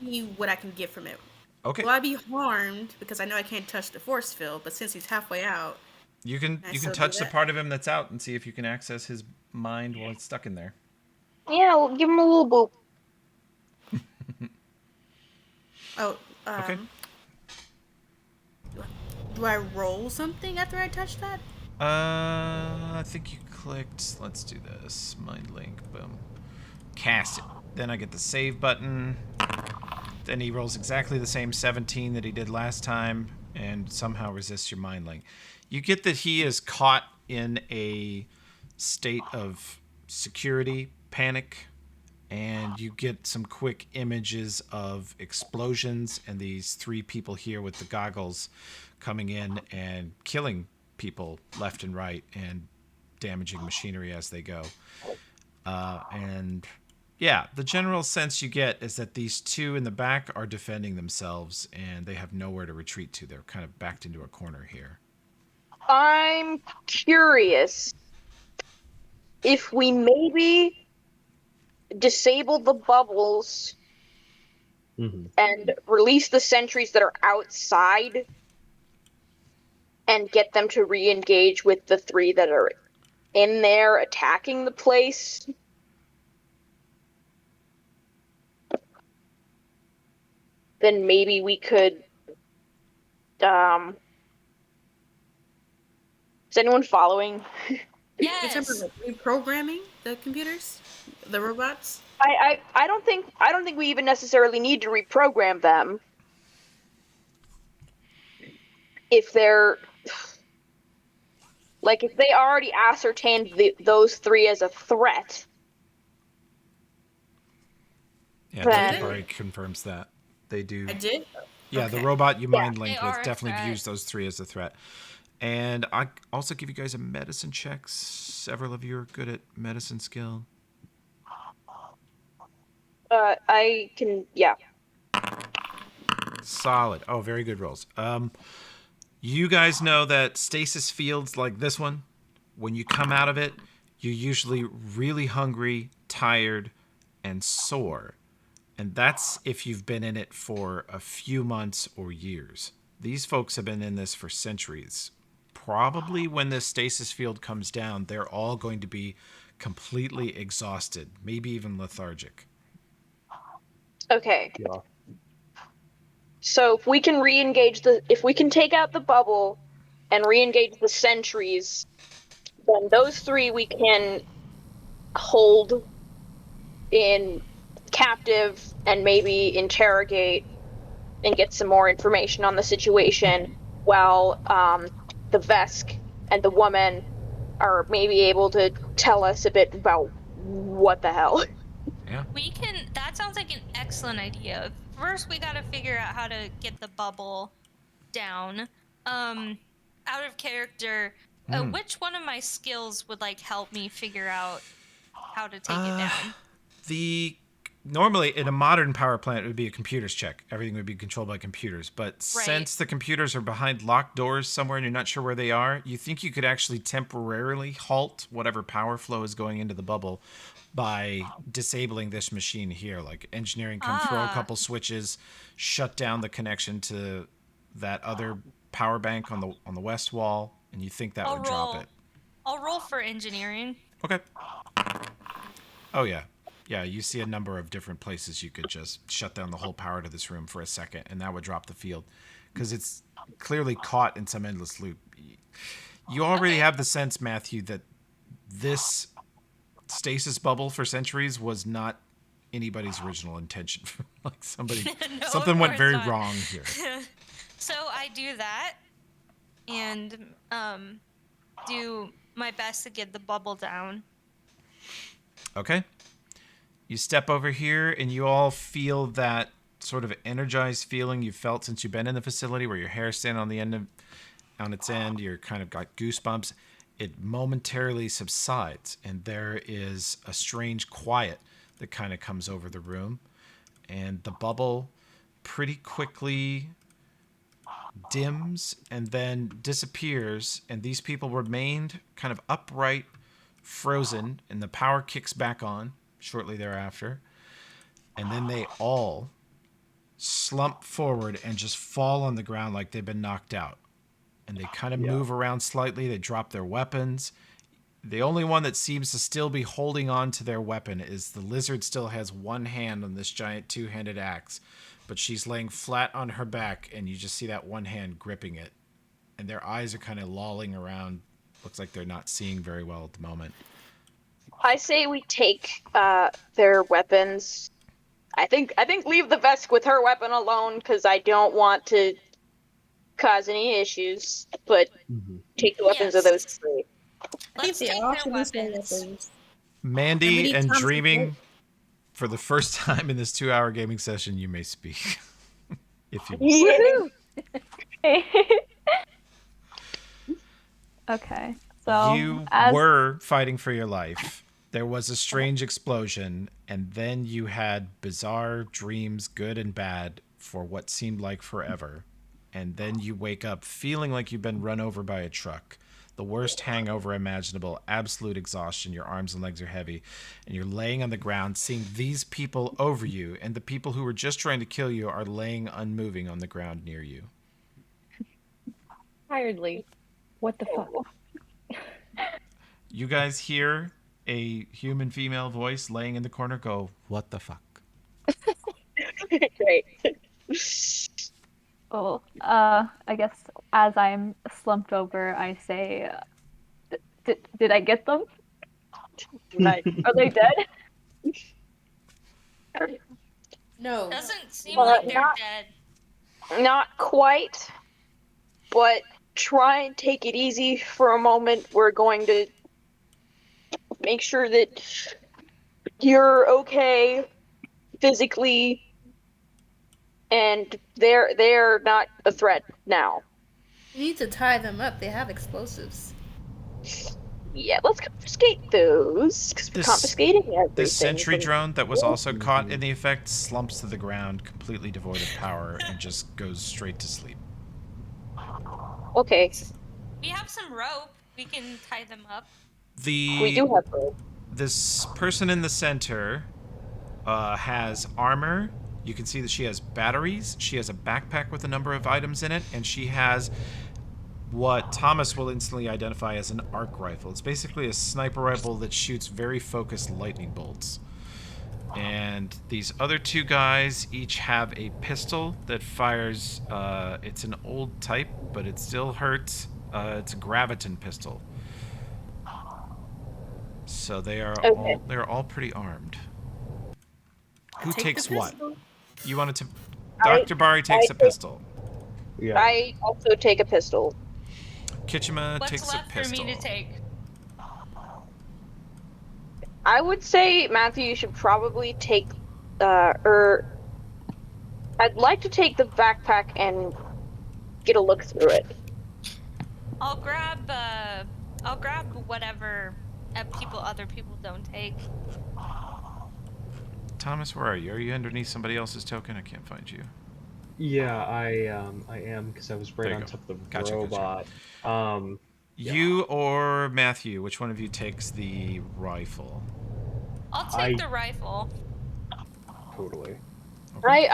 See what I can get from it. Okay. Will I be harmed because I know I can't touch the force field? But since he's halfway out, You can can I you can still do touch the that? part of him that's out and see if you can access his mind while it's stuck in there. Yeah, we'll give him a little boop. Oh, Okay. do I roll something after I touch that? I think you clicked. Let's do this. Mind link. Boom. Cast it. Then I get the save button. Then he rolls exactly the same 17 that he did last time and somehow resists your mind link. You get that he is caught in a state of security panic, and you get some quick images of explosions and these three people here with the goggles coming in and killing people left and right and damaging machinery as they go. And yeah, the general sense you get is that these two in the back are defending themselves and they have nowhere to retreat to. They're kind of backed into a corner here. I'm curious if we maybe disable the bubbles Hmm. and release the sentries that are outside and get them to re-engage with the three that are in there attacking the place. Then maybe we could is anyone following? In terms of Yes. like, reprogramming the computers, the robots. I don't think we even necessarily need to reprogram them if they're like if they already ascertained those three as a threat. Yeah, Then Dr. Bari confirms that. They do. I did. Yeah, the Okay. robot you mind They linked are with a definitely threat. views those three as a threat. And I also give you guys a medicine check. Several of you are good at medicine skill. I can yeah. Solid. Oh, very good rolls. You guys know that stasis fields like this one, when you come out of it, you're usually really hungry, tired, and sore. And that's if you've been in it for a few months or years. These folks have been in this for centuries. Probably when this stasis field comes down, they're all going to be completely exhausted, maybe even lethargic. Okay. Yeah. So if we can take out the bubble and re-engage the sentries, then those three we can hold in captive and maybe interrogate and get some more information on the situation while the Vesk and the woman are maybe able to tell us a bit about what the hell. Yeah. That sounds like an excellent idea. First, we got to figure out how to get the bubble down. Out of character, which one of my skills would like help me figure out how to take it down? Normally in a modern power plant it would be a computers check. Everything would be controlled by computers. But Right. since the computers are behind locked doors somewhere and you're not sure where they are, you think you could actually temporarily halt whatever power flow is going into the bubble by disabling this machine here. Like engineering come throw a couple switches, shut down the connection to that other power bank on the west wall, and you think that would drop it. I'll roll for engineering. Okay. Oh, yeah. Yeah, you see a number of different places you could just shut down the whole power to this room for a second, and that would drop the field. Because it's clearly caught in some endless loop. You already have the sense, Matthew, that this stasis bubble for centuries was not anybody's original intention. Like something went very wrong here. So I do that and do my best to get the bubble down. Okay. You step over here and you all feel that sort of energized feeling you've felt since you've been in the facility, where your hair standing on its end, you're kind of got goosebumps. It momentarily subsides and there is a strange quiet that kind of comes over the room, and the bubble pretty quickly dims and then disappears, and these people remained kind of upright, frozen, and the power kicks back on shortly thereafter. And then they all slump forward and just fall on the ground like they've been knocked out. And they kind of move around slightly. They drop their weapons. The only one that seems to still be holding on to their weapon is the lizard still has one hand on this giant two-handed axe, but she's laying flat on her back, and you just see that one hand gripping it. And their eyes are kind of lolling around. Looks like they're not seeing very well at the moment. I say we take their weapons. I think leave the Vesk with her weapon alone because I don't want to cause any issues. But take the weapons of those three. Let's take their weapons. Mandy and Thomas Dreaming, for the first time in this 2-hour gaming session, you may speak. If you Yeah. Okay. So you were fighting for your life. There was a strange explosion, and then you had bizarre dreams, good and bad, for what seemed like forever. And then you wake up feeling like you've been run over by a truck. The worst hangover imaginable, absolute exhaustion, your arms and legs are heavy, and you're laying on the ground seeing these people over you, and the people who were just trying to kill you are laying unmoving on the ground near you. tiredly. What the fuck? You guys hear a human female voice laying in the corner go, "What the fuck?" Great. Oh, I guess as I'm slumped over, I say, did I get them? Nice. Are they dead? No. Doesn't seem Well, like they're not- dead. Not quite, but try and take it easy for a moment. We're going to make sure that you're okay physically, and they're not a threat now. You need to tie them up. They have explosives. Yeah, let's confiscate those, because we're This- confiscating everything. This sentry from- drone that was also caught in the effect slumps to the ground, completely devoid of power, and just goes straight to sleep. Okay, We have some rope. We can tie them up. we do have rope. This person in the center has armor. You can see that she has batteries. She has a backpack with a number of items in it, and she has what Tomas will instantly identify as an arc rifle. It's basically a sniper rifle that shoots very focused lightning bolts. And these other two guys each have a pistol that fires, it's an old type, but it still hurts. It's a graviton pistol. So they're all pretty armed. Who Take takes the what? pistol. You wanted to Dr. Bari takes a pistol. Yeah. I also take a pistol. Kitchima What's takes left a pistol. for me to take? I would say, Matthew, you should probably take, I'd like to take the backpack and get a look through it. I'll grab whatever other people don't take. Thomas, where are you? Are you underneath somebody else's token? I can't find you. Yeah, I am because I was right There you on go. top of the Gotcha. robot. Yeah. You or Matthew, which one of you takes the rifle? I'll take the rifle. Totally. Okay.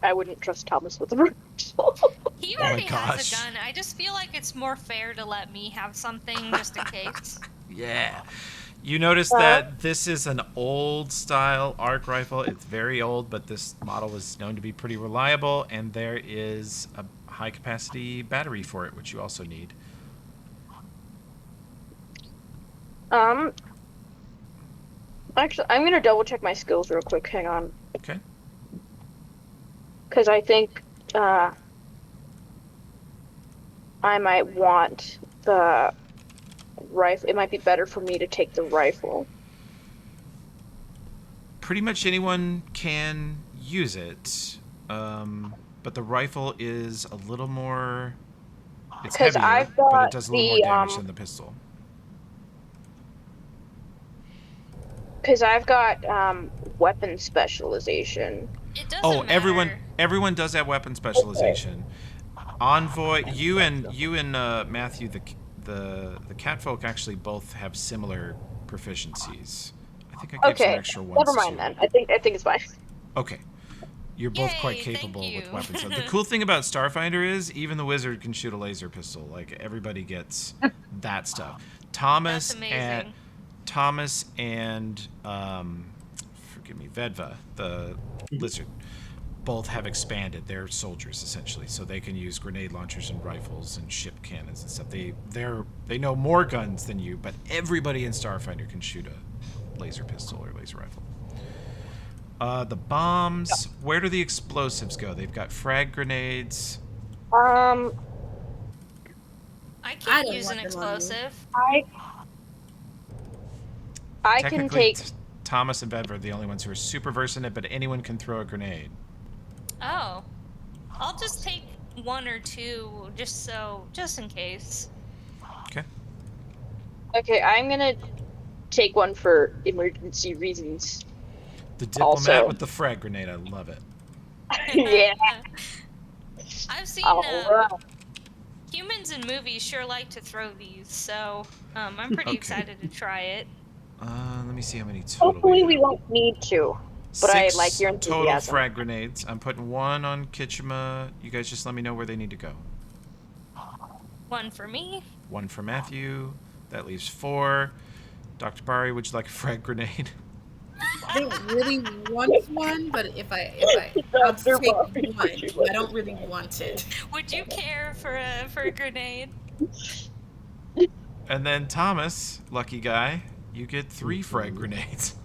I wouldn't trust Thomas with the rifle. He Oh my already has gosh. a gun. I just feel like it's more fair to let me have something just in case. Yeah. You notice that this is an old style arc rifle. It's very old, but this model is known to be pretty reliable, and there is a high capacity battery for it, which you also need. Actually, I'm gonna double check my skills real quick. Hang on. Okay. Because I think, I might want the rifle. It might be better for me to take the rifle. Pretty much anyone can use it, but the rifle is a little more. It's 'Cause heavier, I've but it got does a little more the, damage than the pistol. Because I've got weapon specialization. It doesn't Oh, matter. everyone does have weapon specialization. Envoy, you and Matthew, the Catfolk actually both have similar proficiencies. I think I gave some Okay, extra ones never mind too. then. I think it's fine. Okay. You're both quite Yay, capable thank with you. weapons. The cool thing about Starfinder is even the wizard can shoot a laser pistol. Like everybody gets that stuff. That's Thomas amazing. and forgive me, Vedva, the lizard, both have expanded. They're soldiers essentially, so they can use grenade launchers and rifles and ship cannons and stuff. They know more guns than you, but everybody in Starfinder can shoot a laser pistol or laser rifle. The bombs. Where do the explosives go? They've got frag grenades. Um, I I can't don't use an want them on me. explosive. I can Technically, take. Thomas and Vedva are the only ones who are super versed in it, but anyone can throw a grenade. Oh. I'll just take 1 or 2 just in case. Okay. Okay, I'm gonna take one for emergency reasons. The diplomat Also. with the frag grenade. I love it. Yeah. I've seen Alright. humans in movies sure like to throw these, so I'm pretty Okay. excited to try it. Let me see how many total. Hopefully we have. won't need to. But I 6 like your total enthusiasm. frag grenades. I'm putting 1 on Kitchima. You guys just let me know where they need to go. 1 for me. 1 for Matthew. That leaves 4. Dr. Bari, would you like a frag grenade? I don't really want one, but if I'll Dr. take Bari, one. would you like I don't really want it. Would you care for a grenade? And then Thomas, lucky guy, you get 3 frag grenades.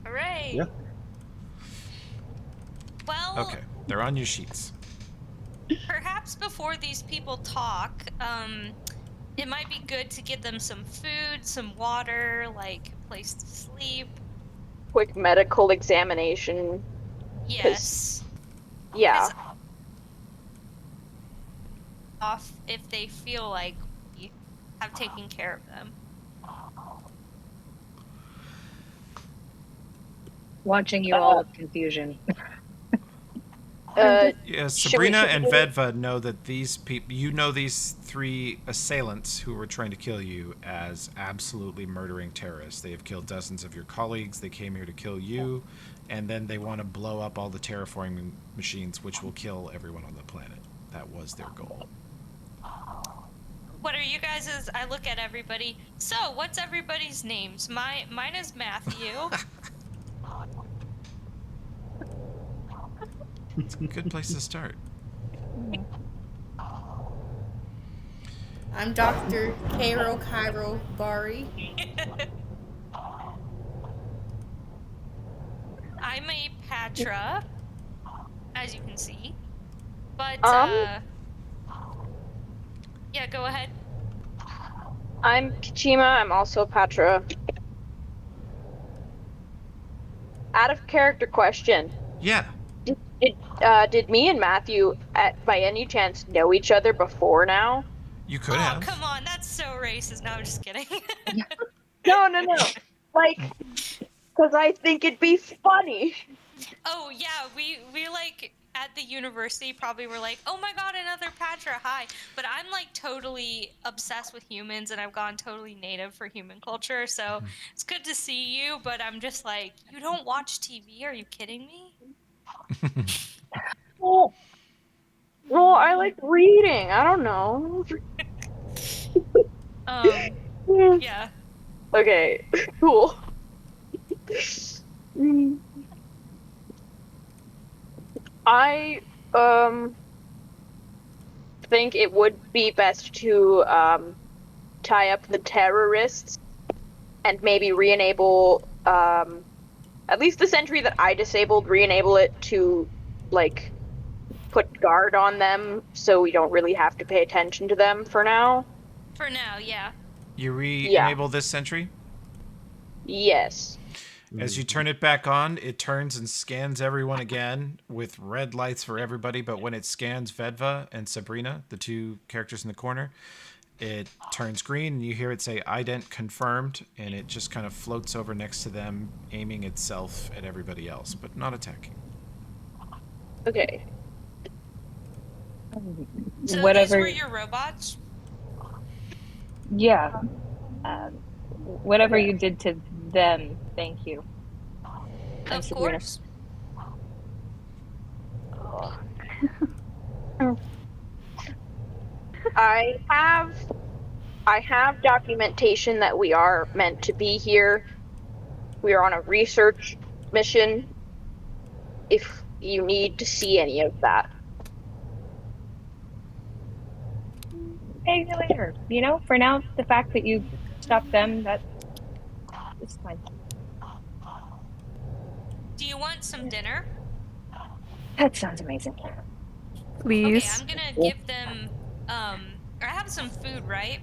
Hooray! Yeah. Well, Okay, they're on your sheets. perhaps before these people talk, it might be good to get them some food, some water, like a place to sleep. Quick medical examination. Yes. Yeah. Off if they feel like we have taken care of them. Watching you all with confusion. Yeah, should Sabrina we and do- Vedva know that these people, you know these 3 assailants who were trying to kill you as absolutely murdering terrorists. They have killed dozens of your colleagues. They came here to kill you, and then they want to blow up all the terraforming machines, which will kill everyone on the planet. That was their goal. What are you guys' I look at everybody. So, what's everybody's names? Mine is Matthew. It's a good place to start. I'm Dr. Cairo Bari. I'm a Pahtra, as you can see. But yeah, go ahead. I'm Kitchima. I'm also Pahtra. Out of character question. Yeah. Did me and Matthew, by any chance, know each other before now? You could Oh, have. come on, that's so racist. No, I'm just kidding. No. Like, because I think it'd be funny. Oh yeah, we like at the university probably were like, oh my god, another Pahtra, hi. But I'm like totally obsessed with humans and I've gone totally native for human culture, so it's good to see you, but I'm just like, you don't watch TV? Are you kidding me? Well, I like reading. I don't know. Yeah. Okay, cool. I think it would be best to tie up the terrorists and maybe re-enable at least the sentry that I disabled, re-enable it to like put guard on them so we don't really have to pay attention to them for now. For now, yeah. You re-enable this sentry? Yes. As you turn it back on, it turns and scans everyone again with red lights for everybody, but when it scans Vedva and Sabrina, the 2 characters in the corner, it turns green and you hear it say ident confirmed, and it just kind of floats over next to them, aiming itself at everybody else, but not attacking. Okay. So Whatever. these were your robots? Yeah. Whatever you did to them, thank you. Of Sabrina. course. I have documentation that we are meant to be here. We are on a research mission. If you need to see any of that. Pay you later. You know, for now, the fact that you stopped them, that is fine. Do you want some dinner? That sounds amazing. Please. Okay, I'm gonna give them. I have some food, right?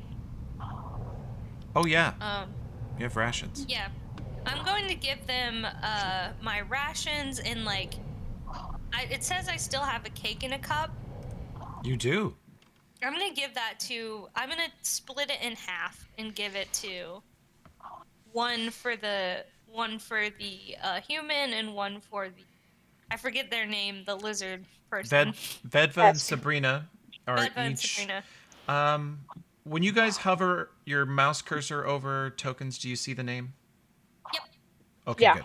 Oh yeah, Um, you have rations. yeah. I'm going to give them my rations and like. It says I still have a cake in a cup. You do. I'm gonna give that to. I'm gonna split it in half and give it to one for the human and one for the. I forget their name. The lizard person. Vedva and Sabrina are Vedva and each. Sabrina. When you guys hover your mouse cursor over tokens, do you see the name? Yep. Okay, Yeah. good.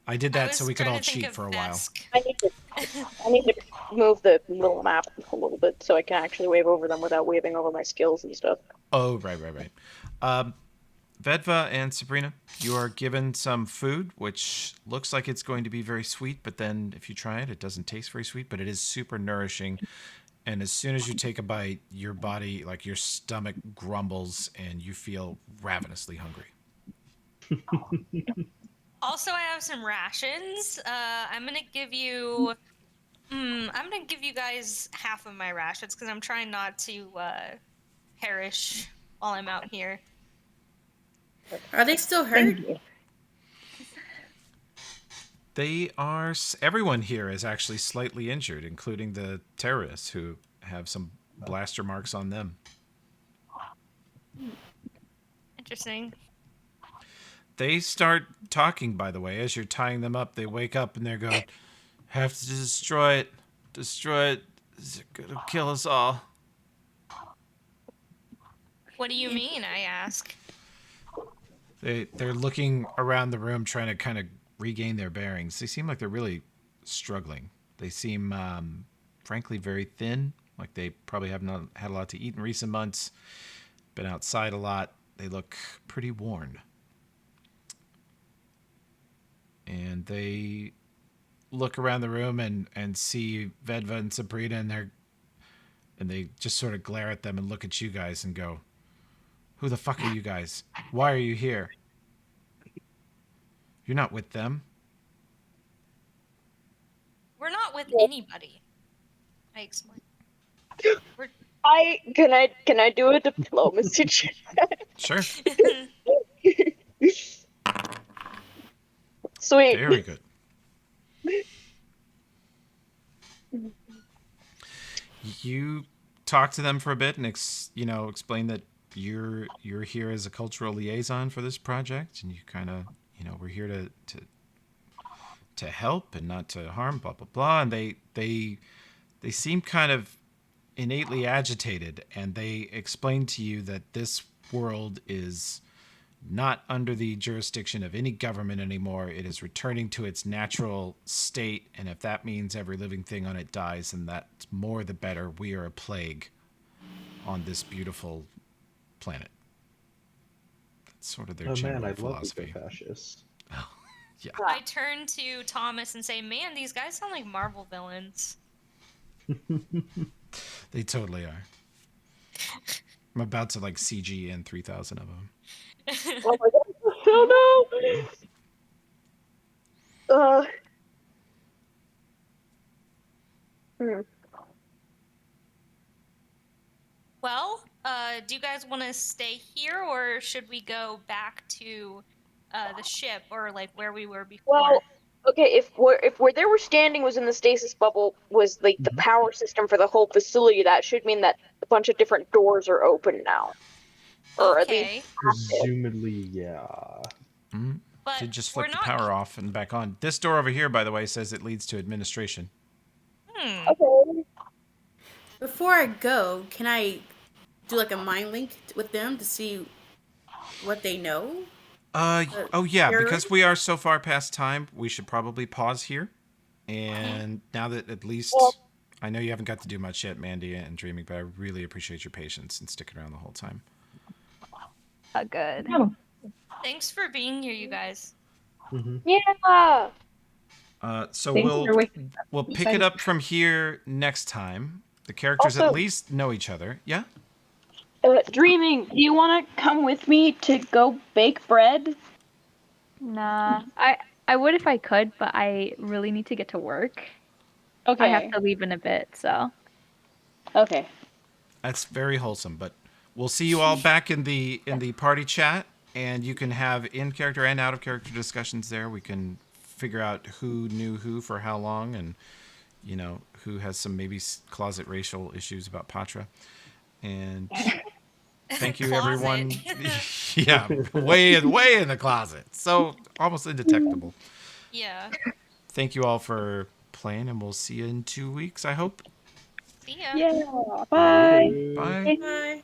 I did I that was so we could trying all to think cheat of for a while. Vesk. I need to move the little map a little bit so I can actually wave over them without waving over my skills and stuff. Oh, right. Vedva and Sabrina, you are given some food, which looks like it's going to be very sweet, but then if you try it, it doesn't taste very sweet, but it is super nourishing. And as soon as you take a bite, your body, like your stomach grumbles and you feel ravenously hungry. Also, I have some rations. I'm gonna give you. I'm gonna give you guys half of my rations because I'm trying not to perish while I'm out here. Are they still hurt? Thank you. They are. Everyone here is actually slightly injured, including the terrorists who have some blaster marks on them. Interesting. They start talking, by the way, as you're tying them up. They wake up and they're going, have to destroy it. Destroy it. It's gonna kill us all. What do you mean? I ask. They're looking around the room trying to kind of regain their bearings. They seem like they're really struggling. They seem, frankly, very thin. Like they probably have not had a lot to eat in recent months. Been outside a lot. They look pretty worn. And they look around the room and see Vedva and Sabrina and they just sort of glare at them and look at you guys and go, "Who the fuck are you guys? Why are you here? You're not with them." We're not with anybody. I explain. Can I do a diplomacy check? Sure. Sweet. Very good. You talk to them for a bit and explain that you're here as a cultural liaison for this project, and you kind of we're here to help and not to harm, blah blah blah. And they seem kind of innately agitated, and they explain to you that this world is not under the jurisdiction of any government anymore. It is returning to its natural state, and if that means every living thing on it dies, then that's more the better. We are a plague on this beautiful planet. That's sort of their general I'd philosophy. love to be fascist. Yeah. I turn to Thomas and say, "Man, these guys sound like Marvel villains." They totally are. I'm about to CG in 3,000 of them. Oh my god. Oh no. Well, do you guys want to stay here, or should we go back to the ship, or where we were before? Well, okay, if where they were standing was in the stasis bubble, was the power system for the whole facility, that should mean that a bunch of different doors are open now. Or at least Presumably, yeah. Mm-hmm. But Did just flip the power off and back on. This door over here, by the way, says it leads to administration. Okay. Before I go, can I do a mind link with them to see what they know? Oh yeah, because we are so far past time, we should probably pause here. And now that at least I know you haven't got to do much yet, Mandy and Dreaming, but I really appreciate your patience and sticking around the whole time. Good. Thanks for being here, you guys. Yeah. So Thanks for waking up. we'll pick it up from here next time. The characters Also- at least know each other. Yeah? Dreaming, do you want to come with me to go bake bread? Nah, I would if I could, but I really need to get to work. Okay. I have to leave in a bit, so. Okay. That's very wholesome, but we'll see you all back in the party chat, and you can have in-character and out-of-character discussions there. We can figure out who knew who for how long, and, you know, who has some maybe closet racial issues about Pahtra. And thank you, everyone. Yeah, way in the closet. So almost indetectable. Yeah. Thank you all for playing, and we'll see you in 2 weeks, I hope. See ya. Yeah. Bye. Bye. Bye.